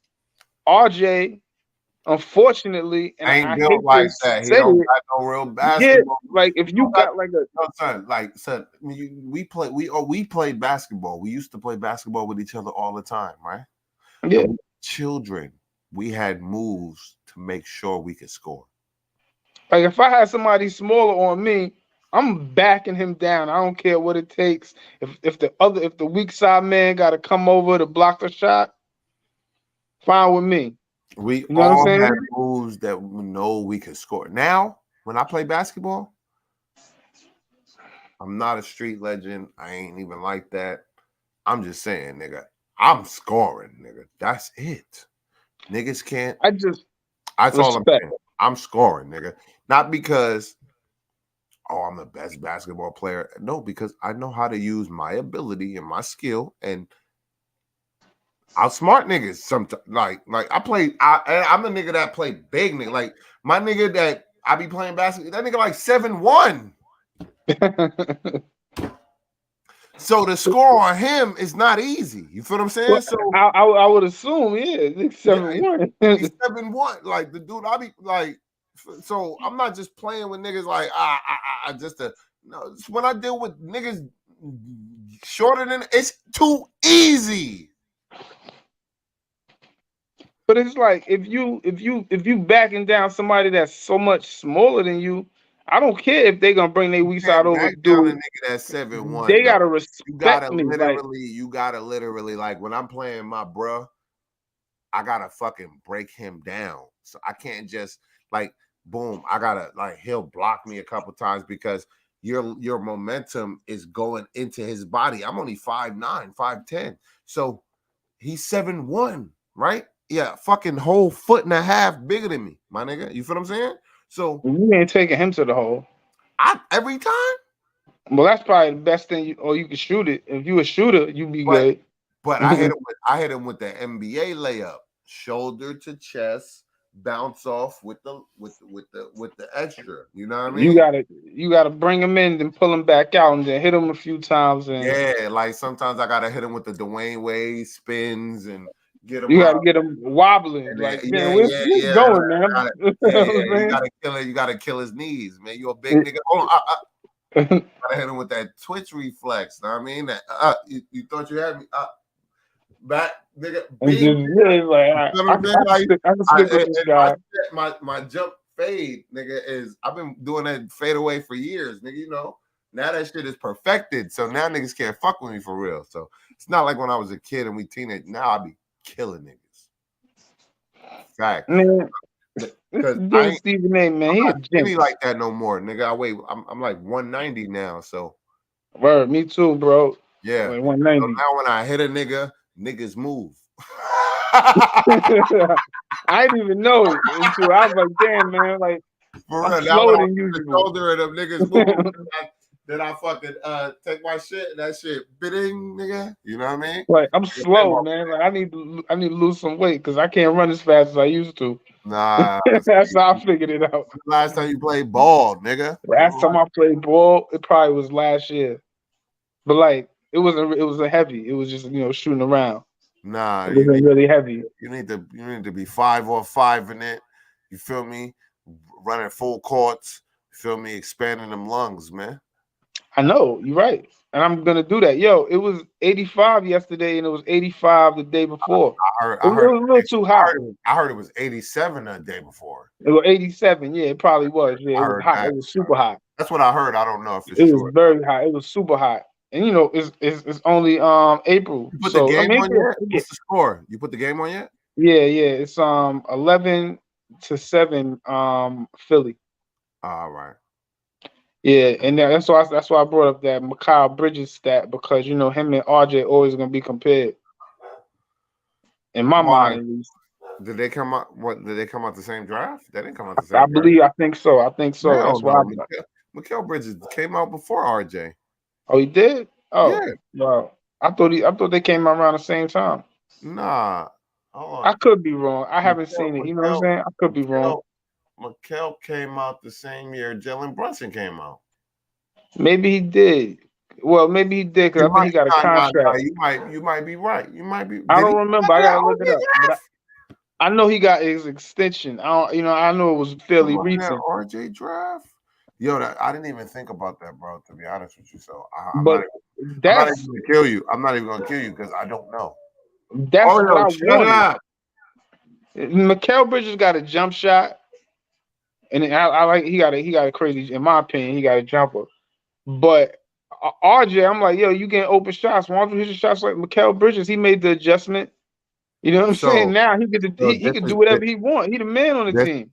RJ, unfortunately, and I ain't I hate built to like that. He say don't it, got no real yeah, basketball. like if you got like a No, son, like son, we played basketball. We used to play basketball with each other all the time, right? yeah. And we children, we had moves to make sure we could score. Like if I had somebody smaller on me, I'm backing him down. I don't care what it takes. If the weak side man got to come over to block the shot, fine with me. We You know what I'm all saying? had moves that we know we could score. Now, when I play basketball, I'm not a street legend. I ain't even like that. I'm just saying, nigga, I'm scoring, nigga. That's it. Niggas can't. That's all I'm respect. saying. I'm scoring, nigga. Not because, I'm the best basketball player. No, because I know how to use my ability and my skill and outsmart niggas. Sometimes, like I play. I'm the nigga that play big, nigga. Like my nigga that I be playing basketball. That nigga like 7'1". So the score on him is not easy. You feel what I'm saying? Well, So I would assume, yeah, Knicks 7-1. He's 7'1". Like the dude, I be like, so I'm not just playing with niggas like just to no. When I deal with niggas shorter than, it's too easy. But it's like if you backing down somebody that's so much smaller than you, I don't care if they gonna bring their weak side over, Back down a dude. nigga that's 7'1". They No. gotta You respect gotta me. Like literally like when I'm playing my bruh, I gotta fucking break him down. So I can't just like boom. I gotta like he'll block me a couple times because your momentum is going into his body. I'm only 5'9", 5'10". So he's 7'1", right? Yeah, fucking whole foot and a half bigger than me, my nigga. You feel what I'm saying? So you ain't taking him to the hole. Every time. Well, that's probably the best thing. You can shoot it. If you a shooter, you be good. But I hit him with the NBA layup, shoulder to chest, bounce off with the extra. You know what I mean? You gotta bring him in, then pull him back out, and then hit him a few times. And Yeah, like sometimes I gotta hit him with the Dwayne Wade spins and get him you gotta up. get him wobbling. And like, then, damn, where's going, man? You know what I'm You saying? gotta kill it. You gotta kill his knees, man. You a big nigga. Hold on. Gotta hit him with that twitch reflex. Know what I mean? That you thought you had me back, nigga. Big. I can stick with this guy. My jump fade, nigga, is I've been doing that fade away for years, nigga. You know, now that shit is perfected. So now niggas can't fuck with me for real. So it's not like when I was a kid and we teenage. Now I be killing niggas. Fact. Man, because I ain't Stephen A, man, he a skinny like that no more, nigga. I'm like 190 now, so word, me too, bro. yeah. Like So 190. now when I hit a nigga, niggas move. I didn't even know it until I was like, damn, man, like For I'm real. Now slower when I than hit the usual. shoulder and them niggas move, then I fucking take my shit and that shit bidding, nigga. You know what I mean? Like I'm slow, man. Like I need to lose some weight because I can't run as fast as I used to. Nah, that's how I figured it out. Last time you played ball, nigga. Last time I played ball, it probably was last year. But like it wasn't heavy. It was just shooting around. Nah, it wasn't really heavy. You need to be 5-on-5 in it. You feel me? Running full courts. You feel me? Expanding them lungs, man. I know, you're right. And I'm gonna do that. Yo, it was 85 yesterday and it was 85 the day before. I heard it was a little too hot. I heard it was 87 the day before. It was 87, yeah, it probably was. Yeah, it was hot. That. It was super hot. That's what I heard. I don't know if it's true. It true. was very hot. It was super hot. And it's only April. You put so the game I mean, on yet? What's the score? You put the game on yet? Yeah. It's 11-7 Philly. All right. Yeah, and that's why I brought up that Mikal Bridges stat, because you know him and RJ always gonna be compared. In my mind, Why? at least. Did they come out? What did they come out the same draft? They didn't come out the same draft. I think so. Hell That's why. no. Mikal Bridges came out before RJ. Oh, he did? Oh, Yeah. wow. I thought they came out around the same time. Nah. Hold on. I could be wrong. I haven't seen it. You know what I'm saying? I could be wrong. Mikal came out the same year Jalen Brunson came out. Maybe he did. Well, maybe he did, because I think he got a contract. You might be right. You might be. I don't remember. I gotta look it up. But I know he got his extension. I know it was fairly recent. RJ draft. Yo, I didn't even think about that, bro. To be honest with you, so I'm But not even gonna kill you. I'm not even gonna kill you because I don't know. That's what I shut up. Mikal Bridges got a jump shot, and I like he got a crazy. In my opinion, he got a jumper. But RJ, I'm like, yo, you getting open shots. Why don't you hit your shots like Mikal Bridges? He made the adjustment. You know what I'm saying? Now he could do whatever he want. He the man on the team.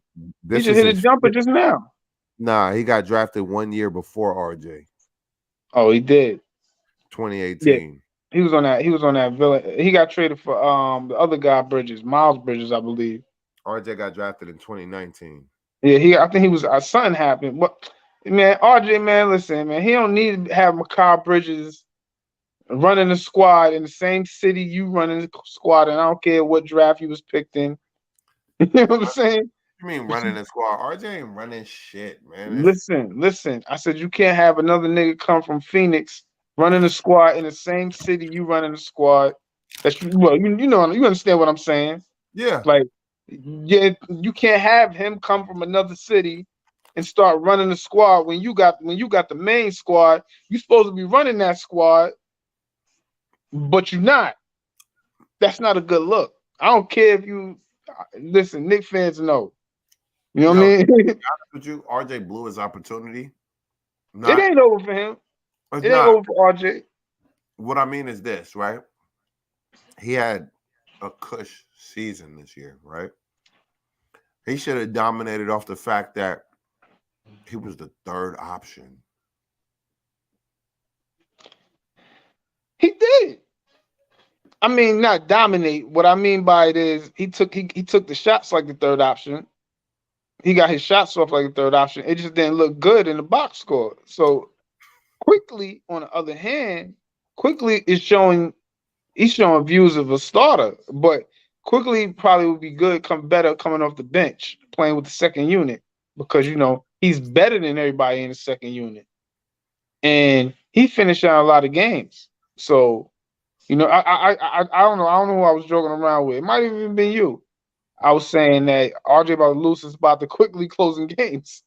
He just hit a jumper just now. Nah, he got drafted 1 year before RJ. Oh, he did. 2018. Yeah. He was on that villain. He got traded for the other guy, Miles Bridges, I believe. RJ got drafted in 2019. Yeah, I think he was something happened. But man, RJ, man, listen, man, he don't need to have Mikal Bridges running the squad in the same city you running the squad, and I don't care what draft you was picked in. You know what I'm saying? You mean running the squad? RJ ain't running shit, man. Listen. I said you can't have another nigga come from Phoenix running the squad in the same city you running the squad. You understand what I'm saying? Yeah. Like, yeah, you can't have him come from another city and start running the squad when you got the main squad. You're supposed to be running that squad, but you're not. That's not a good look. I don't care if you listen. Knicks fans know. You know what I mean? To be honest with you, RJ blew his opportunity. It ain't over for him. It ain't over for RJ. What I mean is this, right? He had a cush season this year, right? He should have dominated off the fact that he was the third option. He did. I mean, not dominate. What I mean by it is he took the shots like the third option. He got his shots off like the third option. It just didn't look good in the box score. So Quickly, on the other hand, Quickly is showing views of a starter, but Quickly probably would be better coming off the bench, playing with the second unit, because he's better than everybody in the second unit. And he finished out a lot of games. So I don't know. I don't know who I was joking around with. It might have even been you. I was saying that RJ about to lose his spot to Quickly closing games.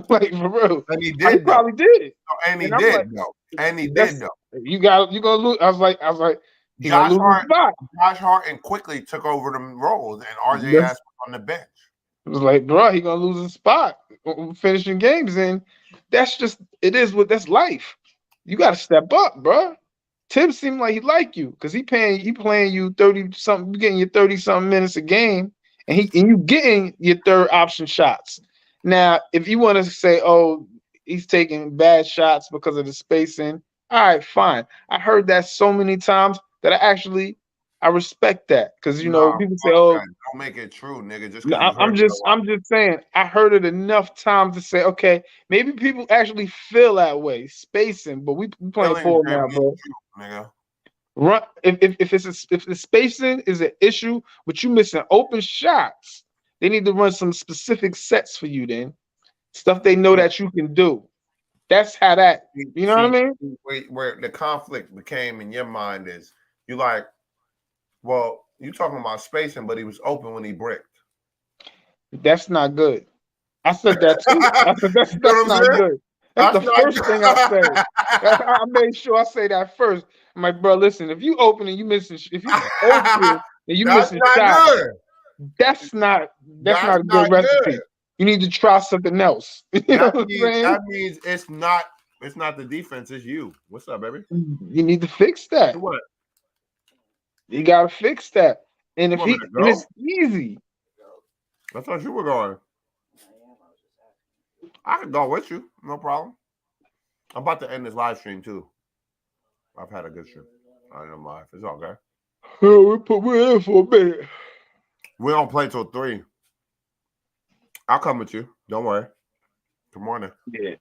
Like, for real. And he did. He probably did. And he did, though. And he did, though. You gonna lose. I was like, he gonna lose his spot. Josh Hart and Quickly took over the roles, and RJ asked on the bench. It was like, bro, he gonna lose his spot finishing games, and that's life. You gotta step up, bro. Tim seemed like he like you because he playing you 30-something, you getting your 30-something minutes a game, and you getting your third option shots. Now, if you want to say, oh, he's taking bad shots because of the spacing, all right, fine. I heard that so many times that I respect that, because people say, "Oh, don't make it true, nigga." Just I'm just saying. I heard it enough times to say, okay, maybe people actually feel that way, spacing, but we playing ball now, bro. Nigga. Run if the spacing is an issue, but you missing open shots, they need to run some specific sets for you. Then stuff they know that you can do. That's how that. You know what I mean? Where the conflict became in your mind is you like, well, you talking about spacing, but he was open when he bricked. That's not good. I said that too. I said that's not good. That's the first thing I said. I made sure I say that first. I'm like, bro, listen, if you open and you missing, if you open and you missing shots, that's not a good recipe. You need to try something else. That means it's not the defense, it's you. What's up, baby? You need to fix that. What? You gotta fix that. And if and it's easy. I thought you were going. I could go with you, no problem. I'm about to end this live stream too. I've had a good stream. I don't know if it's okay. We're in for a minute. We don't play till 3. I'll come with you. Don't worry. Good morning. Yeah.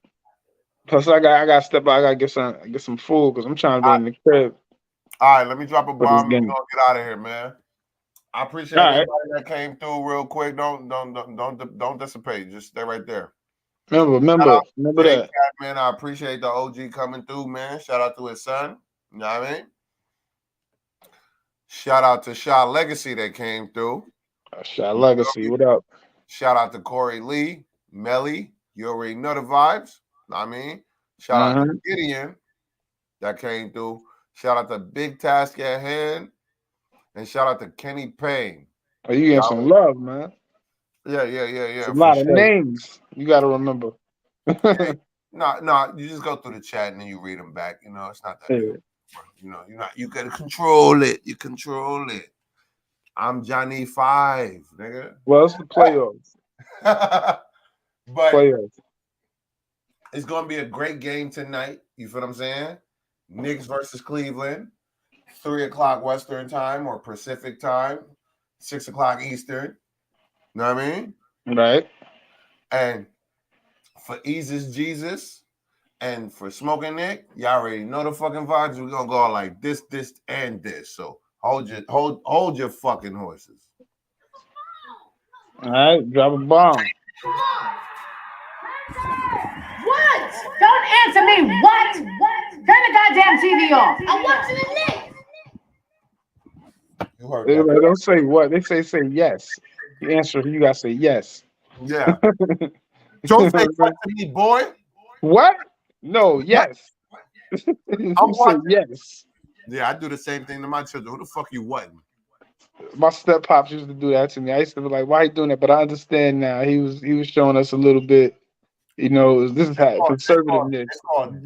Plus, I got to step out. I got to get some food because I'm trying to be in the crib. All right, let me drop a For this bomb and game. we're gonna get out of here, man. I appreciate All right. everybody that came through real quick. Don't dissipate. Just stay right there. Remember Big that. Cat, man. I appreciate the OG coming through, man. Shout out to his son. You know what I mean? Shout out to Shaw Legacy that came through. Shaw Legacy, what up? Shout out to Corey Lee, Melly. You already know the vibes. Know what I mean? Shout out to Gideon that came through. Shout out to Big Task at Hand. And shout out to Kenny Payne. Oh, you getting some love, man. Yeah. It's a lot of names you got to remember. No, you just go through the chat and then you read them back. You know, it's not that big. You know, you gotta control it. You control it. I'm Johnny 5, nigga. Well, it's the playoffs. But playoffs. It's gonna be a great game tonight. You feel what I'm saying? Knicks versus Cleveland, 3:00 Western time or Pacific time, 6:00 Eastern. You know what I mean? Right. And for Eases Jesus and for Smoking Knick, y'all already know the fucking vibes. We're gonna go like this, and this. So hold your fucking horses. All right, drop a bomb. What? Don't answer me. What? Turn the goddamn TV off. I'm watching the Knicks. You heard They that. don't say what. They say yes. You answer, you gotta say yes. Yeah. Don't say what to me, boy. What? No, yes. I'm say yes. Yeah, I do the same thing to my children. Who the fuck you what? My step pops used to do that to me. I used to be like, "Why are you doing that?" But I understand now. He was showing us a little bit. You know, this is how conservativeness.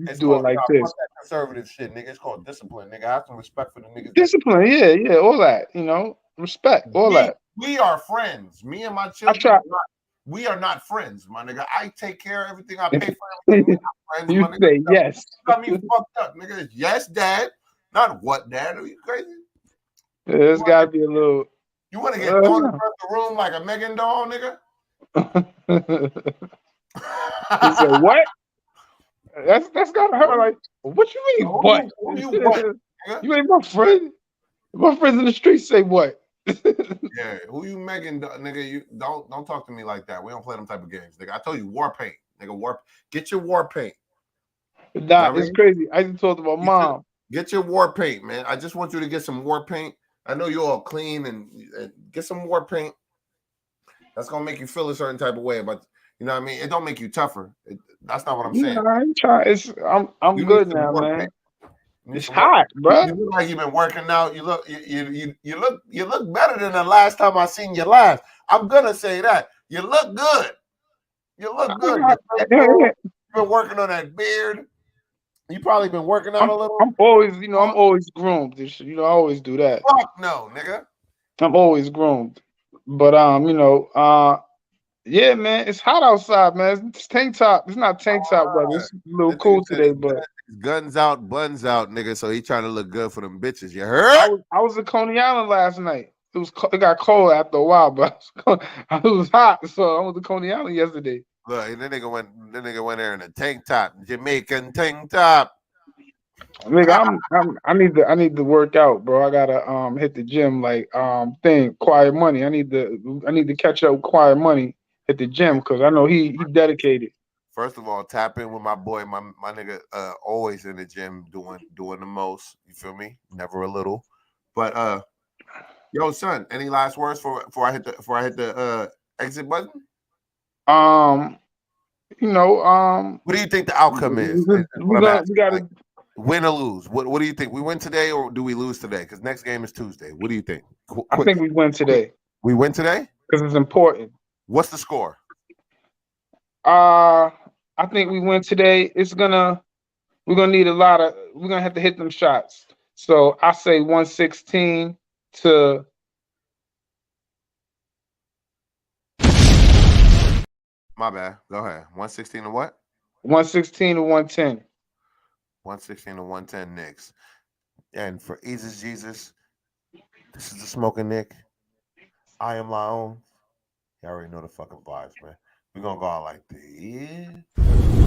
It's do it like this. Fuck that conservative shit, nigga. It's called discipline, nigga. I have some respect for the niggas. Discipline, yeah, all that. You know, respect, all that. We are friends. Me and my children. We are not friends, my nigga. I take care of everything. I pay for everything. We're not friends, You my nigga. say yes. Got me fucked up, nigga. Yes, dad. Not what, dad? Are you crazy? Yeah, there's got to be a little. You want to get thrown across the room like a Megan doll, nigga? He said, "What?" That's gotta hurt. Like, what you mean? What? Who you what? You ain't my friend. My friends in the street say what? Yeah, who you Megan, nigga? You don't talk to me like that. We don't play them type of games, nigga. I told you, war paint, nigga. Get your war paint. Nah, it's crazy. I just talked about mom. Get your war paint, man. I just want you to get some war paint. I know you're all clean and get some war paint. That's gonna make you feel a certain type of way, but you know what I mean. It don't make you tougher. That's not what I'm saying. I'm good now, man. It's hot, bro. You look like you've been working out. You look better than the last time I seen you last. I'm gonna say that. You look good. You look good. You've been working on that beard. You probably been working out a little. I'm always, I'm always groomed. I always do that. Fuck no, nigga. I'm always groomed. But yeah, man, it's hot outside, man. It's tank top. It's not tank top weather. It's a little cool today, but guns out, buns out, nigga. So he trying to look good for them bitches. You heard? I was at Coney Island last night. It got cold after a while, but it was hot. So I was at Coney Island yesterday. Look, and then nigga went there in a tank top, Jamaican tank top. Nigga, I need to work out, bro. I gotta hit the gym Quiet Money. I need to catch up with Quiet Money at the gym because I know he dedicated. First of all, tap in with my boy, my nigga, always in the gym doing the most. You feel me? Never a little. But yo, son, any last words before I hit the exit button? What do you think the outcome is? We gotta win or lose. What do you think? We win today or do we lose today? Because next game is Tuesday. What do you think? I think we win today. We win today? Because it's important. What's the score? I think we win today. We're gonna need we're gonna have to hit them shots. So I say 116 to my bad. Go ahead. 116 to what? 116 to 110. 116 to 110 Knicks. And for Eases Jesus, this is the Smoking Knick. I am my own. You already know the fucking vibes, man. We're gonna go out like this.